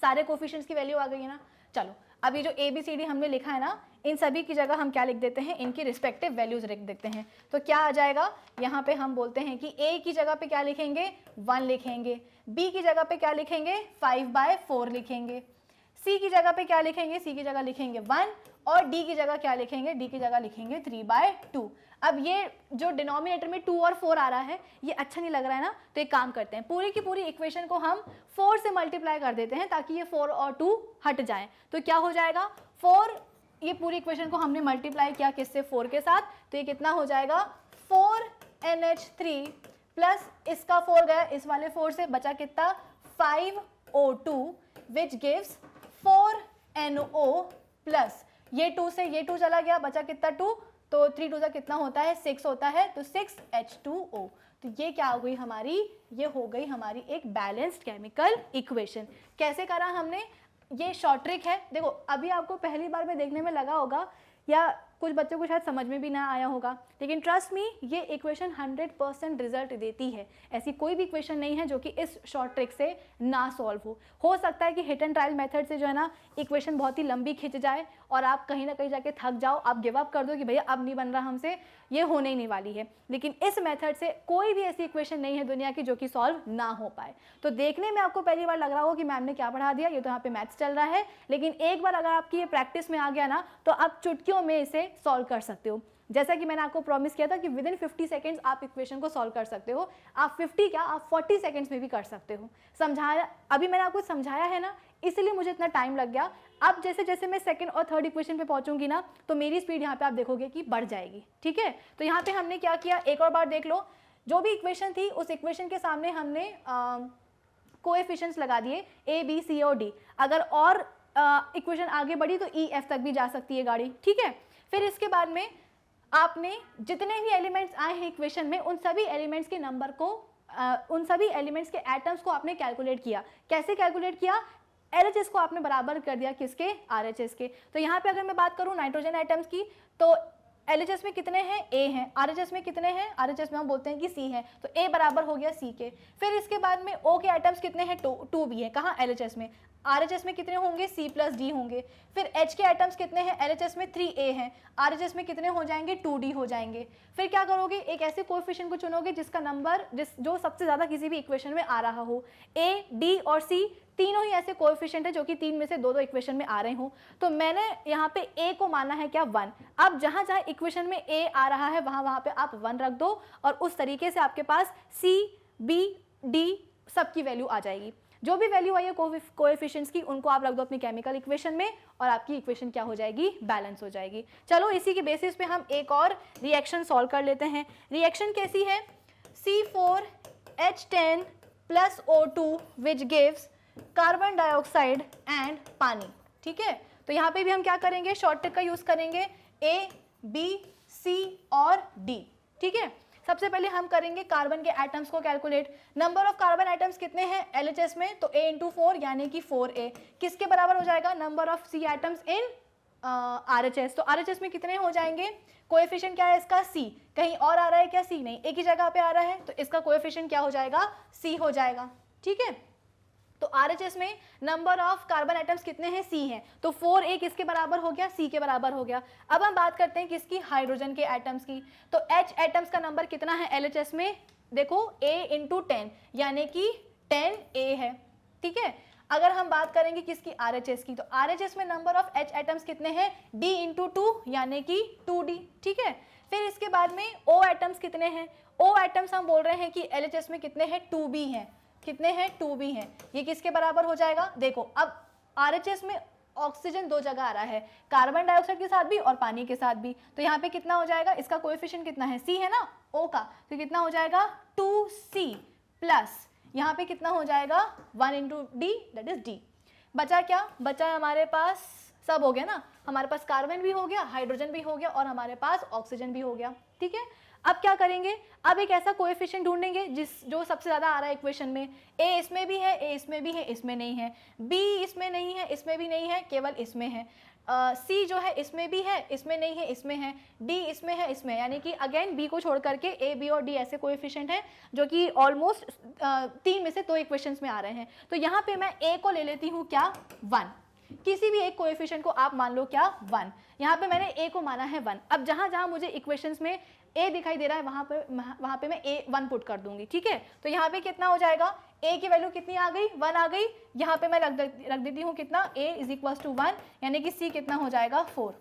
सारे कोफिशिएंट्स की वैल्यू आ गई है ना। चलो अब ये जो ABCD हमने लिखा है ना, इन सभी की जगह हम क्या लिख देते हैं, इनकी रिस्पेक्टिव वैल्यूज लिख देते हैं। तो क्या आ जाएगा, यहाँ पे हम बोलते हैं कि A की जगह पे क्या लिखेंगे, 1 लिखेंगे, B की जगह पे क्या लिखेंगे 5/4 लिखेंगे, C की जगह पे क्या लिखेंगे, C की जगह लिखेंगे 1, और D की जगह क्या लिखेंगे, D की जगह लिखेंगे 3/2। अब ये जो डिनोमिनेटर में 2 और 4 आ रहा है, ये अच्छा नहीं लग रहा है ना, तो एक काम करते हैं, पूरी की पूरी इक्वेशन को हम 4 से मल्टीप्लाई कर देते हैं ताकि ये 4 और 2 हट जाएं। तो क्या हो जाएगा 4, ये पूरी इक्वेशन को हमने मल्टीप्लाई किया किससे, 4 के साथ, तो ये कितना हो जाएगा 4NH3 प्लस इसका 4 गया, इस वाले 4 से बचा कितना 5O2 which gives 4NO plus ये 2 से ये 2 चला गया, बचा कितना 2, तो 3 2 कितना होता है 6 होता है, तो 6H2O। तो ये क्या हो गई हमारी, ये हो गई हमारी एक बैलेंस्ड केमिकल इक्वेशन। कैसे करा हमने, ये शॉर्ट ट्रिक है। देखो अभी आपको पहली बार में देखने में लगा होगा या कुछ बच्चों को शायद समझ में भी ना आया होगा, लेकिन ट्रस्ट मी ये इक्वेशन 100% रिजल्ट देती है। ऐसी कोई भी इक्वेशन नहीं है जो कि इस शॉर्ट ट्रिक से ना सॉल्व हो सकता है कि हिट एंड ट्रायल मेथड से जो है ना इक्वेशन बहुत ही लंबी खिंच जाए और आप कहीं ना कहीं जाके थक जाओ, आप गिव अप कर दो कि भैया अब नहीं बन रहा हमसे, ये होने ही नहीं वाली है। लेकिन इस मेथड से कोई भी ऐसी इक्वेशन नहीं है दुनिया की जो कि सॉल्व ना हो पाए। तो देखने में आपको पहली बार लग रहा हो कि मैम ने क्या पढ़ा दिया, ये तो यहाँ पे मैथ्स चल रहा है, लेकिन एक बार अगर आपकी ये प्रैक्टिस में आ गया ना तो आप चुटकियों में इसे सॉल्व कर सकते हो। जैसा कि मैंने आपको प्रॉमिस किया था कि विद इन 50 सेकेंड्स आप इक्वेशन को सॉल्व कर सकते हो। आप 50 क्या, आप 40 सेकेंड्स में भी कर सकते हो। समझाया, अभी मैंने आपको समझाया है ना, इसलिए मुझे इतना टाइम लग गया। अब जैसे जैसे मैं सेकंड और थर्ड इक्वेशन पे पहुंचूंगी ना, तो मेरी स्पीड यहाँ पे आप देखोगे कि बढ़ जाएगी। ठीक है, तो यहाँ पे हमने क्या किया, एक और बार देख लो, जो भी इक्वेशन थी उस इक्वेशन के सामने हमने कोएफिशिएंट्स लगा दिए A, B, C और D। अगर और इक्वेशन आगे बढ़ी तो E, F तक भी जा सकती है गाड़ी। ठीक है, फिर इसके बाद में आपने जितने भी एलिमेंट्स आए हैं इक्वेशन में, उन सभी एलिमेंट्स के नंबर को, उन सभी एलिमेंट्स के एटम्स को आपने कैलकुलेट किया। कैसे कैलकुलेट किया, LHS को आपने बराबर कर दिया किसके, RHS के। तो यहाँ पे अगर मैं बात करूँ नाइट्रोजन एटम्स की, तो LHS में कितने हैं, A हैं, RHS में कितने हैं, RHS में हम बोलते हैं कि C है, तो A बराबर हो गया C के। फिर इसके बाद में O के एटम्स कितने हैं, 2 भी है, कहाँ, LHS में। RHS में कितने होंगे, C प्लस D होंगे। फिर H के एटम्स कितने हैं, LHS में 3A हैं, RHS में कितने हो जाएंगे, 2D हो जाएंगे। फिर क्या करोगे, एक ऐसे कोएफिशिएंट को चुनोगे जिसका नंबर जो सबसे ज़्यादा किसी भी इक्वेशन में आ रहा हो। A, D और C तीनों ही ऐसे कोएफिशिएंट है जो कि 3 में से 2 इक्वेशन में आ रहे हो। तो मैंने यहाँ पे A को माना है क्या, 1। अब जहाँ जहाँ इक्वेशन में A आ रहा है वहाँ पे आप 1 रख दो और उस तरीके से आपके पास C, B, D सबकी वैल्यू आ जाएगी। जो भी वैल्यू आई है कोएफिशिएंट्स की उनको आप रख दो अपनी केमिकल इक्वेशन में और आपकी इक्वेशन क्या हो जाएगी, बैलेंस हो जाएगी। चलो इसी के बेसिस पे हम एक और रिएक्शन सॉल्व कर लेते हैं। रिएक्शन कैसी है, C4H10 plus O2 which gives carbon dioxide and पानी। ठीक है, तो यहाँ पे भी हम क्या करेंगे, शॉर्ट ट्रिक का यूज करेंगे, A, B, C और D। ठीक है, सबसे पहले हम करेंगे कार्बन के एटम्स को calculate. Number of carbon atoms कितने हैं LHS में, तो A इंटू 4 यानी कि 4A किसके बराबर हो जाएगा, number of C atoms in RHS। तो RHS में कितने हो जाएंगे, कोएफिशिएंट क्या है इसका, C। कहीं और आ रहा है क्या, C नहीं, एक ही जगह पे आ रहा है, तो इसका कोएफिशिएंट क्या हो जाएगा, C हो जाएगा। ठीक है, तो RHS में नंबर ऑफ कार्बन एटम्स कितने हैं, C हैं, तो 4A किसके बराबर हो गया, C के बराबर हो गया। अब हम बात करते हैं किसकी, हाइड्रोजन के एटम्स की। तो H एटम्स का नंबर कितना है LHS में, देखो A इंटू 10 यानी कि 10A है। ठीक है, अगर हम बात करेंगे किसकी, RHS की, तो RHS में नंबर ऑफ H एटम्स कितने हैं, D इंटू 2 यानी कि 2D। ठीक है, फिर इसके बाद में O एटम्स कितने हैं, O एटम्स हम बोल रहे हैं कि LHS में कितने हैं, 2B हैं, कितने हैं, 2B हैं। ये किसके बराबर हो जाएगा, देखो अब RHS में ऑक्सीजन 2 जगह आ रहा है, कार्बन डाइऑक्साइड के साथ भी और पानी के साथ भी, तो यहाँ पे कितना हो जाएगा, इसका कोएफिशिएंट कितना है, C है ना, O का, तो कितना हो जाएगा 2C प्लस यहाँ पे कितना हो जाएगा 1 into D that is D। बचा क्या, बचा हमारे पास सब हो गया ना, हमारे पास कार्बन भी हो गया, हाइड्रोजन भी हो गया और हमारे पास ऑक्सीजन भी हो गया। ठीक है, अब क्या करेंगे, अब एक ऐसा कोएफिशिएंट ढूंढेंगे जो सबसे ज्यादा आ रहा है इक्वेशन में। A इसमें भी है, A इसमें भी है, इसमें नहीं है, B इसमें नहीं है, इसमें भी नहीं है, केवल इसमें है, C जो है इसमें भी है, इसमें नहीं है, इसमें है, D इसमें है, इसमें, यानी कि अगेन B को छोड़ करके A, B और D ऐसे कोएफिशिएंट हैं जो कि ऑलमोस्ट 3 में से 2 इक्वेशंस में आ रहे हैं। तो यहाँ पे मैं A को ले लेती हूँ क्या, 1, किसी भी एक कोएफिशिएंट को आप मान लो क्या, 1। यहाँ पे मैंने A को माना है 1। अब जहाँ जहाँ मुझे इक्वेशंस में A दिखाई दे रहा है वहाँ पे मैं A 1 पुट कर दूंगी। ठीक है, तो यहाँ पे कितना हो जाएगा, A की वैल्यू कितनी आ गई, 1 आ गई, यहाँ पे मैं रख देती हूँ कितना, A इज इक्वल टू 1 यानी कि C कितना हो जाएगा 4।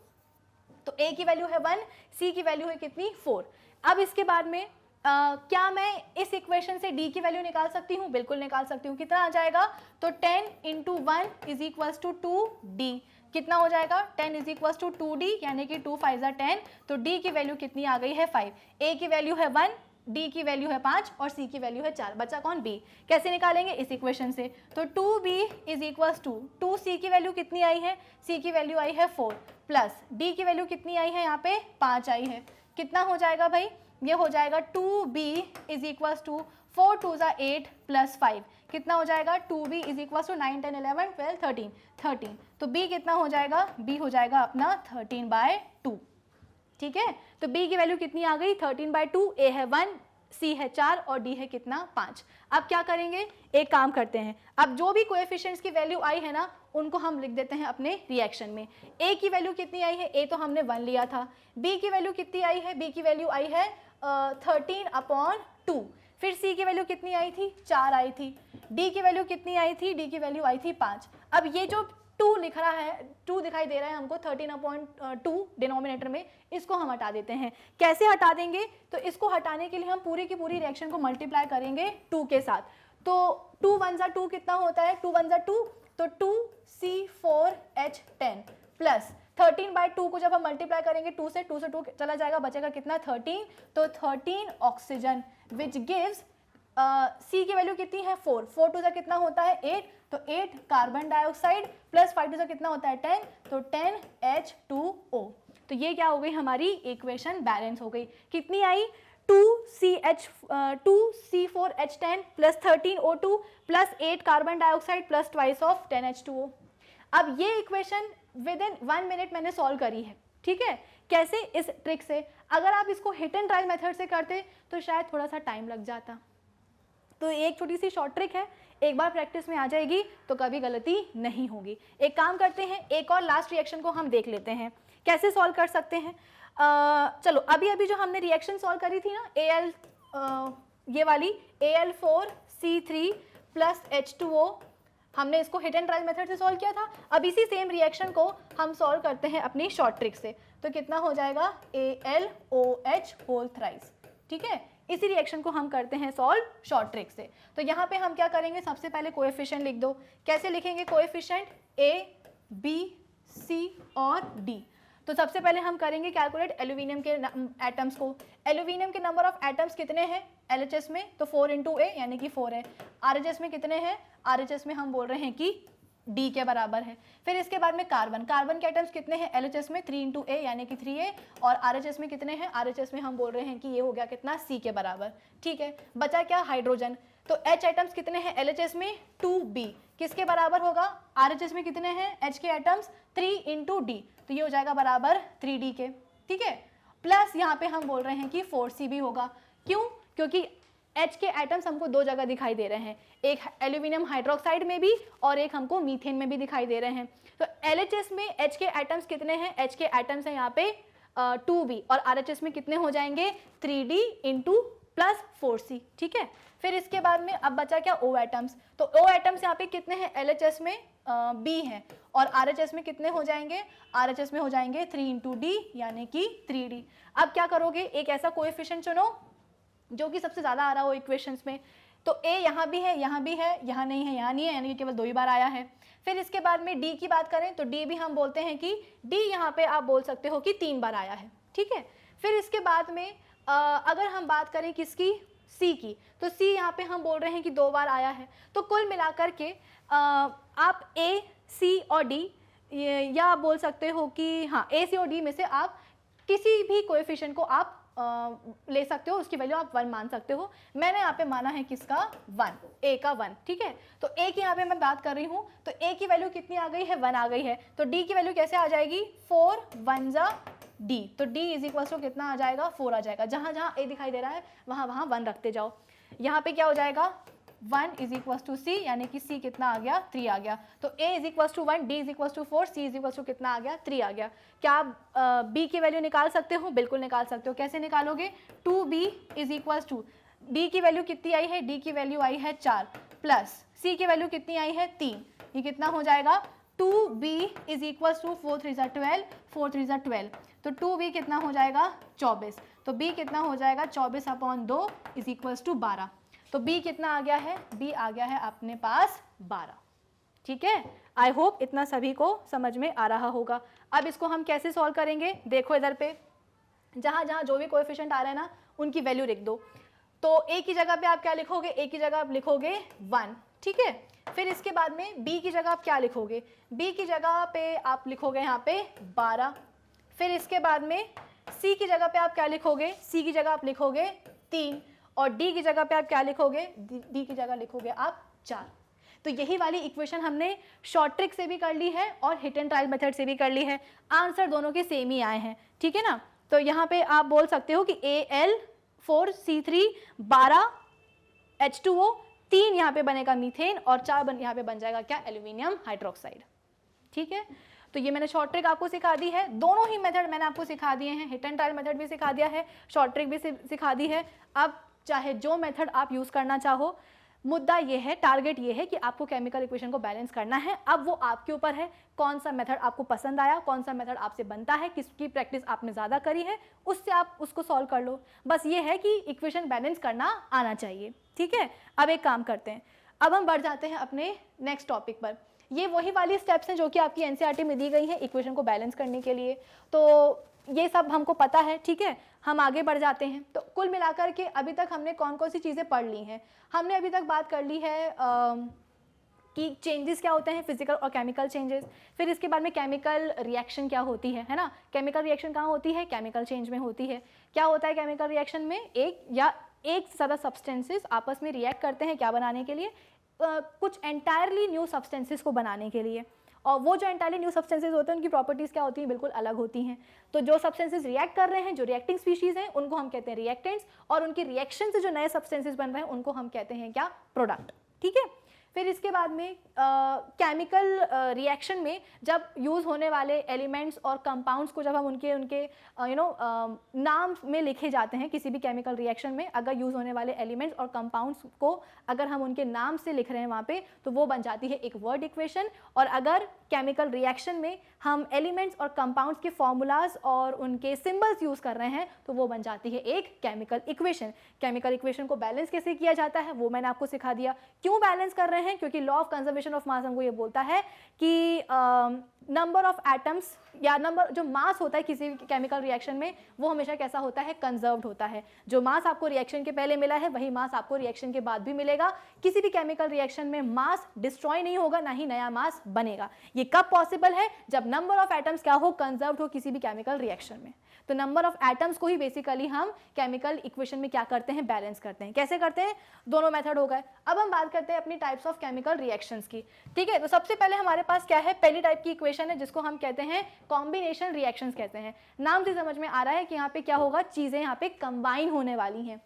तो A की वैल्यू है 1, C की वैल्यू है कितनी, 4। अब इसके बाद में क्या मैं इस इक्वेशन से D की वैल्यू निकाल सकती हूँ, बिल्कुल निकाल सकती हूँ। कितना आ जाएगा, तो 10 into 1 is equal to 2D। कितना हो जाएगा, 10 इज इक्वल टू 2D यानी कि 2 5 10, तो D की वैल्यू कितनी आ गई है 5। A की वैल्यू है 1, D की वैल्यू है 5 और C की वैल्यू है 4। बचा कौन, B। कैसे निकालेंगे, इस इक्वेशन से, तो 2B is equal to 2C की वैल्यू कितनी आई है, C की वैल्यू आई है 4 प्लस D की वैल्यू कितनी आई है, यहाँ पे 5 आई है। कितना हो जाएगा भाई, ये हो जाएगा 2B is equal to 4 2 8 plus 5, कितना हो जाएगा 2B इज इक्वल टू 9 10 11 12 13। तो B कितना हो जाएगा, B हो जाएगा अपना 13/2। ठीक है, तो B की वैल्यू कितनी आ गई, 13/2। A है 1, C है 4 और D है कितना, 5। अब क्या करेंगे, एक काम करते हैं, अब जो भी कोएफिशिएंट्स की वैल्यू आई है ना उनको हम लिख देते हैं अपने रिएक्शन में। A की वैल्यू कितनी आई है, A तो हमने 1 लिया था। B की वैल्यू कितनी आई है, B की वैल्यू आई है 13/2। फिर C की वैल्यू कितनी आई थी, 4 आई थी। D की वैल्यू कितनी आई थी, D की वैल्यू आई थी 5। अब ये जो 2 लिख रहा है, 2 दिखाई दे रहा है हमको 13/2 डिनोमिनेटर में, इसको हम हटा देते हैं। कैसे हटा देंगे, तो इसको हटाने के लिए हम पूरी की पूरी रिएक्शन को मल्टीप्लाई करेंगे 2 के साथ। तो 2 1 2 कितना होता है, 2 1 2, तो 2C4H10 प्लस 13/2 को जब हम मल्टीप्लाई करेंगे 2 से 2 चला जाएगा, बचेगा कितना 13, तो 13 ऑक्सीजन विच गिव्स C की वैल्यू कितनी है 4 4 2 कितना होता है 8, तो 8 कार्बन डाइऑक्साइड प्लस 5 2 कितना होता है 10, तो 10 H2O। तो ये क्या हो गई, हमारी इक्वेशन बैलेंस हो गई। कितनी आई, 2C4H10 plus 13O2 plus 8 carbon dioxide plus twice of 10H2O। अब ये इक्वेशन विद इन 1 मिनट मैंने सॉल्व करी है। ठीक है, कैसे? इस ट्रिक से। अगर आप इसको हिट एंड ट्रायल मेथड से करते तो शायद थोड़ा सा टाइम लग जाता। तो एक छोटी सी शॉर्ट ट्रिक है, एक बार प्रैक्टिस में आ जाएगी तो कभी गलती नहीं होगी। एक काम करते हैं, एक और लास्ट रिएक्शन को हम देख लेते हैं कैसे सॉल्व कर सकते हैं। चलो अभी अभी जो हमने रिएक्शन सॉल्व करी थी ना, ये वाली Al4C3 प्लस H2O, हमने इसको हिट एंड ट्रायल मेथड से सॉल्व किया था। अब इसी सेम रिएक्शन को हम सॉल्व करते हैं अपनी शॉर्ट ट्रिक से। तो कितना हो जाएगा? AlOH whole thrice. ठीक है, इसी रिएक्शन को हम करते हैं सॉल्व शॉर्ट ट्रिक से। तो यहाँ पे हम क्या करेंगे, सबसे पहले कोएफिशिएंट लिख दो। कैसे लिखेंगे कोएफिशिएंट? A, B, C और D। तो सबसे पहले हम करेंगे कैलकुलेट एल्यूमिनियम के एटम्स को। एल्यूमिनियम के नंबर ऑफ एटम्स कितने हैं LHS में? तो 4 × A यानी कि 4 है। RHS में कितने हैं? RHS में हम बोल रहे हैं कि D के बराबर है। फिर इसके बाद में कार्बन, कार्बन के एटम्स कितने हैं LHS में? 3 × A यानी कि 3A। और RHS में कितने हैं? RHS में हम बोल रहे हैं कि ये हो गया कितना? C के बराबर। ठीक है, बचा क्या? हाइड्रोजन। तो H एटम्स कितने हैं LHS में? 2B। किसके बराबर होगा? RHS में कितने हैं H के एटम्स? 3 × D। तो ये हो जाएगा बराबर 3D के। ठीक है, प्लस यहाँ पे हम बोल रहे हैं कि 4C भी होगा। क्यों? क्योंकि H के एटम्स हमको दो जगह दिखाई दे रहे हैं, एक एल्यूमिनियम हाइड्रोक्साइड में भी और एक हमको मीथेन में भी दिखाई दे रहे हैं। तो LHS में H के एटम्स कितने हैं? H के एटम्स हैं यहाँ पे 2B और RHS में कितने हो जाएंगे? 3D × plus 4C। ठीक है, फिर इसके बाद में अब बचा क्या? O atoms. तो O एटम्स यहाँ पे कितने हैं LHS में? B हैं और RHS में कितने हो जाएंगे? RHS में हो जाएंगे 3 × D यानी कि 3D। अब क्या करोगे? एक ऐसा कोएफिशिएंट चुनो जो कि सबसे ज़्यादा आ रहा हो इक्वेशंस में। तो A यहाँ भी है, यहाँ भी है, यहाँ नहीं है, यहाँ नहीं है, यानी कि केवल 2 ही बार आया है। फिर इसके बाद में D की बात करें तो D भी हम बोलते हैं कि D यहाँ पे आप बोल सकते हो कि 3 बार आया है। ठीक है, फिर इसके बाद में अगर हम बात करें किसकी? C की, तो C यहाँ पे हम बोल रहे हैं कि 2 बार आया है। तो कुल मिलाकर के आप A, C और D या आप बोल सकते हो कि हाँ A, C और D में से आप किसी भी कोएफिशिएंट को आप ले सकते हो, उसकी वैल्यू आप 1 मान सकते हो। मैंने यहाँ पे माना है किसका? 1, A का 1। ठीक है, तो A की यहाँ पे मैं बात कर रही हूँ, तो A की वैल्यू कितनी आ गई है? 1 आ गई है। तो D की वैल्यू कैसे आ जाएगी? 4 1 जा D। तो D इज इक्वल टू कितना आ जाएगा? 4 आ जाएगा। जहाँ जहाँ A दिखाई दे रहा है वहाँ वहाँ 1 रखते जाओ। यहाँ पे क्या हो जाएगा? 1 इज इक्वल टू C यानी कि C कितना आ गया? 3 आ गया। तो A is equal to 1, D is equal to 4, C is equal to कितना आ गया? 3 आ गया। क्या आप B की वैल्यू निकाल सकते हो? बिल्कुल निकाल सकते हो। कैसे निकालोगे? 2B is equal to D की वैल्यू कितनी आई है? D की वैल्यू आई है 4 प्लस C की वैल्यू कितनी आई है? 3। ये कितना हो जाएगा? 2B is equal to 4 3 12, 4 3 12। तो 2B कितना हो जाएगा? 24। तो B कितना हो जाएगा? 24/2 इज इक्वल टू 12। तो B कितना आ गया है? B आ गया है अपने पास 12। ठीक है, आई होप इतना सभी को समझ में आ रहा होगा। अब इसको हम कैसे सॉल्व करेंगे? देखो इधर पे, जहाँ जहाँ जो भी कोएफिशिएंट आ रहा है ना, उनकी वैल्यू लिख दो। तो A की जगह पे आप क्या लिखोगे? A की जगह आप लिखोगे 1। ठीक है, फिर इसके बाद में B की जगह आप क्या लिखोगे? B की जगह पे आप लिखोगे यहाँ पे 12। फिर इसके बाद में C की जगह पे आप क्या लिखोगे? C की जगह आप लिखोगे 3 और D की जगह पे आप क्या लिखोगे? D की जगह लिखोगे आप 4। तो यही वाली इक्वेशन हमने शॉर्ट ट्रिक से भी कर ली है और हिट एंड ट्रायल मेथड से भी कर ली है। आंसर दोनों के सेम ही आए हैं। ठीक है ना, तो यहाँ पे आप बोल सकते हो कि Al4C3 12 H2O, 3 यहाँ पे बनेगा मीथेन और 4 यहाँ पे बन जाएगा क्या? Aluminium hydroxide. ठीक है, तो ये मैंने शॉर्ट ट्रिक आपको सिखा दी है। दोनों ही मेथड मैंने आपको सिखा दिए हैं, हिट एंड ट्रायल मेथड भी सिखा दिया है, शॉर्ट ट्रिक भी सिखा दी है। अब चाहे जो मेथड आप यूज़ करना चाहो, मुद्दा ये है, टारगेट ये है कि आपको केमिकल इक्वेशन को बैलेंस करना है। अब वो आपके ऊपर है, कौन सा मेथड आपको पसंद आया, कौन सा मेथड आपसे बनता है, किसकी प्रैक्टिस आपने ज़्यादा करी है, उससे आप उसको सॉल्व कर लो। बस ये है कि इक्वेशन बैलेंस करना आना चाहिए। ठीक है, अब एक काम करते हैं, अब हम बढ़ जाते हैं अपने नेक्स्ट टॉपिक पर। ये वही वाली स्टेप्स हैं जो कि आपकी एनसीईआरटी में दी गई हैं इक्वेशन को बैलेंस करने के लिए। तो ये सब हमको पता है। ठीक है, हम आगे बढ़ जाते हैं। तो कुल मिलाकर के अभी तक हमने कौन कौन सी चीज़ें पढ़ ली हैं? हमने अभी तक बात कर ली है कि चेंजेस क्या होते हैं, फिजिकल और केमिकल चेंजेस। फिर इसके बाद में केमिकल रिएक्शन क्या होती है ना? केमिकल रिएक्शन कहाँ होती है? केमिकल चेंज में होती है। क्या होता है केमिकल रिएक्शन में? एक या एक से ज़्यादा सब्सटेंसेस आपस में रिएक्ट करते हैं क्या बनाने के लिए? कुछ एंटायरली न्यू सब्सटेंसेस को बनाने के लिए। और वो जो एंटायरली न्यू सब्सटेंसेज होते हैं उनकी प्रॉपर्टीज़ क्या होती हैं, बिल्कुल अलग होती हैं। तो जो सब्सटेंसेज रिएक्ट कर रहे हैं, जो रिएक्टिंग स्पीशीज़ हैं, उनको हम कहते हैं रिएक्टेंट्स, और उनकी रिएक्शन से जो नए सब्सटेंसेज बन रहे हैं उनको हम कहते हैं क्या, प्रोडक्ट। ठीक है। फिर इसके बाद में केमिकल रिएक्शन में जब यूज़ होने वाले एलिमेंट्स और कंपाउंड्स को जब हम उनके नाम में लिखे जाते हैं, किसी भी केमिकल रिएक्शन में अगर यूज़ होने वाले एलिमेंट्स और कंपाउंड्स को अगर हम उनके नाम से लिख रहे हैं वहाँ पे, तो वो बन जाती है एक वर्ड इक्वेशन। और अगर केमिकल रिएक्शन में हम एलिमेंट्स और कंपाउंड्स के फॉर्मूलाज और उनके सिंबल्स यूज़ कर रहे हैं तो वो बन जाती है एक केमिकल इक्वेशन। केमिकल इक्वेशन को बैलेंस कैसे किया जाता है वो मैंने आपको सिखा दिया। क्यों बैलेंस कर रहे हैं, क्योंकि लॉ ऑफ कंजर्वेशन ऑफ मास हमको ये बोलता है कि नंबर ऑफ एटम्स या नंबर जो मास होता है किसी भी केमिकल रिएक्शन में वो हमेशा कैसा होता है, कंजर्व्ड होता है। जो मास आपको रिएक्शन के पहले मिला है वही मास आपको रिएक्शन के बाद भी मिलेगा। किसी भी केमिकल रिएक्शन में मास डिस्ट्रॉय नहीं होगा, ना ही नया मास बनेगा। ये कब पॉसिबल है, जब नंबर ऑफ एटम्स क्या हो, कंजर्व्ड हो किसी भी केमिकल रिएक्शन में। तो नंबर ऑफ एटम्स को ही बेसिकली हम केमिकल इक्वेशन में क्या करते हैं, बैलेंस करते हैं। कैसे करते हैं, दोनों मेथड हो गए। अब हम बात करते हैं अपनी टाइप्स ऑफ केमिकल रिएक्शंस की। ठीक है, तो सबसे पहले हमारे पास क्या है, पहली टाइप की इक्वेशन है जिसको हम कहते हैं कॉम्बिनेशन रिएक्शंस कहते हैं। नाम से समझ में आ रहा है कि यहाँ पे क्या होगा, चीजें यहाँ पे कंबाइन होने वाली हैं।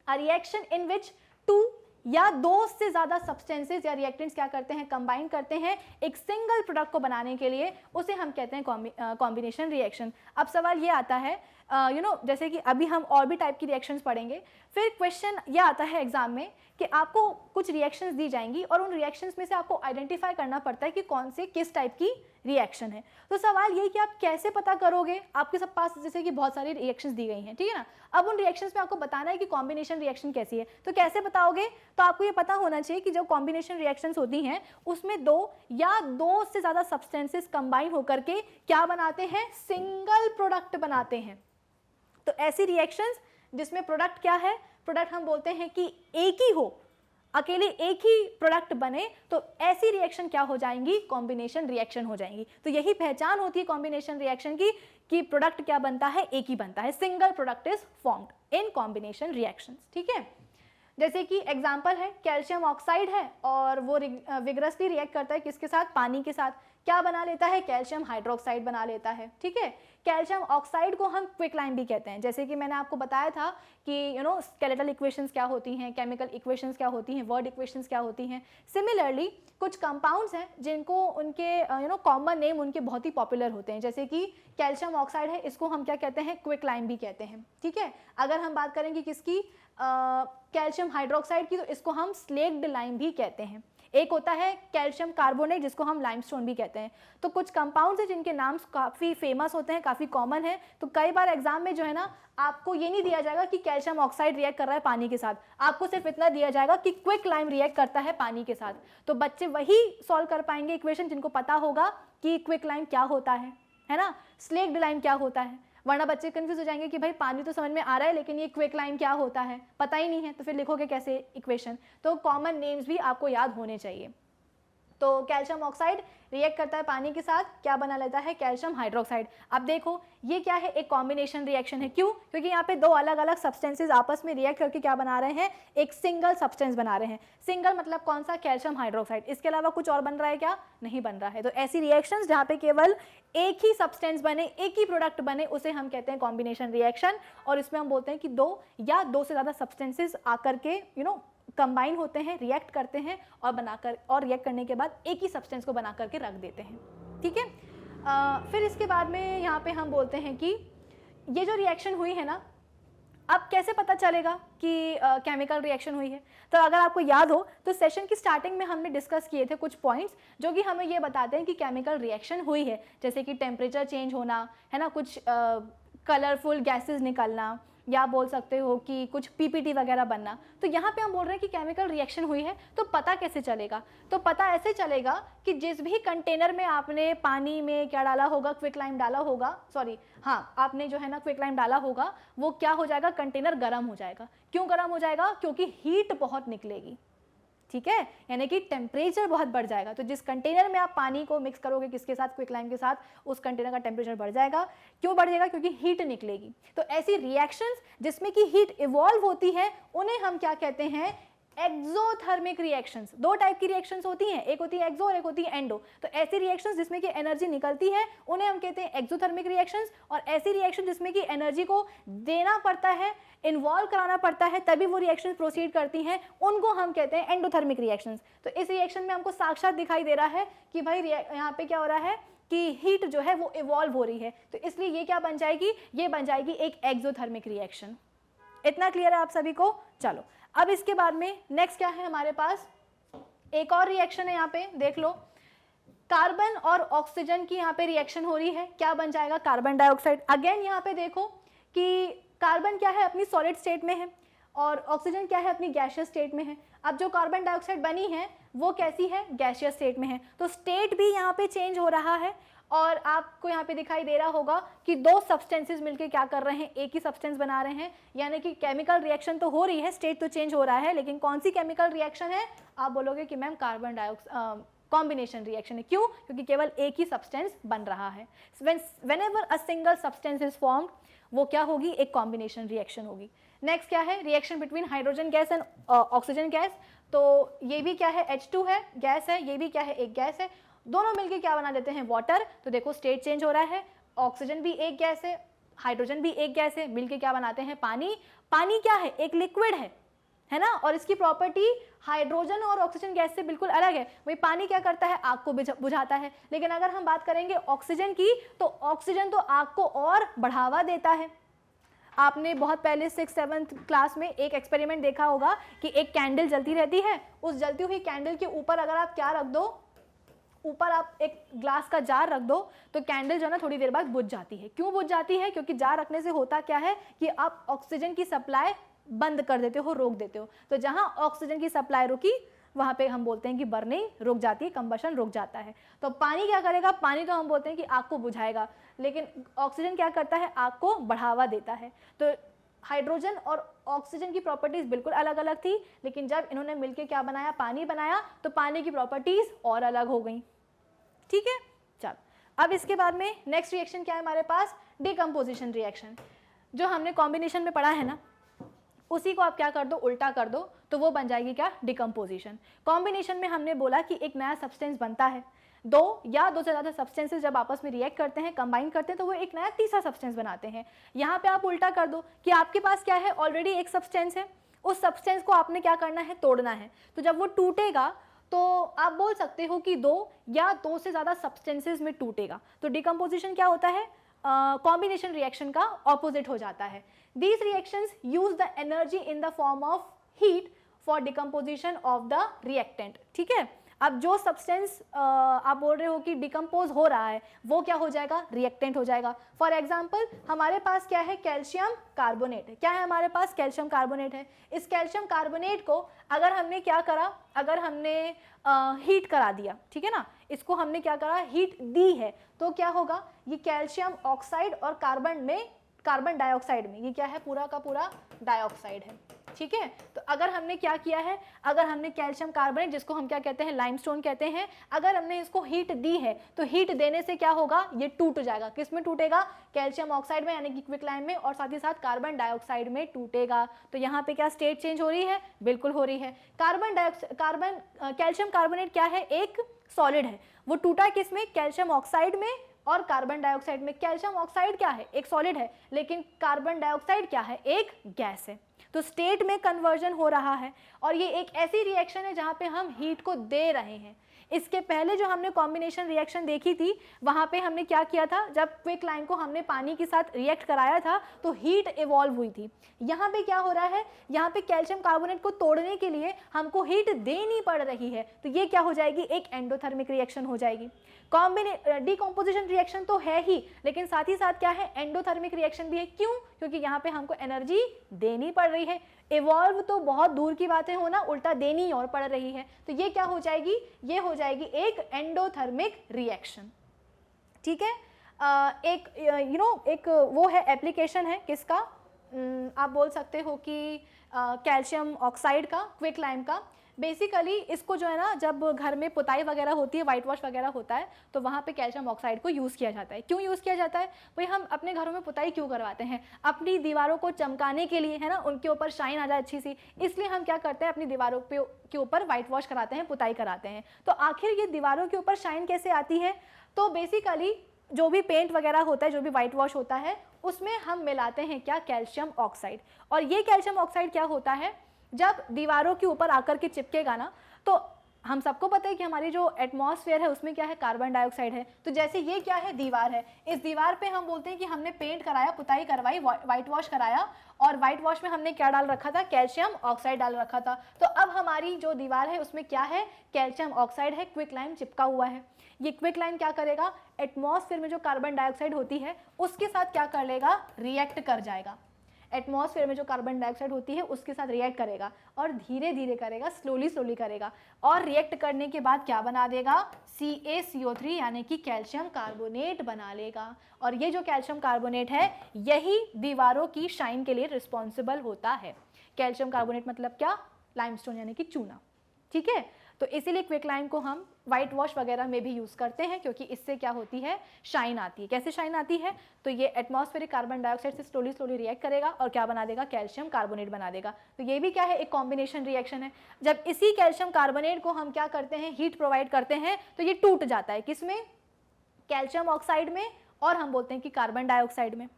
A reaction in which to या दो से ज्यादा सब्सटेंसेस या रिएक्टेंट्स क्या करते हैं, कंबाइन करते हैं एक सिंगल प्रोडक्ट को बनाने के लिए, उसे हम कहते हैं कॉम्बिनेशन रिएक्शन। अब सवाल ये आता है जैसे कि अभी हम और भी टाइप की रिएक्शंस पढ़ेंगे, फिर क्वेश्चन ये आता है एग्जाम में कि आपको कुछ रिएक्शंस दी जाएंगी और उन रिएक्शंस में से आपको आइडेंटिफाई करना पड़ता है कि कौन से किस टाइप की रिएक्शन है। तो सवाल ये कि आप कैसे पता करोगे, आपके सब पास जैसे कि बहुत सारी रिएक्शंस दी गई हैं, ठीक है ना। अब उन रिएक्शंस में आपको बताना है कि कॉम्बिनेशन रिएक्शन कैसी है, तो कैसे बताओगे, तो आपको ये पता होना चाहिए कि जो कॉम्बिनेशन रिएक्शंस होती हैं उसमें दो या दो से ज़्यादा सब्सटेंसेस कंबाइन होकर के क्या बनाते हैं, सिंगल प्रोडक्ट बनाते हैं। तो ऐसी रिएक्शंस जिसमें प्रोडक्ट क्या है, प्रोडक्ट हम बोलते हैं कि एक ही हो, अकेले एक ही प्रोडक्ट बने, तो ऐसी रिएक्शन क्या हो जाएंगी, कॉम्बिनेशन रिएक्शन हो जाएंगी। तो यही पहचान होती है कॉम्बिनेशन रिएक्शन की कि प्रोडक्ट क्या बनता है, एक ही बनता है, single product is formed in combination reactions. ठीक है, जैसे कि एग्जांपल है कैल्शियम ऑक्साइड है और वो विग्रसली रिएक्ट करता है किसके साथ, पानी के साथ, क्या बना लेता है, कैल्शियम हाइड्रोक्साइड बना लेता है। ठीक है, कैल्शियम ऑक्साइड को हम क्विकलाइम भी कहते हैं। जैसे कि मैंने आपको बताया था कि स्केलेटल इक्वेशंस क्या होती हैं, केमिकल इक्वेशंस क्या होती हैं, वर्ड इक्वेशंस क्या होती हैं। सिमिलरली कुछ कंपाउंड्स हैं जिनको उनके कॉमन नेम उनके बहुत ही पॉपुलर होते हैं, जैसे कि कैल्शियम ऑक्साइड है, इसको हम क्या कहते हैं, क्विकलाइम भी कहते हैं। ठीक है, अगर हम बात करेंगे किसकी, कैल्शियम हाइड्रोक्साइड की, तो इसको हम स्लेक्ड लाइम भी कहते हैं। एक होता है कैल्शियम कार्बोनेट जिसको हम लाइमस्टोन भी कहते हैं। तो कुछ कंपाउंड्स हैं जिनके नाम काफ़ी फेमस होते हैं, काफ़ी कॉमन है। तो कई बार एग्जाम में जो है ना, आपको ये नहीं दिया जाएगा कि कैल्शियम ऑक्साइड रिएक्ट कर रहा है पानी के साथ, आपको सिर्फ इतना दिया जाएगा कि क्विक लाइम रिएक्ट करता है पानी के साथ। तो बच्चे वही सॉल्व कर पाएंगे इक्वेशन जिनको पता होगा कि क्विक लाइम क्या होता है ना, स्लेक्ड लाइम क्या होता है। वरना बच्चे कंफ्यूज हो जाएंगे कि भाई पानी तो समझ में आ रहा है लेकिन ये क्विक लाइम क्या होता है पता ही नहीं है, तो फिर लिखोगे कैसे इक्वेशन। तो कॉमन नेम्स भी आपको याद होने चाहिए। तो कैल्शियम ऑक्साइड रिएक्ट करता है पानी के साथ, क्या बना लेता है, कैल्शियम हाइड्रोक्साइड। अब देखो ये क्या है, एक कॉम्बिनेशन रिएक्शन है। क्यों, क्योंकि यहाँ पे दो अलग अलग सब्सटेंसेस आपस में रिएक्ट करके क्या बना रहे हैं, एक सिंगल सब्सटेंस बना रहे हैं। सिंगल मतलब कौन सा, कैल्शियम हाइड्रोक्साइड, इसके अलावा कुछ और बन रहा है क्या, नहीं बन रहा है। तो ऐसी रिएक्शंस जहाँ पे केवल एक ही सब्सटेंस बने, एक ही प्रोडक्ट बने, उसे हम कहते हैं कॉम्बिनेशन रिएक्शन। और इसमें हम बोलते हैं कि दो या दो से ज़्यादा सब्सटेंसेस आकर के कंबाइन होते हैं, रिएक्ट करते हैं और बनाकर, और रिएक्ट करने के बाद एक ही सब्सटेंस को बना करके रख देते हैं। ठीक है, फिर इसके बाद में यहाँ पे हम बोलते हैं कि ये जो रिएक्शन हुई है ना, अब कैसे पता चलेगा कि केमिकल रिएक्शन हुई है। तो अगर आपको याद हो तो सेशन की स्टार्टिंग में हमने डिस्कस किए थे कुछ पॉइंट्स जो कि हमें ये बताते हैं कि केमिकल रिएक्शन हुई है, जैसे कि टेम्परेचर चेंज होना है ना, कुछ कलरफुल गैसेस निकलना, या बोल सकते हो कि कुछ पीपीटी वगैरह बनना। तो यहाँ पे हम बोल रहे हैं कि केमिकल रिएक्शन हुई है, तो पता कैसे चलेगा, तो पता ऐसे चलेगा कि जिस भी कंटेनर में आपने पानी में क्या डाला होगा, क्विकलाइम डाला होगा, आपने जो है ना क्विकलाइम डाला होगा, वो क्या हो जाएगा, कंटेनर गर्म हो जाएगा। क्यों गर्म हो जाएगा, क्योंकि हीट बहुत निकलेगी। ठीक है, यानी कि टेम्परेचर बहुत बढ़ जाएगा। तो जिस कंटेनर में आप पानी को मिक्स करोगे किसके साथ, क्विकलाइम के साथ, उस कंटेनर का टेम्परेचर बढ़ जाएगा। क्यों बढ़ जाएगा, क्योंकि हीट निकलेगी। तो ऐसी रिएक्शंस जिसमें कि हीट इवॉल्व होती है उन्हें हम क्या कहते हैं, एक्सोथर्मिक रिएक्शंस, दो टाइप की रिएक्शंस होती हैं, एक होती है एक्सो और एक होती है एंडो। तो ऐसी रिएक्शंस जिसमें कि एनर्जी निकलती है उन्हें हम कहते हैं एक्सोथर्मिक रिएक्शंस, और ऐसी रिएक्शन जिसमें कि एनर्जी को देना पड़ता है, इन्वॉल्व कराना पड़ता है, तभी वो रिएक्शंस प्रोसीड करती हैं, उनको हम कहते हैं एंडोथर्मिक रिएक्शंस। तो इस रिएक्शन में हमको साक्षात दिखाई दे रहा है कि भाई यहाँ पे क्या हो रहा है कि हीट जो है वो इवॉल्व हो रही है, तो इसलिए ये क्या बन जाएगी, ये बन जाएगी एक एक्सोथर्मिक रिएक्शन। इतना क्लियर है आप सभी को? चलो अब इसके बाद में नेक्स्ट क्या है हमारे पास, एक और रिएक्शन है, यहाँ पे देख लो, कार्बन और ऑक्सीजन की यहाँ पे रिएक्शन हो रही है, क्या बन जाएगा, कार्बन डाइऑक्साइड। अगेन यहाँ पे देखो कि कार्बन क्या है अपनी सॉलिड स्टेट में है और ऑक्सीजन क्या है अपनी गैसियस स्टेट में है। अब जो कार्बन डाइऑक्साइड बनी है वो कैसी है, गैसियस स्टेट में है, तो स्टेट भी यहाँ पे चेंज हो रहा है। और आपको यहाँ पे दिखाई दे रहा होगा कि दो सब्सटेंसेस मिलके क्या कर रहे हैं, एक ही सब्सटेंस बना रहे हैं, यानी कि केमिकल रिएक्शन तो हो रही है, स्टेट तो चेंज हो रहा है, लेकिन कौन सी केमिकल रिएक्शन है, आप बोलोगे कि ma'am carbon dioxide combination reaction है। क्यों? क्योंकि केवल एक ही सब्सटेंस बन रहा है। Whenever a single substance is formed, वो क्या होगी, एक कॉम्बिनेशन रिएक्शन होगी। नेक्स्ट क्या है, reaction between hydrogen gas and oxygen gas. तो ये भी क्या है, H2 है, गैस है, ये भी क्या है, एक गैस है, दोनों मिलके क्या बना देते हैं, वाटर। तो देखो स्टेट चेंज हो रहा है, ऑक्सीजन भी एक गैस है, हाइड्रोजन भी एक गैस है, मिलके क्या बनाते हैं, पानी। पानी क्या है, एक लिक्विड है ना, और इसकी प्रॉपर्टी हाइड्रोजन और ऑक्सीजन गैस से बिल्कुल अलग है। वही पानी क्या करता है, आग को बुझाता है, लेकिन अगर हम बात करेंगे ऑक्सीजन की, तो ऑक्सीजन तो आग को और बढ़ावा देता है। आपने बहुत पहले 6th-7th क्लास में एक एक्सपेरिमेंट देखा होगा कि एक कैंडल जलती रहती है, उस जलती हुई कैंडल के ऊपर अगर आप क्या रख दो, ऊपर आप एक ग्लास का जार रख दो, तो कैंडल जो है ना थोड़ी देर बाद बुझ जाती है। क्यों बुझ जाती है? क्योंकि जार रखने से होता क्या है कि आप ऑक्सीजन की सप्लाई बंद कर देते हो, रोक देते हो। तो जहां ऑक्सीजन की सप्लाई रुकी वहां पे हम बोलते हैं कि बर्निंग रुक जाती है, कंबशन रुक जाता है। तो पानी क्या करेगा, पानी तो हम बोलते हैं कि आग को बुझाएगा, लेकिन ऑक्सीजन क्या करता है, आग को बढ़ावा देता है। तो हाइड्रोजन और ऑक्सीजन की प्रॉपर्टीज बिल्कुल अलग अलग थी, लेकिन जब इन्होंने मिलकर क्या बनाया, पानी बनाया, तो पानी की प्रॉपर्टीज और अलग हो गई। ठीक है, चलो अब इसके बाद में नेक्स्ट रिएक्शन क्या है हमारे पास, डिकम्पोजिशन रिएक्शन। जो हमने कॉम्बिनेशन में पढ़ा है ना, उसी को आप क्या कर दो, उल्टा कर दो, तो वो बन जाएगी क्या, डिकम्पोजिशन। कॉम्बिनेशन में हमने बोला कि एक नया सब्सटेंस बनता है, दो या दो से ज़्यादा सब्सटेंसेस जब आपस में रिएक्ट करते हैं, कंबाइन करते हैं, तो वो एक नया तीसरा सब्सटेंस बनाते हैं। यहाँ पे आप उल्टा कर दो कि आपके पास क्या है, ऑलरेडी एक सब्सटेंस है, उस सब्सटेंस को आपने क्या करना है, तोड़ना है। तो जब वो टूटेगा तो आप बोल सकते हो कि दो या दो से ज़्यादा सब्सटेंसेस में टूटेगा। तो डिकम्पोजिशन क्या होता है, कॉम्बिनेशन रिएक्शन का ऑपोजिट हो जाता है। These reactions use the energy in the form of heat for decomposition of the reactant। ठीक है, अब जो सब्सटेंस आप बोल रहे हो कि डिकम्पोज हो रहा है, वो क्या हो जाएगा, रिएक्टेंट हो जाएगा। फॉर एग्जाम्पल हमारे पास क्या है, कैल्शियम कार्बोनेट है। क्या है हमारे पास, कैल्शियम कार्बोनेट है। इस कैल्शियम कार्बोनेट को अगर हमने क्या करा, अगर हमने हीट करा दिया, ठीक है ना, इसको हमने क्या करा, हीट दी है, तो क्या होगा, ये कैल्शियम ऑक्साइड और कार्बन डाइऑक्साइड में, ये क्या है, पूरा का पूरा डाइऑक्साइड है। ठीक है, तो अगर हमने क्या किया है, अगर हमने कैल्शियम कार्बोनेट, जिसको हम क्या कहते हैं, लाइमस्टोन कहते हैं, अगर हमने इसको हीट दी है, तो हीट देने से क्या होगा, ये टूट जाएगा। किस में टूटेगा, कैल्शियम ऑक्साइड में, यानी कि क्विकलाइम में, और साथ ही साथ कार्बन डाइऑक्साइड में टूटेगा। तो यहाँ पे क्या स्टेट चेंज हो रही है, बिल्कुल हो रही है। कैल्शियम कार्बोनेट क्या है, एक सॉलिड है, वो टूटा किस में, कैल्शियम ऑक्साइड में और कार्बन डाइऑक्साइड में। कैल्शियम ऑक्साइड क्या है, एक सॉलिड है, लेकिन कार्बन डाइऑक्साइड क्या है, एक गैस है। तो स्टेट में कन्वर्जन हो रहा है, और ये एक ऐसी रिएक्शन है जहां पे हम हीट को दे रहे हैं। इसके पहले जो हमने कॉम्बिनेशन रिएक्शन देखी थी, वहां पे हमने क्या किया था, जब क्विकलाइम को हमने पानी के साथ रिएक्ट कराया था तो हीट इवॉल्व हुई थी। यहाँ पे क्या हो रहा है, यहाँ पे कैल्शियम कार्बोनेट को तोड़ने के लिए हमको हीट देनी पड़ रही है, तो ये क्या हो जाएगी, एक एंडोथर्मिक रिएक्शन हो जाएगी। डिकम्पोजिशन रिएक्शन तो है ही, लेकिन साथ ही साथ क्या है, एंडोथर्मिक रिएक्शन भी है। क्यों? क्योंकि यहाँ पे हमको एनर्जी देनी पड़ रही है। इवॉल्व तो बहुत दूर की बातें हो ना, उल्टा देनी और पड़ रही है, तो ये क्या हो जाएगी, ये हो जाएगी एक एंडोथर्मिक रिएक्शन। ठीक है, एक एक वो है, एप्लीकेशन है किसका, आप बोल सकते हो कि कैल्शियम ऑक्साइड का, क्विकलाइम का। बेसिकली इसको जो है ना, जब घर में पुताई वगैरह होती है, वाइट वॉश वगैरह होता है, तो वहाँ पे कैल्शियम ऑक्साइड को यूज़ किया जाता है। क्यों यूज़ किया जाता है भाई? हम अपने घरों में पुताई क्यों करवाते हैं? अपनी दीवारों को चमकाने के लिए, है ना, उनके ऊपर शाइन आ जाए अच्छी सी, इसलिए हम क्या करते हैं, अपनी दीवारों के ऊपर वाइट वॉश कराते हैं, पुताई कराते हैं। तो आखिर ये दीवारों के ऊपर शाइन कैसे आती है? तो बेसिकली जो भी पेंट वगैरह होता है, जो भी वाइट वॉश होता है, उसमें हम मिलाते हैं क्या? Calcium oxide. और ये कैल्शियम ऑक्साइड क्या होता है, जब दीवारों के ऊपर आकर के चिपकेगा ना, तो हम सबको पता है कि हमारी जो एटमॉस्फेयर है उसमें क्या है? कार्बन डाइऑक्साइड है। तो जैसे ये क्या है? दीवार है। इस दीवार पे हम बोलते हैं कि हमने पेंट कराया, पुताई करवाई, वाइट वॉश कराया, और वाइट वॉश में हमने क्या डाल रखा था? कैल्शियम ऑक्साइड डाल रखा था। तो अब हमारी जो दीवार है उसमें क्या है? कैल्शियम ऑक्साइड है, क्विकलाइम चिपका हुआ है। ये क्विकलाइम क्या करेगा? एटमॉस्फेयर में जो कार्बन डाइऑक्साइड होती है उसके साथ क्या कर लेगा? रिएक्ट कर जाएगा। एटमॉस्फेयर में जो कार्बन डाइऑक्साइड होती है उसके साथ रिएक्ट करेगा, और धीरे धीरे करेगा, स्लोली करेगा, और रिएक्ट करने के बाद क्या बना देगा? CaCO3 यानी कि कैल्शियम कार्बोनेट बना लेगा। और ये जो कैल्शियम कार्बोनेट है यही दीवारों की शाइन के लिए रिस्पॉन्सिबल होता है। कैल्शियम कार्बोनेट मतलब क्या? लाइमस्टोन यानी कि चूना। ठीक है, तो इसीलिए क्विकलाइम को हम वाइट वॉश वगैरह में भी यूज़ करते हैं, क्योंकि इससे क्या होती है? शाइन आती है। कैसे शाइन आती है? तो ये एटमॉस्फेरिक कार्बन डाइऑक्साइड से स्लोली रिएक्ट करेगा और क्या बना देगा? कैल्शियम कार्बोनेट बना देगा। तो ये भी क्या है? एक कॉम्बिनेशन रिएक्शन है। जब इसी कैल्शियम कार्बोनेट को हम क्या करते हैं? हीट प्रोवाइड करते हैं, तो ये टूट जाता है। किसमें? कैल्शियम ऑक्साइड में, और हम बोलते हैं कि कार्बन डाइऑक्साइड में।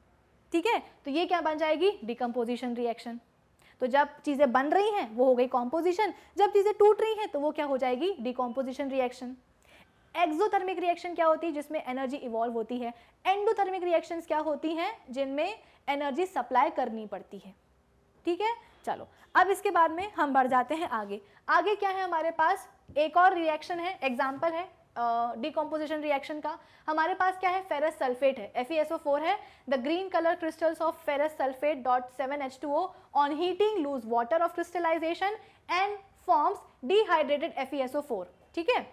ठीक है, तो ये क्या बन जाएगी? Decomposition reaction. तो जब चीज़ें बन रही हैं वो हो गई कॉम्पोजिशन, जब चीज़ें टूट रही हैं तो वो क्या हो जाएगी? Decomposition reaction. एक्सोथर्मिक रिएक्शन क्या होती है? जिसमें एनर्जी इवॉल्व होती है। एंडोथर्मिक रिएक्शंस क्या होती हैं? जिनमें एनर्जी सप्लाई करनी पड़ती है। ठीक है, चलो अब इसके बाद में हम बढ़ जाते हैं आगे। आगे क्या है हमारे पास? एक और रिएक्शन है, एग्जाम्पल है डिकॉम्पोजिशन रिएक्शन का। हमारे पास क्या है? फेरस सल्फेट है, FeSO4 है। The green colour crystals of ferrous sulphate .7H2O on heating lose water of crystallisation and forms dehydrated FeSO4। ठीक है,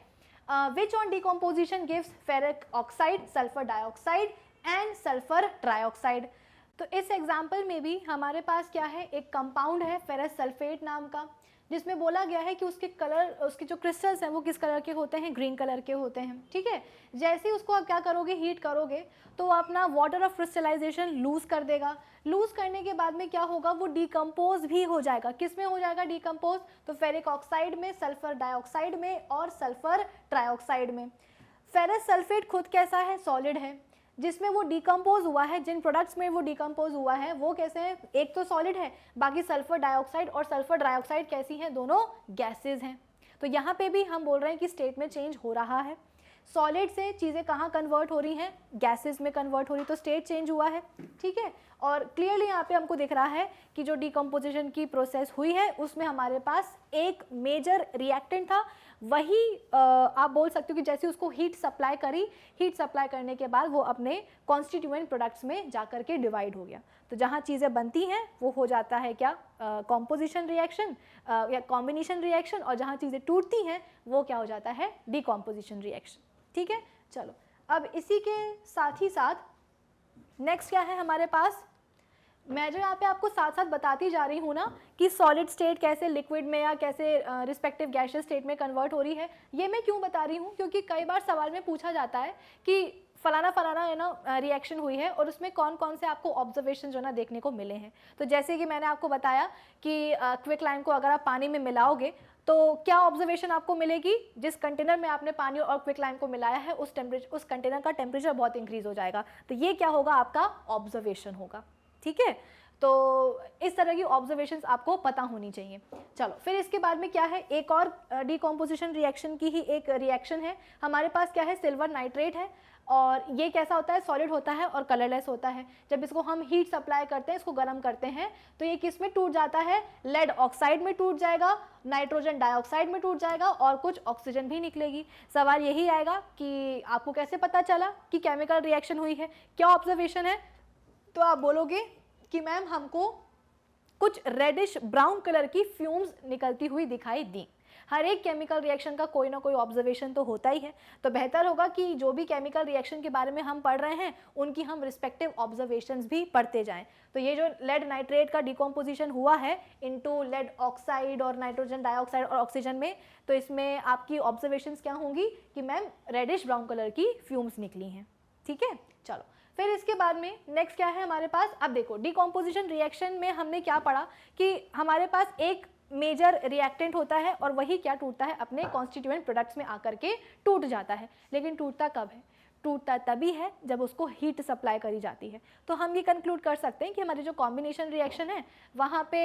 which on decomposition gives ferric oxide, sulfur dioxide and sulfur trioxide। तो इस example में भी हमारे पास क्या है? एक कंपाउंड है फेरस सल्फेट नाम का, जिसमें बोला गया है कि उसके कलर, उसके जो क्रिस्टल्स हैं वो किस कलर के होते हैं? ग्रीन कलर के होते हैं। ठीक है, जैसे ही उसको आप क्या करोगे? हीट करोगे, तो अपना वाटर ऑफ क्रिस्टलाइजेशन लूज कर देगा। लूज करने के बाद में क्या होगा? वो डिकम्पोज भी हो जाएगा। किस में हो जाएगा डिकम्पोज? तो फेरिक ऑक्साइड में, सल्फर डाइऑक्साइड में और सल्फर ट्राइऑक्साइड में। फेरस सल्फेट खुद कैसा है? सॉलिड है, जिसमें वो डिकम्पोज हुआ है, जिन प्रोडक्ट्स में वो डिकम्पोज हुआ है वो कैसे हैं? एक तो सॉलिड है, बाकी सल्फर डाइऑक्साइड और सल्फर डाइऑक्साइड कैसी हैं? दोनों गैसेज हैं। तो यहाँ पे भी हम बोल रहे हैं कि स्टेट में चेंज हो रहा है। सॉलिड से चीज़ें कहाँ कन्वर्ट हो रही हैं? गैसेज में कन्वर्ट हो रही, तो स्टेट चेंज हुआ है। ठीक है, और क्लियरली यहाँ पे हमको दिख रहा है कि जो डिकम्पोजिशन की प्रोसेस हुई है उसमें हमारे पास एक मेजर रिएक्टेंट था। वही आप बोल सकते हो कि जैसे उसको हीट सप्लाई करी, हीट सप्लाई करने के बाद वो अपने कॉन्स्टिट्यूएंट प्रोडक्ट्स में जाकर के डिवाइड हो गया। तो जहाँ चीज़ें बनती हैं वो हो जाता है क्या? कॉम्पोजिशन रिएक्शन या कॉम्बिनेशन रिएक्शन, और जहाँ चीज़ें टूटती हैं वो क्या हो जाता है? Decomposition reaction. ठीक है, चलो अब इसी के साथ ही साथ नेक्स्ट क्या है हमारे पास? मैं जो यहाँ पे आपको साथ साथ बताती जा रही हूँ ना कि सॉलिड स्टेट कैसे लिक्विड में या कैसे रिस्पेक्टिव गैसियस स्टेट में कन्वर्ट हो रही है, ये मैं क्यों बता रही हूँ? क्योंकि कई बार सवाल में पूछा जाता है कि फलाना फलाना है ना रिएक्शन हुई है और उसमें कौन कौन से आपको ऑब्जर्वेशन जो ना देखने को मिले हैं। तो जैसे कि मैंने आपको बताया कि क्विकलाइम को अगर आप पानी में मिलाओगे तो क्या ऑब्जर्वेशन आपको मिलेगी? जिस कंटेनर में आपने पानी और क्विकलाइम को मिलाया है उस कंटेनर का टेम्परेचर बहुत इंक्रीज हो जाएगा। तो ये क्या होगा? आपका ऑब्जर्वेशन होगा। ठीक है, तो इस तरह की ऑब्जर्वेशंस आपको पता होनी चाहिए। चलो फिर इसके बाद में क्या है? एक और डिकॉम्पोजिशन रिएक्शन की ही एक रिएक्शन है। हमारे पास क्या है? सिल्वर नाइट्रेट है, और ये कैसा होता है? सॉलिड होता है और कलरलेस होता है। जब इसको हम हीट सप्लाई करते हैं, इसको गर्म करते हैं, तो ये किस में टूट जाता है? लेड ऑक्साइड में टूट जाएगा, नाइट्रोजन डाइऑक्साइड में टूट जाएगा और कुछ ऑक्सीजन भी निकलेगी। सवाल यही आएगा कि आपको कैसे पता चला कि केमिकल रिएक्शन हुई है? क्या ऑब्जर्वेशन है? तो आप बोलोगे कि मैम हमको कुछ रेडिश ब्राउन कलर की फ्यूम्स निकलती हुई दिखाई दी। हर एक केमिकल रिएक्शन का कोई ना कोई ऑब्जर्वेशन तो होता ही है, तो बेहतर होगा कि जो भी केमिकल रिएक्शन के बारे में हम पढ़ रहे हैं उनकी हम रिस्पेक्टिव ऑब्जर्वेशंस भी पढ़ते जाएं। तो ये जो लेड नाइट्रेट का डिकम्पोजिशन हुआ है इनटू लेड ऑक्साइड और नाइट्रोजन डाइऑक्साइड और ऑक्सीजन में, तो इसमें आपकी ऑब्जर्वेशंस क्या होंगी कि मैम रेडिश ब्राउन कलर की फ्यूम्स निकली हैं। ठीक है, चलो फिर इसके बाद में नेक्स्ट क्या है हमारे पास। अब देखो डिकम्पोजिशन रिएक्शन में हमने क्या पढ़ा कि हमारे पास एक मेजर रिएक्टेंट होता है और वही क्या टूटता है, अपने कॉन्स्टिट्यूएंट प्रोडक्ट्स में आकर के टूट जाता है। लेकिन टूटता कब है? टूटता तभी है जब उसको हीट सप्लाई करी जाती है। तो हम ये कंक्लूड कर सकते हैं कि हमारी जो कॉम्बिनेशन रिएक्शन है वहाँ पे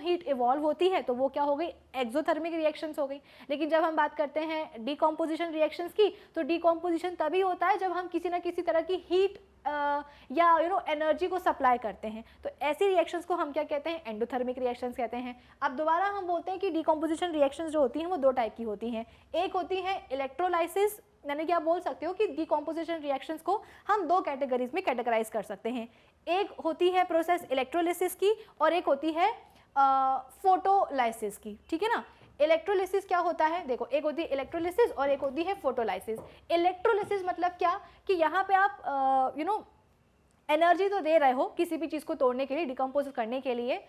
हीट इवॉल्व होती है, तो वो क्या हो गई, एक्सोथर्मिक रिएक्शंस हो गई। लेकिन जब हम बात करते हैं डीकॉम्पोजिशन रिएक्शंस की, तो डीकॉम्पोजिशन तभी होता है जब हम किसी ना किसी तरह की हीट या एनर्जी को सप्लाई करते हैं। तो ऐसी रिएक्शंस को हम क्या कहते हैं, एंडोथर्मिक रिएक्शंस कहते हैं। अब दोबारा हम बोलते हैं कि डीकॉम्पोजिशन रिएक्शंस जो होती हैं वो दो टाइप की होती हैं। एक होती है इलेक्ट्रोलाइसिस, यानी कि आप बोल सकते हो कि डीकॉम्पोजिशन रिएक्शंस को हम दो कैटेगरीज में कैटेगराइज कर सकते हैं। एक होती है प्रोसेस इलेक्ट्रोलिसिस की और एक होती है फोटोलाइसिस की। ठीक है ना, इलेक्ट्रोलिसिस क्या होता है, देखो एक होती है इलेक्ट्रोलिसिस और एक होती है फोटोलाइसिस। इलेक्ट्रोलिसिस मतलब क्या कि यहाँ पे आप एनर्जी तो दे रहे हो किसी भी चीज़ को तोड़ने के लिए, डिकम्पोज करने के लिए,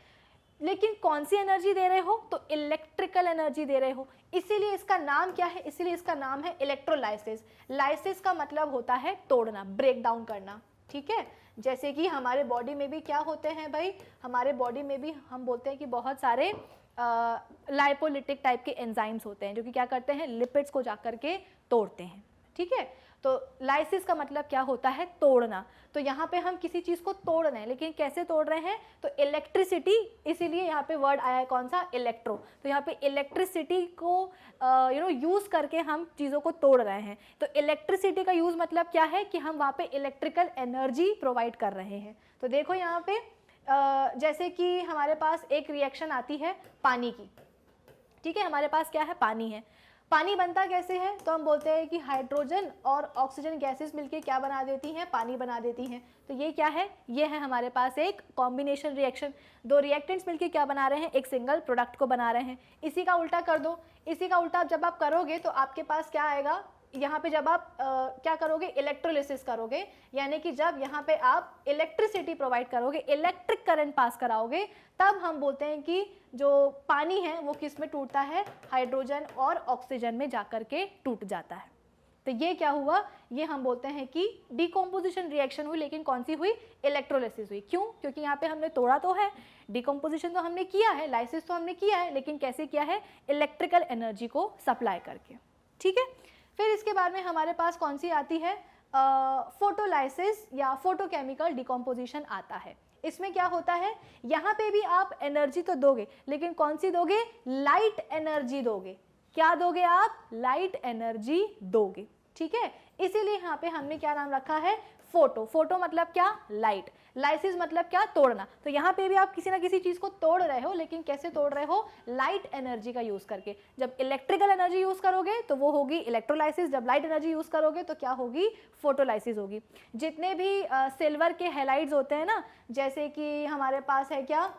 लेकिन कौन सी एनर्जी दे रहे हो, तो इलेक्ट्रिकल एनर्जी दे रहे हो। इसीलिए इसका नाम क्या है, इसीलिए इसका नाम है इलेक्ट्रोलाइसिस। लाइसिस का मतलब होता है तोड़ना, ब्रेक डाउन करना। ठीक है, जैसे कि हमारे बॉडी में भी क्या होते हैं भाई, हमारे बॉडी में भी हम बोलते हैं कि बहुत सारे लाइपोलिटिक टाइप के एंजाइम्स होते हैं जो कि क्या करते हैं, लिपिड्स को जाकर के तोड़ते हैं। ठीक है, तो लाइसिस का मतलब क्या होता है, तोड़ना। तो यहाँ पे हम किसी चीज़ को तोड़ रहे हैं, लेकिन कैसे तोड़ रहे हैं, तो इलेक्ट्रिसिटी, इसीलिए यहाँ पे वर्ड आया है कौन सा, इलेक्ट्रो। तो यहाँ पे इलेक्ट्रिसिटी को यूज़ करके हम चीज़ों को तोड़ रहे हैं। तो इलेक्ट्रिसिटी का यूज़ मतलब क्या है कि हम वहाँ पे इलेक्ट्रिकल एनर्जी प्रोवाइड कर रहे हैं। तो देखो यहाँ पे जैसे कि हमारे पास एक रिएक्शन आती है पानी की। ठीक है, हमारे पास क्या है, पानी है। पानी बनता कैसे है, तो हम बोलते हैं कि हाइड्रोजन और ऑक्सीजन गैसेस मिलके क्या बना देती हैं, पानी बना देती हैं। तो ये क्या है, ये है हमारे पास एक कॉम्बिनेशन रिएक्शन। दो रिएक्टेंट्स मिलके क्या बना रहे हैं, एक सिंगल प्रोडक्ट को बना रहे हैं। इसी का उल्टा कर दो, इसी का उल्टा जब आप करोगे तो आपके पास क्या आएगा, यहाँ पे जब आप क्या करोगे, इलेक्ट्रोलिसिस करोगे, यानी कि जब यहाँ पे आप इलेक्ट्रिसिटी प्रोवाइड करोगे, इलेक्ट्रिक करंट पास कराओगे, तब हम बोलते हैं कि जो पानी है वो किस में टूटता है, हाइड्रोजन और ऑक्सीजन में जाकर के टूट जाता है। तो ये क्या हुआ, ये हम बोलते हैं कि डिकम्पोजिशन रिएक्शन हुई, लेकिन कौन सी हुई, इलेक्ट्रोलिसिस हुई। क्यों, क्योंकि यहाँ पे हमने तोड़ा तो है, डिकम्पोजिशन तो हमने किया है, लाइसिस तो हमने किया है, लेकिन कैसे किया है, इलेक्ट्रिकल एनर्जी को सप्लाई करके। ठीक है, फिर इसके बाद में हमारे पास कौन सी आती है, फोटोलाइसिस या फोटोकेमिकल डिकम्पोजिशन आता है। इसमें क्या होता है, यहाँ पे भी आप एनर्जी तो दोगे, लेकिन कौन सी दोगे, लाइट एनर्जी दोगे। क्या दोगे आप, लाइट एनर्जी दोगे। ठीक है, इसीलिए यहाँ पे हमने क्या नाम रखा है, फोटो। फोटो मतलब क्या, लाइट। लाइसिस मतलब क्या, तोड़ना। तो यहाँ पे भी आप किसी ना किसी चीज़ को तोड़ रहे हो, लेकिन कैसे तोड़ रहे हो, लाइट एनर्जी का यूज़ करके। जब इलेक्ट्रिकल एनर्जी यूज़ करोगे तो वो होगी इलेक्ट्रोलाइसिस, जब लाइट एनर्जी यूज़ करोगे तो क्या होगी, फोटोलाइसिस होगी। जितने भी सिल्वर के हैलाइड्स होते हैं ना, जैसे कि हमारे पास है क्या,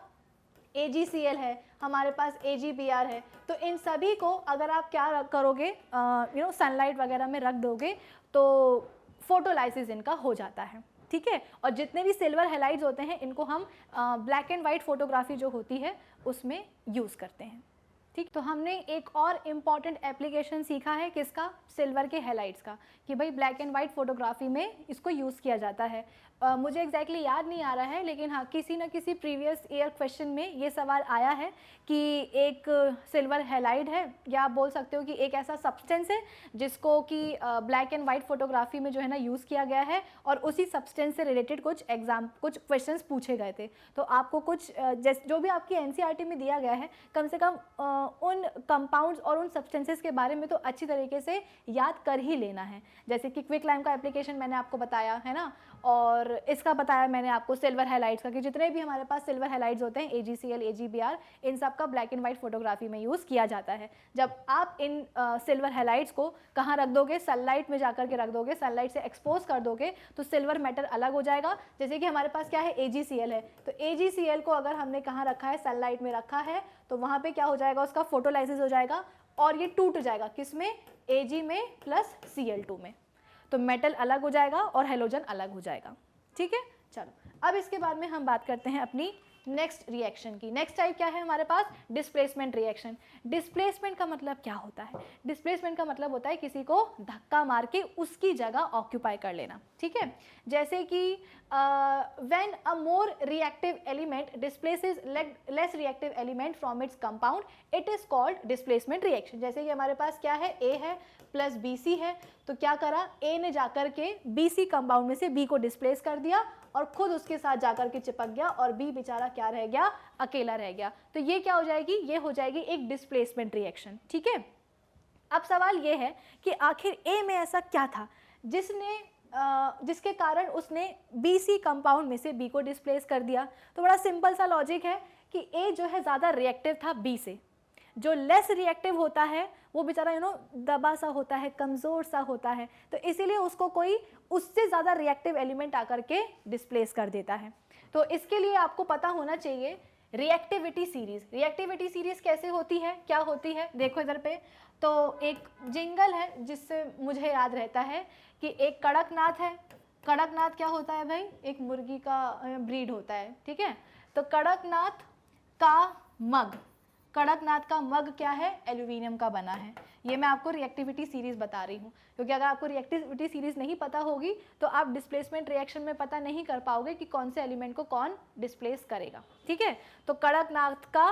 AgCl है, हमारे पास AgBr है, तो इन सभी को अगर आप क्या करोगे, सनलाइट वगैरह में रख दोगे तो फोटोलाइसिस इनका हो जाता है। ठीक है, और जितने भी सिल्वर हैलाइड्स होते हैं इनको हम ब्लैक एंड वाइट फोटोग्राफी जो होती है उसमें यूज़ करते हैं। ठीक, तो हमने एक और इम्पॉर्टेंट एप्लीकेशन सीखा है किसका, सिल्वर के हैलाइड्स का, कि भाई ब्लैक एंड वाइट फोटोग्राफी में इसको यूज़ किया जाता है। मुझे एग्जैक्टली याद नहीं आ रहा है, लेकिन हाँ किसी न किसी प्रीवियस ईयर क्वेश्चन में ये सवाल आया है कि एक सिल्वर हैलाइड है, या आप बोल सकते हो कि एक ऐसा सब्सटेंस है जिसको कि ब्लैक एंड वाइट फोटोग्राफी में जो है ना यूज़ किया गया है, और उसी सब्सटेंस से रिलेटेड कुछ क्वेश्चंस पूछे गए थे। तो आपको कुछ जो भी आपकी NCERT में दिया गया है, कम से कम उन कंपाउंड्स और उन सब्सटेंसेस के बारे में तो अच्छी तरीके से याद कर ही लेना है। जैसे कि क्विकलाइम का एप्लीकेशन मैंने आपको बताया है ना, और इसका बताया मैंने आपको सिल्वर हैलाइड्स का, कि जितने भी हमारे पास सिल्वर हैलाइड्स होते हैं, AgCl, AgBr, इन सब का ब्लैक एंड वाइट फोटोग्राफी में यूज़ किया जाता है। जब आप इन सिल्वर हैलाइड्स को कहाँ रख दोगे, सनलाइट में जाकर के रख दोगे, सनलाइट से एक्सपोज कर दोगे, तो सिल्वर मैटर अलग हो जाएगा। जैसे कि हमारे पास क्या है, AgCl है, तो AgCl को अगर हमने कहाँ रखा है, सनलाइट में रखा है, तो वहाँ पे क्या हो जाएगा, उसका फोटोलाइसिस हो जाएगा, और ये टूट जाएगा किसमें, Ag में प्लस Cl2 में, तो मेटल अलग हो जाएगा और हेलोजन अलग हो जाएगा। ठीक है, चलो अब इसके बाद में हम बात करते हैं अपनी नेक्स्ट रिएक्शन की। नेक्स्ट टाइप क्या है हमारे पास, डिस्प्लेसमेंट रिएक्शन। डिस्प्लेसमेंट का मतलब क्या होता है, डिस्प्लेसमेंट का मतलब होता है किसी को धक्का मार के उसकी जगह ऑक्यूपाई कर लेना। ठीक है, जैसे कि when a more reactive element displaces less reactive element from its compound, it is called displacement reaction. जैसे कि हमारे पास क्या है, A है प्लस BC है, तो क्या करा, A ने जाकर के BC कंपाउंड में से B को डिस्प्लेस कर दिया और खुद उसके साथ जाकर के चिपक गया और B बेचारा क्या रह गया, अकेला रह गया। तो ये क्या हो जाएगी, ये हो जाएगी एक डिस्प्लेसमेंट रिएक्शन। ठीक है, अब सवाल ये है कि आखिर A में ऐसा क्या था जिसके कारण उसने BC कंपाउंड में से B को डिस्प्लेस कर दिया। तो बड़ा सिंपल सा लॉजिक है कि A जो है ज़्यादा रिएक्टिव था B से, जो लेस रिएक्टिव होता है वो बेचारा दबा सा होता है, कमज़ोर सा होता है, तो इसीलिए उसको कोई उससे ज़्यादा रिएक्टिव एलिमेंट आकर के डिस्प्लेस कर देता है। तो इसके लिए आपको पता होना चाहिए रिएक्टिविटी सीरीज़। रिएक्टिविटी सीरीज़ कैसे होती है, क्या होती है, देखो इधर पे। तो एक जिंगल है जिससे मुझे याद रहता है कि एक कड़कनाथ है। कड़कनाथ क्या होता है भाई, एक मुर्गी का ब्रीड होता है। ठीक है, तो कड़कनाथ का मग, कड़कनाथ का मग क्या है, एल्यूमिनियम का बना है। ये मैं आपको रिएक्टिविटी सीरीज़ बता रही हूँ, क्योंकि अगर आपको रिएक्टिविटी सीरीज़ नहीं पता होगी तो आप डिस्प्लेसमेंट रिएक्शन में पता नहीं कर पाओगे कि कौन से एलिमेंट को कौन डिस्प्लेस करेगा। ठीक है, तो कड़कनाथ का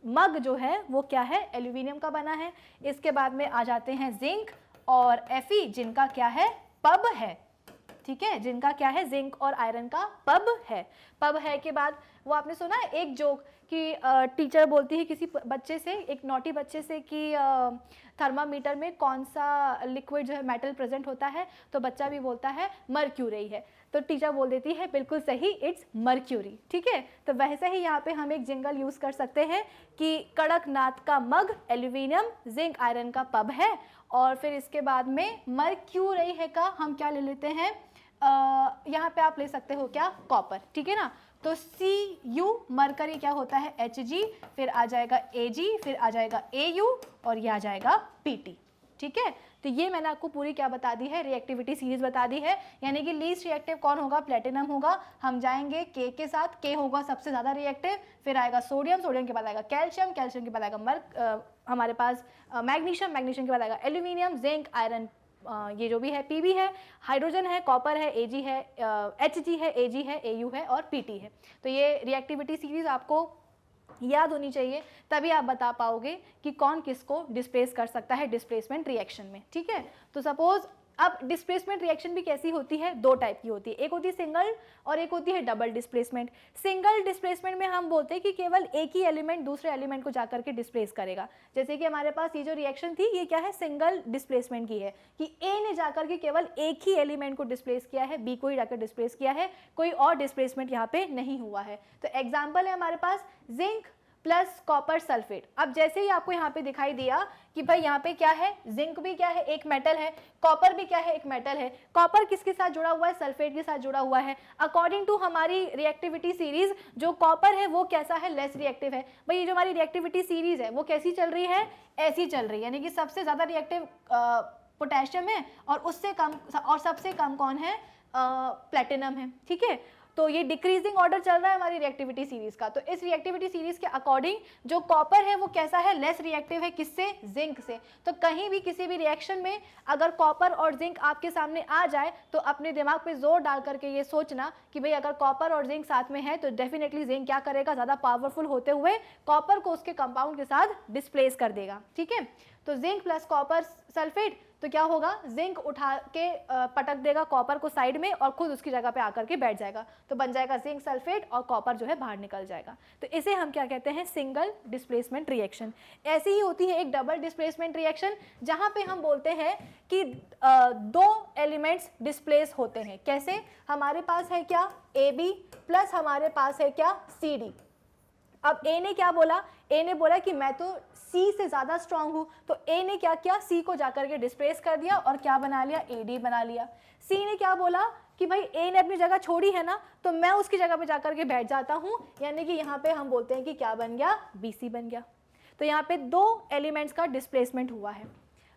मग जो है वो क्या है, एल्यूमिनियम का बना है। इसके बाद में आ जाते हैं जिंक और Fe, जिनका क्या है, पब है। ठीक है, जिनका क्या है, जिंक और आयरन का पब है। पब है के बाद वो आपने सुना है एक जोक कि टीचर बोलती है किसी बच्चे से, एक नॉटी बच्चे से कि थर्मामीटर में कौन सा लिक्विड जो है मेटल प्रेजेंट होता है, तो बच्चा भी बोलता है मर्क्यूरी है, तो टीचर बोल देती है बिल्कुल सही, इट्स मर्क्यूरी। ठीक है, तो वैसे ही यहाँ पे हम एक जिंगल यूज़ कर सकते हैं कि कड़कनाथ का मग एल्यूमिनियम, जिंक आयरन का पब है, और फिर इसके बाद में मर्क्यूरी है का हम क्या ले लेते हैं, यहाँ पे आप ले सकते हो क्या, कॉपर। ठीक है ना, तो Cu मरकरी क्या होता है, Hg, फिर आ जाएगा Ag, फिर आ जाएगा Au और ये आ जाएगा Pt। ठीक है, तो ये मैंने आपको पूरी क्या बता दी है, रिएक्टिविटी सीरीज बता दी है। यानी कि लीस्ट रिएक्टिव कौन होगा, प्लेटिनम होगा। हम जाएंगे K के साथ, K होगा सबसे ज़्यादा रिएक्टिव, फिर आएगा सोडियम, सोडियम के बाद आएगा कैल्शियम, कैल्शियम के बाद आएगा हमारे पास मैग्नीशियम, मैग्नीशियम के बाद आएगा एल्यूमिनियम, जिंक, आयरन, ये जो भी है Pb है, हाइड्रोजन है, कॉपर है, Ag है, Hg है, Ag है, Au है और Pt है। तो ये रिएक्टिविटी सीरीज आपको याद होनी चाहिए, तभी आप बता पाओगे कि कौन किसको डिस्प्लेस कर सकता है डिस्प्लेसमेंट रिएक्शन में। ठीक है, तो सपोज अब डिस्प्लेसमेंट रिएक्शन भी कैसी होती है, दो टाइप की होती है, एक होती है सिंगल और एक होती है डबल डिस्प्लेसमेंट। सिंगल डिस्प्लेसमेंट में हम बोलते हैं कि केवल एक ही एलिमेंट दूसरे एलिमेंट को जाकर के डिस्प्लेस करेगा। जैसे कि हमारे पास ये जो रिएक्शन थी ये क्या है, सिंगल डिस्प्लेसमेंट की है कि ए ने जाकर के केवल एक ही एलिमेंट को डिस्प्लेस किया है, बी को ही जाकर डिस्प्लेस किया है, कोई और डिस्प्लेसमेंट यहाँ पे नहीं हुआ है। तो एग्जाम्पल है हमारे पास जिंक प्लस कॉपर सल्फेट। अब जैसे ही आपको यहाँ पे दिखाई दिया कि भाई यहाँ पे क्या है, जिंक भी क्या है, एक मेटल है, कॉपर भी क्या है, एक मेटल है। कॉपर किसके साथ जुड़ा हुआ है, सल्फेट के साथ जुड़ा हुआ है। अकॉर्डिंग टू हमारी रिएक्टिविटी सीरीज जो कॉपर है वो कैसा है, लेस रिएक्टिव है। भाई ये जो हमारी रिएक्टिविटी सीरीज है वो कैसी चल रही है, ऐसी चल रही है, यानी कि सबसे ज्यादा रिएक्टिव पोटेशियम है और उससे कम और सबसे कम कौन है, प्लेटिनम है। ठीक है, तो ये डिक्रीजिंग ऑर्डर चल रहा है हमारी रिएक्टिविटी सीरीज का। तो इस रिएक्टिविटी सीरीज के अकॉर्डिंग जो कॉपर है वो कैसा है, लेस रिएक्टिव है, किससे, जिंक से। तो कहीं भी किसी भी रिएक्शन में अगर कॉपर और जिंक आपके सामने आ जाए तो अपने दिमाग पे जोर डाल करके ये सोचना कि भाई अगर कॉपर और जिंक साथ में है तो डेफिनेटली जिंक क्या करेगा, ज़्यादा पावरफुल होते हुए कॉपर को उसके कंपाउंड के साथ डिस्प्लेस कर देगा। ठीक है, तो जिंक प्लस कॉपर सल्फेट, तो क्या होगा, जिंक उठा के पटक देगा कॉपर को साइड में और खुद उसकी जगह पे आकर के बैठ जाएगा, तो बन जाएगा जिंक सल्फेट और कॉपर जो है बाहर निकल जाएगा। तो इसे हम क्या कहते हैं, सिंगल डिस्प्लेसमेंट रिएक्शन। ऐसी ही होती है एक डबल डिस्प्लेसमेंट रिएक्शन, जहां पे हम बोलते हैं कि दो एलिमेंट्स डिस्प्लेस होते हैं। कैसे, हमारे पास है क्या, AB प्लस हमारे पास है क्या, CD। अब A ने क्या बोला, A ने बोला कि मैं तो C से ज़्यादा स्ट्रांग हूँ, तो A ने क्या किया, C को जाकर के डिस्प्लेस कर दिया और क्या बना लिया, AD बना लिया। C ने क्या बोला कि भाई A ने अपनी जगह छोड़ी है ना, तो मैं उसकी जगह पे जाकर के बैठ जाता हूँ, यानी कि यहाँ पे हम बोलते हैं कि क्या बन गया, BC बन गया। तो यहाँ पे 2 एलिमेंट्स का डिस्प्लेसमेंट हुआ है।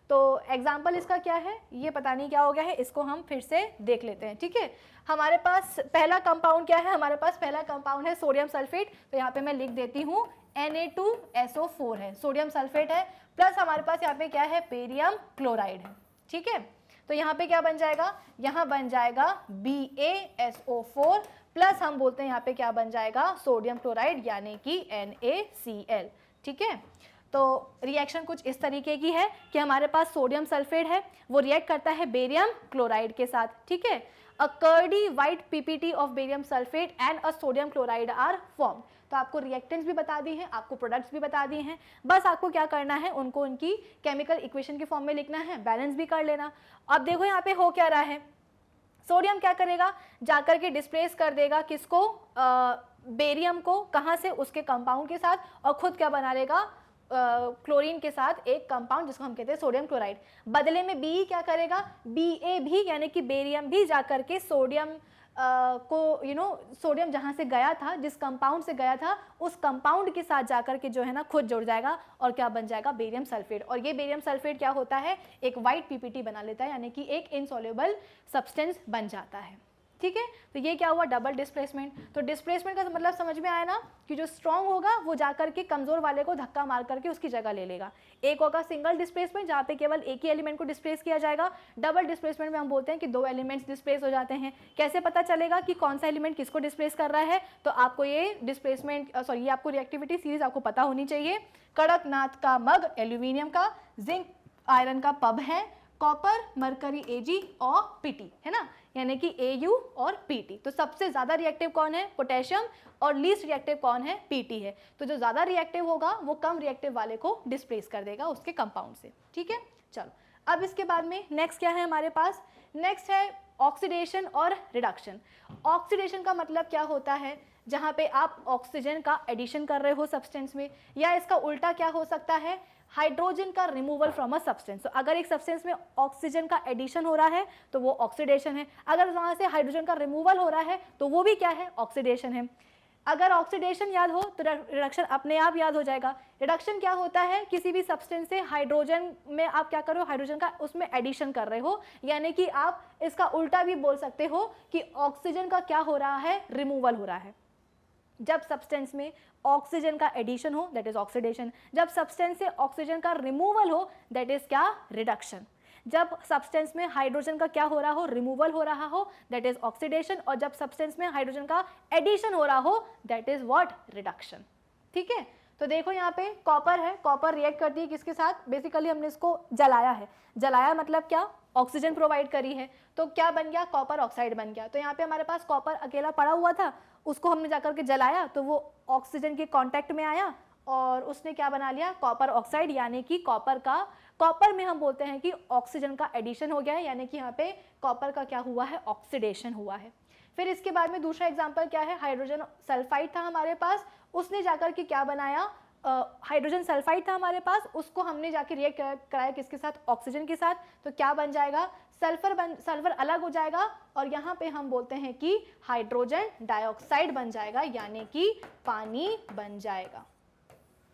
तो एग्जाम्पल इसका क्या है, ये पता नहीं क्या हो गया है, इसको हम फिर से देख लेते हैं। ठीक है, हमारे पास पहला कंपाउंड क्या है, हमारे पास पहला कंपाउंड है सोडियम सल्फेट। तो यहाँ पे मैं लिख देती हूँ Na2SO4 है, सोडियम सल्फेट है, प्लस हमारे पास यहाँ पे क्या है, बेरियम क्लोराइड है। ठीक है, तो यहाँ पे क्या बन जाएगा, यहाँ बन जाएगा BaSO4 प्लस हम बोलते हैं यहाँ पे क्या बन जाएगा, सोडियम क्लोराइड यानी कि NaCl। ठीक है, तो रिएक्शन कुछ इस तरीके की है कि हमारे पास सोडियम सल्फेट है, वो रिएक्ट करता है बेरियम क्लोराइड के साथ। ठीक है, a curdy white PPT of barium sulphate and a sodium chloride are form. तो आपको रिएक्टेंट्स भी बता दी हैं, आपको प्रोडक्ट्स भी बता दिए हैं, बस आपको क्या करना है, उनको उनकी केमिकल इक्वेशन के फॉर्म में लिखना है, बैलेंस भी कर लेना। अब देखो यहाँ पे हो क्या रहा है, सोडियम क्या करेगा, जाकर के डिस्प्लेस कर देगा किसको, बेरियम को, कहाँ से, उसके कंपाउंड के साथ, और खुद क्या बना लेगा, क्लोरीन के साथ एक कंपाउंड जिसको हम कहते हैं सोडियम क्लोराइड। बदले में बी क्या करेगा, Ba भी यानी कि बेरियम भी जाकर के सोडियम को सोडियम जहाँ से गया था, जिस कंपाउंड से गया था, उस कंपाउंड के साथ जाकर के जो है ना खुद जुड़ जाएगा और क्या बन जाएगा, बेरियम सल्फेट। और ये बेरियम सल्फेट क्या होता है, एक वाइट PPT बना लेता है, यानी कि एक इनसॉल्युबल सब्सटेंस बन जाता है। ठीक है, तो ये क्या हुआ, डबल डिस्प्लेसमेंट। तो डिस्प्लेसमेंट का मतलब समझ में आया ना, कि जो स्ट्रॉन्ग होगा वो जाकर के कमजोर वाले को धक्का मार करके उसकी जगह ले लेगा। एक होगा सिंगल डिस्प्लेसमेंट, जहाँ पे केवल एक ही एलिमेंट को डिस्प्लेस किया जाएगा। डबल डिस्प्लेसमेंट में हम बोलते हैं कि 2 एलिमेंट्स डिस्प्लेस हो जाते हैं। कैसे पता चलेगा कि कौन सा एलिमेंट किसको डिस्प्लेस कर रहा है, तो आपको ये डिस्प्लेसमेंट ये आपको रिएक्टिविटी सीरीज आपको पता होनी चाहिए। कड़कनाथ का मग एल्यूमिनियम का, जिंक आयरन का पब है, कॉपर मरकरी Ag और Pt है ना, यानी कि Au और Pt। तो सबसे ज्यादा रिएक्टिव कौन है, पोटेशियम, और लीस्ट रिएक्टिव कौन है, Pt है। तो जो ज्यादा रिएक्टिव होगा वो कम रिएक्टिव वाले को डिस्प्लेस कर देगा उसके कंपाउंड से। ठीक है, चलो अब इसके बाद में नेक्स्ट क्या है हमारे पास, नेक्स्ट है ऑक्सीडेशन और रिडक्शन। ऑक्सीडेशन का मतलब क्या होता है, जहाँ पे आप ऑक्सीजन का एडिशन कर रहे हो सब्सटेंस में, या इसका उल्टा क्या हो सकता है, हाइड्रोजन का रिमूवल फ्रॉम अ सब्सटेंस। तो अगर एक सब्सटेंस में ऑक्सीजन का एडिशन हो रहा है तो वो ऑक्सीडेशन है, अगर वहाँ से हाइड्रोजन का रिमूवल हो रहा है तो वो भी क्या है, ऑक्सीडेशन है। अगर ऑक्सीडेशन याद हो तो रिडक्शन अपने आप याद हो जाएगा। रिडक्शन क्या होता है, किसी भी सब्सटेंस से हाइड्रोजन में आप क्या कर रहे हो, हाइड्रोजन का उसमें एडिशन कर रहे हो, यानी कि आप इसका उल्टा भी बोल सकते हो कि ऑक्सीजन का क्या हो रहा है, रिमूवल हो रहा है। जब सब्सटेंस में ऑक्सीजन का एडिशन हो दैट इज ऑक्सीडेशन, जब सब्सटेंस से ऑक्सीजन का रिमूवल हो दैट इज क्या, रिडक्शन। जब सब्सटेंस में हाइड्रोजन का क्या हो रहा हो, रिमूवल हो रहा हो दैट इज ऑक्सीडेशन, और जब सब्सटेंस में हाइड्रोजन का एडिशन हो रहा हो दैट इज व्हाट, रिडक्शन। ठीक है, तो देखो यहाँ पे कॉपर है, कॉपर रिएक्ट करती है किसके साथ, बेसिकली हमने इसको जलाया है, जलाया मतलब क्या, ऑक्सीजन प्रोवाइड करी है, तो क्या बन गया, कॉपर ऑक्साइड बन गया। तो यहाँ पे हमारे पास कॉपर अकेला पड़ा हुआ था, उसको हमने जाकर के जलाया तो वो ऑक्सीजन के कांटेक्ट में आया और उसने क्या बना लिया, कॉपर ऑक्साइड, यानी कि कॉपर में हम बोलते हैं कि ऑक्सीजन का एडिशन हो गया है, यानी कि यहाँ पे कॉपर का क्या हुआ है, ऑक्सीडेशन हुआ है। फिर इसके बाद में दूसरा एग्जाम्पल क्या है, हाइड्रोजन सल्फाइड था हमारे पास, उसने जाकर के क्या बनाया, हाइड्रोजन सल्फाइड था हमारे पास, उसको हमने जाके रिएक्ट कराया किसके साथ, ऑक्सीजन के साथ, तो क्या बन जाएगा, सल्फर अलग हो जाएगा और यहाँ पे हम बोलते हैं कि हाइड्रोजन डाइऑक्साइड बन जाएगा, यानी कि पानी बन जाएगा।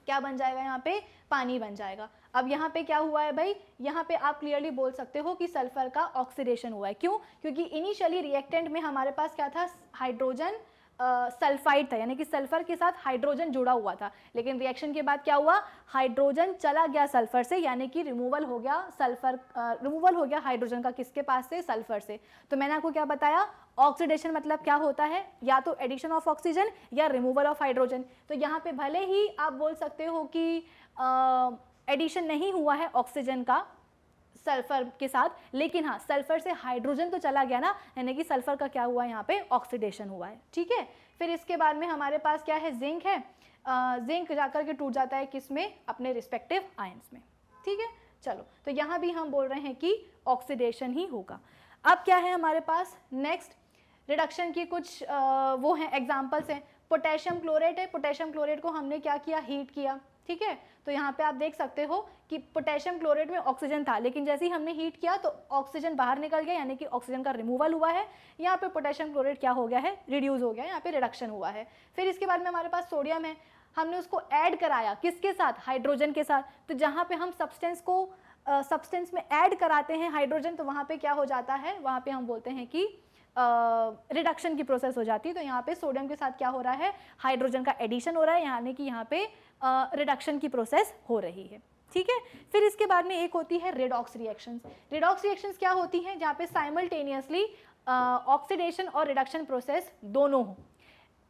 क्या बन जाएगा, यहाँ पे पानी बन जाएगा। अब यहाँ पे क्या हुआ है भाई, यहाँ पे आप क्लियरली बोल सकते हो कि सल्फर का ऑक्सीडेशन हुआ है। क्यों, क्योंकि इनिशियली रिएक्टेंट में हमारे पास क्या था, हाइड्रोजन सल्फाइड था, यानी कि सल्फर के साथ हाइड्रोजन जुड़ा हुआ था, लेकिन रिएक्शन के बाद क्या हुआ, हाइड्रोजन चला गया सल्फर से, यानी कि रिमूवल हो गया रिमूवल हो गया हाइड्रोजन का, किसके पास से, सल्फर से। तो मैंने आपको क्या बताया, ऑक्सीडेशन मतलब क्या होता है, या तो एडिशन ऑफ ऑक्सीजन या रिमूवल ऑफ हाइड्रोजन। तो यहाँ पे भले ही आप बोल सकते हो कि एडिशन नहीं हुआ है ऑक्सीजन का सल्फर के साथ, लेकिन हाँ सल्फर से हाइड्रोजन तो चला गया ना, यानी कि सल्फर का क्या हुआ, यहाँ पे ऑक्सीडेशन हुआ है। ठीक है, फिर इसके बाद में हमारे पास क्या है, जिंक है, जिंक जाकर के टूट जाता है किसमें, अपने रिस्पेक्टिव आयंस में। ठीक है, चलो तो यहाँ भी हम बोल रहे हैं कि ऑक्सीडेशन ही होगा। अब क्या है हमारे पास, नेक्स्ट रिडक्शन की कुछ वो हैं एग्जाम्पल्स हैं। पोटेशियम क्लोरेट है, पोटेशियम क्लोरेट को हमने क्या किया, हीट किया। ठीक है, तो यहाँ पे आप देख सकते हो कि पोटेशियम क्लोरेट में ऑक्सीजन था, लेकिन जैसे ही हमने हीट किया तो ऑक्सीजन बाहर निकल गया, यानी कि ऑक्सीजन का रिमूवल हुआ है। यहाँ पे पोटेशियम क्लोरेट क्या हो गया है, रिड्यूस हो गया है, यहाँ पे रिडक्शन हुआ है। फिर इसके बाद में हमारे पास सोडियम है, हमने उसको ऐड कराया किसके साथ, हाइड्रोजन के साथ। तो जहाँ पे हम सब्सटेंस में ऐड कराते हैं हाइड्रोजन, तो वहाँ पे क्या हो जाता है, वहाँ पे हम बोलते हैं कि रिडक्शन की प्रोसेस हो जाती है। तो यहाँ पे सोडियम के साथ क्या हो रहा है, हाइड्रोजन का एडिशन हो रहा है, यानी कि यहाँ पे रिडक्शन की प्रोसेस हो रही है। ठीक है, फिर इसके बाद में एक होती है रेडॉक्स रिएक्शंस। रेडॉक्स रिएक्शंस क्या होती हैं, जहाँ पे साइमल्टेनियसली ऑक्सीडेशन और रिडक्शन प्रोसेस दोनों हो।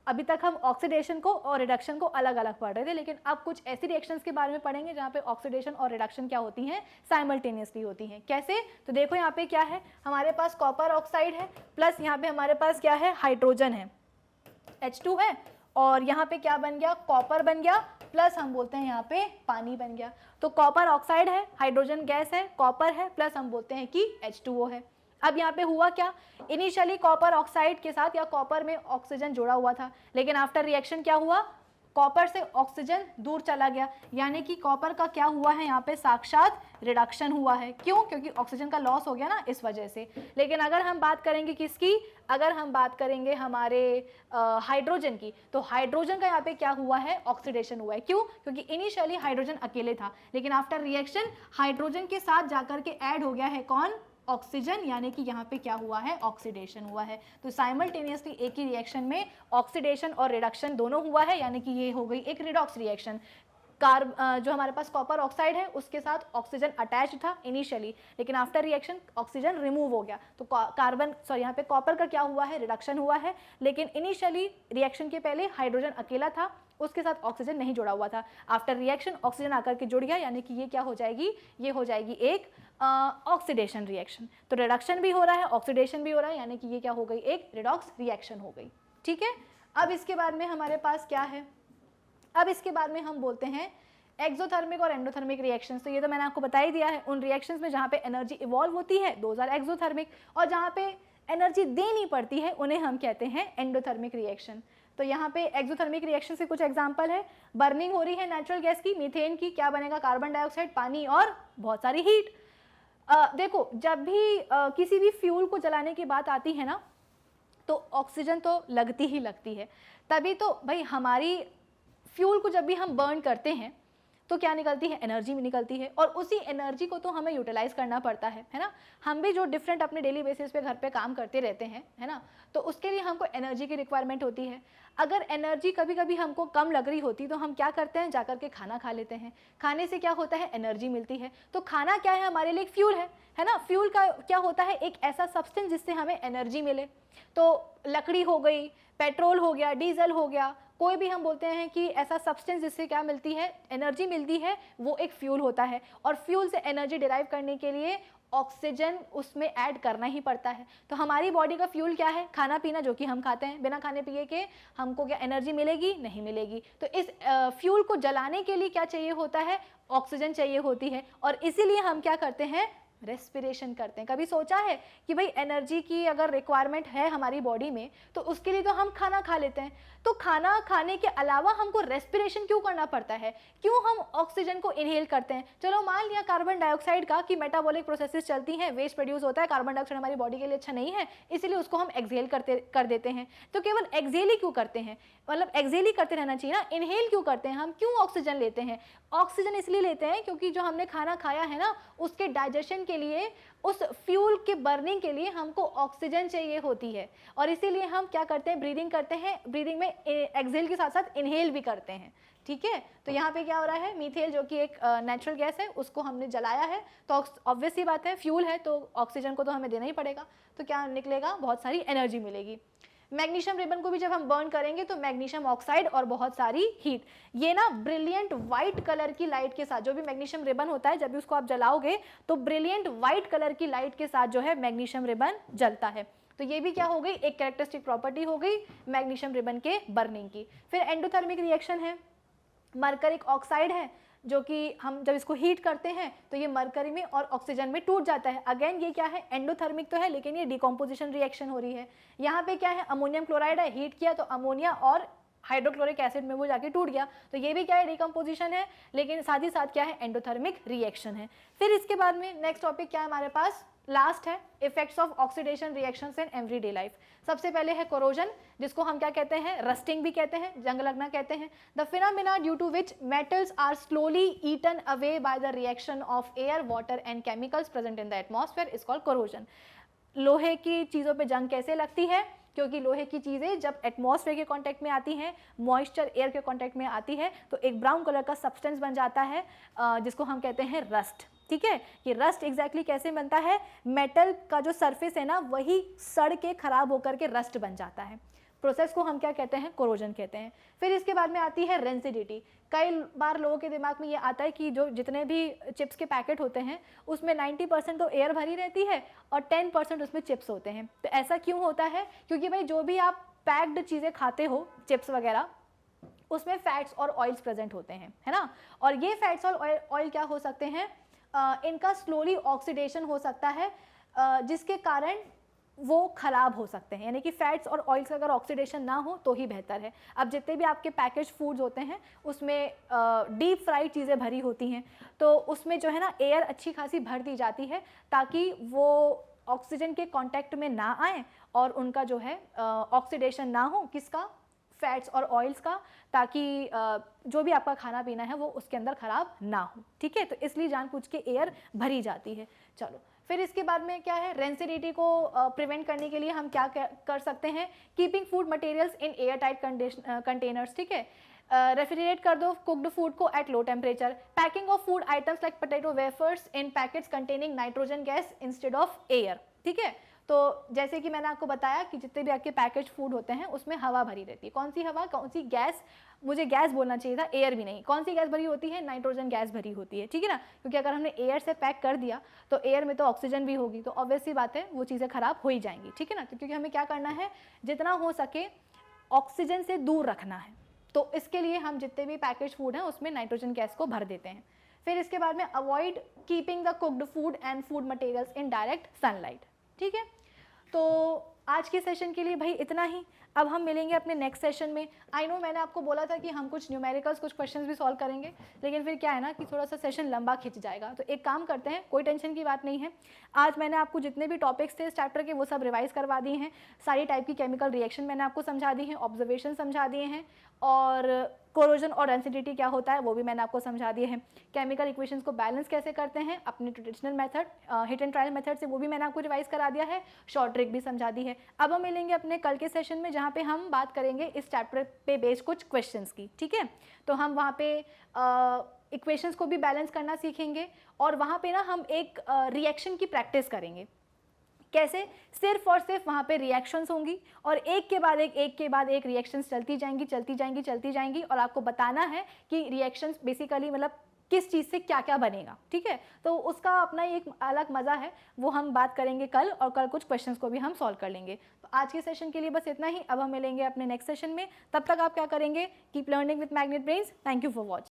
अभी तक हम ऑक्सीडेशन को और रिडक्शन को अलग अलग पढ़ रहे थे, लेकिन अब कुछ ऐसी रिएक्शंस के बारे में पढ़ेंगे जहाँ पे ऑक्सीडेशन और रिडक्शन क्या होती हैं, साइमल्टेनियसली होती हैं। कैसे, तो देखो यहाँ पे क्या है, हमारे पास कॉपर ऑक्साइड है, प्लस यहाँ पे हमारे पास क्या है, हाइड्रोजन है, H2 है, और यहाँ पे क्या बन गया, कॉपर बन गया, प्लस हम बोलते हैं यहाँ पे पानी बन गया। तो कॉपर ऑक्साइड है, हाइड्रोजन गैस है, कॉपर है, प्लस हम बोलते हैं कि H2O है। अब यहाँ पे हुआ क्या, इनिशियली कॉपर ऑक्साइड के साथ या कॉपर में ऑक्सीजन जुड़ा हुआ था, लेकिन आफ्टर रिएक्शन क्या हुआ, कॉपर से ऑक्सीजन दूर चला गया, यानी कि कॉपर का क्या हुआ है, यहाँ पे साक्षात रिडक्शन हुआ है। क्यों, क्योंकि ऑक्सीजन का लॉस हो गया ना, इस वजह से। लेकिन अगर हम बात करेंगे किसकी, अगर हम बात करेंगे हमारे हाइड्रोजन की, तो हाइड्रोजन का यहाँ पे क्या हुआ है, ऑक्सीडेशन हुआ है। क्यों, क्योंकि इनिशियली हाइड्रोजन अकेले था, लेकिन आफ्टर रिएक्शन हाइड्रोजन के साथ जाकर के ऐड हो गया है कौन, ऑक्सीजन, यानी कि यहाँ पे क्या हुआ है, ऑक्सीडेशन हुआ है। तो साइमल्टेनियसली एक ही रिएक्शन में ऑक्सीडेशन और रिडक्शन दोनों हुआ है, यानी कि ये हो गई एक रिडॉक्स रिएक्शन। जो हमारे पास कॉपर ऑक्साइड है उसके साथ ऑक्सीजन अटैच था इनिशियली, लेकिन आफ्टर रिएक्शन ऑक्सीजन रिमूव हो गया, तो यहाँ पे कॉपर का क्या हुआ है, रिडक्शन हुआ है। लेकिन इनिशियली रिएक्शन के पहले हाइड्रोजन अकेला था, उसके साथ ऑक्सीजन नहीं जुड़ा हुआ था। आफ्टर रिएक्शन ऑक्सीजन आकर के जुड़ गया, यानी कि ये क्या हो जाएगी, ये हो जाएगी एक ऑक्सीडेशन रिएक्शन। तो रिडक्शन भी हो रहा है, ऑक्सीडेशन भी हो रहा है, यानी कि ये क्या हो गई, एक रिडॉक्स रिएक्शन हो गई। ठीक है, अब इसके बाद में हमारे पास क्या है, अब इसके बाद में हम बोलते हैं एक्सोथर्मिक और एंडोथर्मिक रिएक्शंस। तो ये तो मैंने आपको बता ही दिया है, उन रिएक्शंस में जहाँ पे एनर्जी इवॉल्व होती है दोज आर एक्सोथर्मिक, और जहाँ पे एनर्जी देनी पड़ती है उन्हें हम कहते हैं एंडोथर्मिक रिएक्शन। तो यहाँ पे एक्सोथर्मिक रिएक्शन से कुछ एग्जांपल है, बर्निंग हो रही है नेचुरल गैस की, मीथेन की, क्या बनेगा, कार्बन डाइऑक्साइड, पानी और बहुत सारी हीट। देखो जब भी किसी भी फ्यूल को जलाने की बात आती है ना, तो ऑक्सीजन तो लगती ही लगती है, तभी तो भाई हमारी फ्यूल को जब भी हम बर्न करते हैं तो क्या निकलती है, एनर्जी भी निकलती है, और उसी एनर्जी को तो हमें यूटिलाइज करना पड़ता है ना। हम भी जो डिफरेंट अपने डेली बेसिस पे घर पे काम करते रहते हैं, है ना, तो उसके लिए हमको एनर्जी की रिक्वायरमेंट होती है। अगर एनर्जी कभी कभी हमको कम लग रही होती तो हम क्या करते हैं, जाकर के खाना खा लेते हैं, खाने से क्या होता है, एनर्जी मिलती है। तो खाना क्या है, हमारे लिए एक फ्यूल है ना। फ्यूल का क्या होता है, एक ऐसा सब्सटेंस जिससे हमें एनर्जी मिले। तो लकड़ी हो गई, पेट्रोल हो गया, डीजल हो गया, कोई भी हम बोलते हैं कि ऐसा सब्सटेंस जिससे क्या मिलती है, एनर्जी मिलती है, वो एक फ्यूल होता है। और फ्यूल से एनर्जी डिराइव करने के लिए ऑक्सीजन उसमें ऐड करना ही पड़ता है। तो हमारी बॉडी का फ्यूल क्या है, खाना पीना, जो कि हम खाते हैं। बिना खाने पिए के हमको क्या एनर्जी मिलेगी, नहीं मिलेगी। तो इस फ्यूल को जलाने के लिए क्या चाहिए होता है, ऑक्सीजन चाहिए होती है, और इसीलिए हम क्या करते हैं, रेस्पिरेशन करते हैं। कभी सोचा है कि भाई एनर्जी की अगर रिक्वायरमेंट है हमारी बॉडी में, तो उसके लिए तो हम खाना खा लेते हैं, तो खाना खाने के अलावा हमको रेस्पिरेशन क्यों करना पड़ता है, क्यों हम ऑक्सीजन को इनहेल करते हैं। चलो मान लिया कार्बन डाइऑक्साइड का कि मेटाबॉलिक प्रोसेसेस चलती हैं, वेस्ट प्रोड्यूस होता है, कार्बन डाइऑक्साइड हमारी बॉडी के लिए अच्छा नहीं है, इसीलिए उसको हम एक्सहेल कर देते हैं। तो केवल एक्सहेल ही क्यों करते हैं, मतलब एक्सहेल ही करते रहना चाहिए ना, इनहेल क्यों करते हैं, हम क्यों ऑक्सीजन लेते हैं। ऑक्सीजन इसलिए लेते हैं क्योंकि जो हमने खाना खाया है ना, उसके डाइजेशन के लिए, उस फ्यूल के बर्निंग के लिए हमको ऑक्सीजन चाहिए होती है, और इसीलिए हम क्या करते हैं, ब्रीदिंग करते हैं, ब्रीदिंग में एक्सहेल के साथ साथ इनहेल भी करते हैं। ठीक है, तो यहाँ पे क्या हो रहा है, मीथेन जो कि एक नेचुरल गैस है, उसको हमने जलाया है, तो ऑब्वियस ही बात है, फ्यूल है तो ऑक्सीजन को तो हमें देना ही पड़ेगा, तो क्या निकलेगा, बहुत सारी एनर्जी मिलेगी। मैग्नीशियम रिबन को भी जब हम बर्न करेंगे तो मैग्नीशियम ऑक्साइड और बहुत सारी हीट, ये ना ब्रिलियंट व्हाइट कलर की लाइट के साथ, जो भी मैग्नीशियम रिबन होता है जब भी उसको आप जलाओगे तो ब्रिलियंट व्हाइट कलर की लाइट के साथ जो है मैग्नीशियम रिबन जलता है। तो ये भी क्या हो गई, एक कैरेक्टरिस्टिक प्रॉपर्टी हो गई मैग्नीशियम रिबन के बर्निंग की। फिर एंडोथर्मिक रिएक्शन है, मरकरिक ऑक्साइड है, जो कि हम जब इसको हीट करते हैं तो ये मरकरी में और ऑक्सीजन में टूट जाता है। अगेन ये क्या है, एंडोथर्मिक तो है, लेकिन ये डिकम्पोजिशन रिएक्शन हो रही है। यहाँ पे क्या है, अमोनियम क्लोराइड है, हीट किया तो अमोनिया और हाइड्रोक्लोरिक एसिड में वो जाके टूट गया, तो ये भी क्या है, डिकम्पोजिशन है, लेकिन साथ ही साथ क्या है, एंडोथर्मिक रिएक्शन है। फिर इसके बाद में नेक्स्ट टॉपिक क्या है हमारे पास, लास्ट है effects of oxidation reactions in everyday life. सबसे पहले है कोरोजन, जिसको हम क्या कहते हैं, रस्टिंग भी कहते हैं, जंग लगना कहते हैं। The phenomena due to which metals are slowly eaten away by the reaction of air, water and chemicals present in the atmosphere is called corrosion. लोहे की चीज़ों पे जंग कैसे लगती है, क्योंकि लोहे की चीज़ें जब एटमॉस्फेयर के कांटेक्ट में आती हैं, मॉइस्चर एयर के कांटेक्ट में आती है, तो एक ब्राउन कलर का सब्सटेंस बन जाता है जिसको हम कहते हैं रस्ट। ठीक है, ये रस्ट एग्जैक्टली कैसे बनता है, मेटल का जो सरफेस है ना वही सड़ के खराब होकर के रस्ट बन जाता है। प्रोसेस को हम क्या कहते हैं, कोरोजन कहते हैं। फिर इसके बाद में आती है रेंसिडिटी। कई बार लोगों के दिमाग में ये आता है कि जो जितने भी चिप्स के पैकेट होते हैं उसमें 90% तो एयर भरी रहती है और 10% उसमें चिप्स होते हैं। तो ऐसा क्यों होता है, क्योंकि भाई जो भी आप पैक्ड चीज़ें खाते हो, चिप्स वगैरह, उसमें फैट्स और ऑयल्स प्रेजेंट होते हैं, है ना। और ये फैट्स और ऑयल क्या हो सकते हैं, इनका स्लोली ऑक्सीडेशन हो सकता है जिसके कारण वो खराब हो सकते हैं। यानी कि फैट्स और ऑयल्स का अगर ऑक्सीडेशन ना हो तो ही बेहतर है। अब जितने भी आपके पैकेज फूड्स होते हैं उसमें डीप फ्राइड चीज़ें भरी होती हैं, तो उसमें जो है ना एयर अच्छी खासी भर दी जाती है ताकि वो ऑक्सीजन के कांटेक्ट में ना आए और उनका जो है ऑक्सीडेशन ना हो, किसका, फैट्स और ऑयल्स का, ताकि जो भी आपका खाना पीना है वो उसके अंदर ख़राब ना हो। ठीक है, तो इसलिए जानबूझ के एयर भरी जाती है। चलो, फिर इसके बाद में क्या है, रेंसिडिटी को प्रिवेंट करने के लिए हम क्या कर सकते हैं, keeping food materials in air tight containers. ठीक है, रेफ्रिजरेट कर दो कुक्ड फूड को at low temperature. Packing of food items like potato wafers in packets containing nitrogen gas instead of air. ठीक है, तो जैसे कि मैंने आपको बताया कि जितने भी आपके पैकेज फूड होते हैं उसमें हवा भरी रहती है। कौन सी हवा, कौन सी गैस, मुझे गैस बोलना चाहिए था, एयर भी नहीं। कौन सी गैस भरी होती है, नाइट्रोजन गैस भरी होती है। ठीक है ना, क्योंकि अगर हमने एयर से पैक कर दिया तो एयर में तो ऑक्सीजन भी होगी, तो ऑब्वियस सी बात है वो चीज़ें खराब हो ही जाएंगी। ठीक है ना, तो क्योंकि हमें क्या करना है, जितना हो सके ऑक्सीजन से दूर रखना है, तो इसके लिए हम जितने भी पैकेज फूड हैं उसमें नाइट्रोजन गैस को भर देते हैं। फिर इसके बाद में avoid keeping the cooked food and food materials in direct sunlight. ठीक है, तो आज के सेशन के लिए भाई इतना ही। अब हम मिलेंगे अपने नेक्स्ट सेशन में। आई नो मैंने आपको बोला था कि हम कुछ न्यूमेरिकल्स, कुछ क्वेश्चंस भी सॉल्व करेंगे, लेकिन फिर क्या है ना कि थोड़ा सा सेशन लंबा खिंच जाएगा। तो एक काम करते हैं, कोई टेंशन की बात नहीं है। आज मैंने आपको जितने भी टॉपिक्स थे इस चैप्टर के वो सब रिवाइज करवा दिए हैं। सारी टाइप की केमिकल रिएक्शन मैंने आपको समझा दी है, ऑब्जर्वेशन समझा दिए हैं, और कोरोजन और रेंसिडिटी क्या होता है वो भी मैंने आपको समझा दिए हैं। केमिकल इक्वेशंस को बैलेंस कैसे करते हैं अपने traditional method, hit and trial method से, वो भी मैंने आपको रिवाइज करा दिया है। शॉर्ट ट्रिक भी समझा दी है। अब हम मिलेंगे अपने कल के सेशन में जहाँ पे हम बात करेंगे इस चैप्टर पे बेस्ड कुछ क्वेश्चंस की। ठीक है, तो हम वहाँ पे इक्वेशंस को भी बैलेंस करना सीखेंगे और वहाँ पे ना हम एक रिएक्शन की प्रैक्टिस करेंगे। कैसे, सिर्फ और सिर्फ वहाँ पे रिएक्शंस होंगी और एक के बाद एक रिएक्शंस चलती जाएंगी और आपको बताना है कि रिएक्शंस बेसिकली मतलब किस चीज़ से क्या क्या बनेगा। ठीक है, तो उसका अपना एक अलग मज़ा है, वो हम बात करेंगे कल, और कल कुछ क्वेश्चंस को भी हम सॉल्व कर लेंगे। तो आज के सेशन के लिए बस इतना ही। अब हम मिलेंगे अपने नेक्स्ट सेशन में, तब तक आप क्या करेंगे, keep learning with magnet brains. Thank you for watching.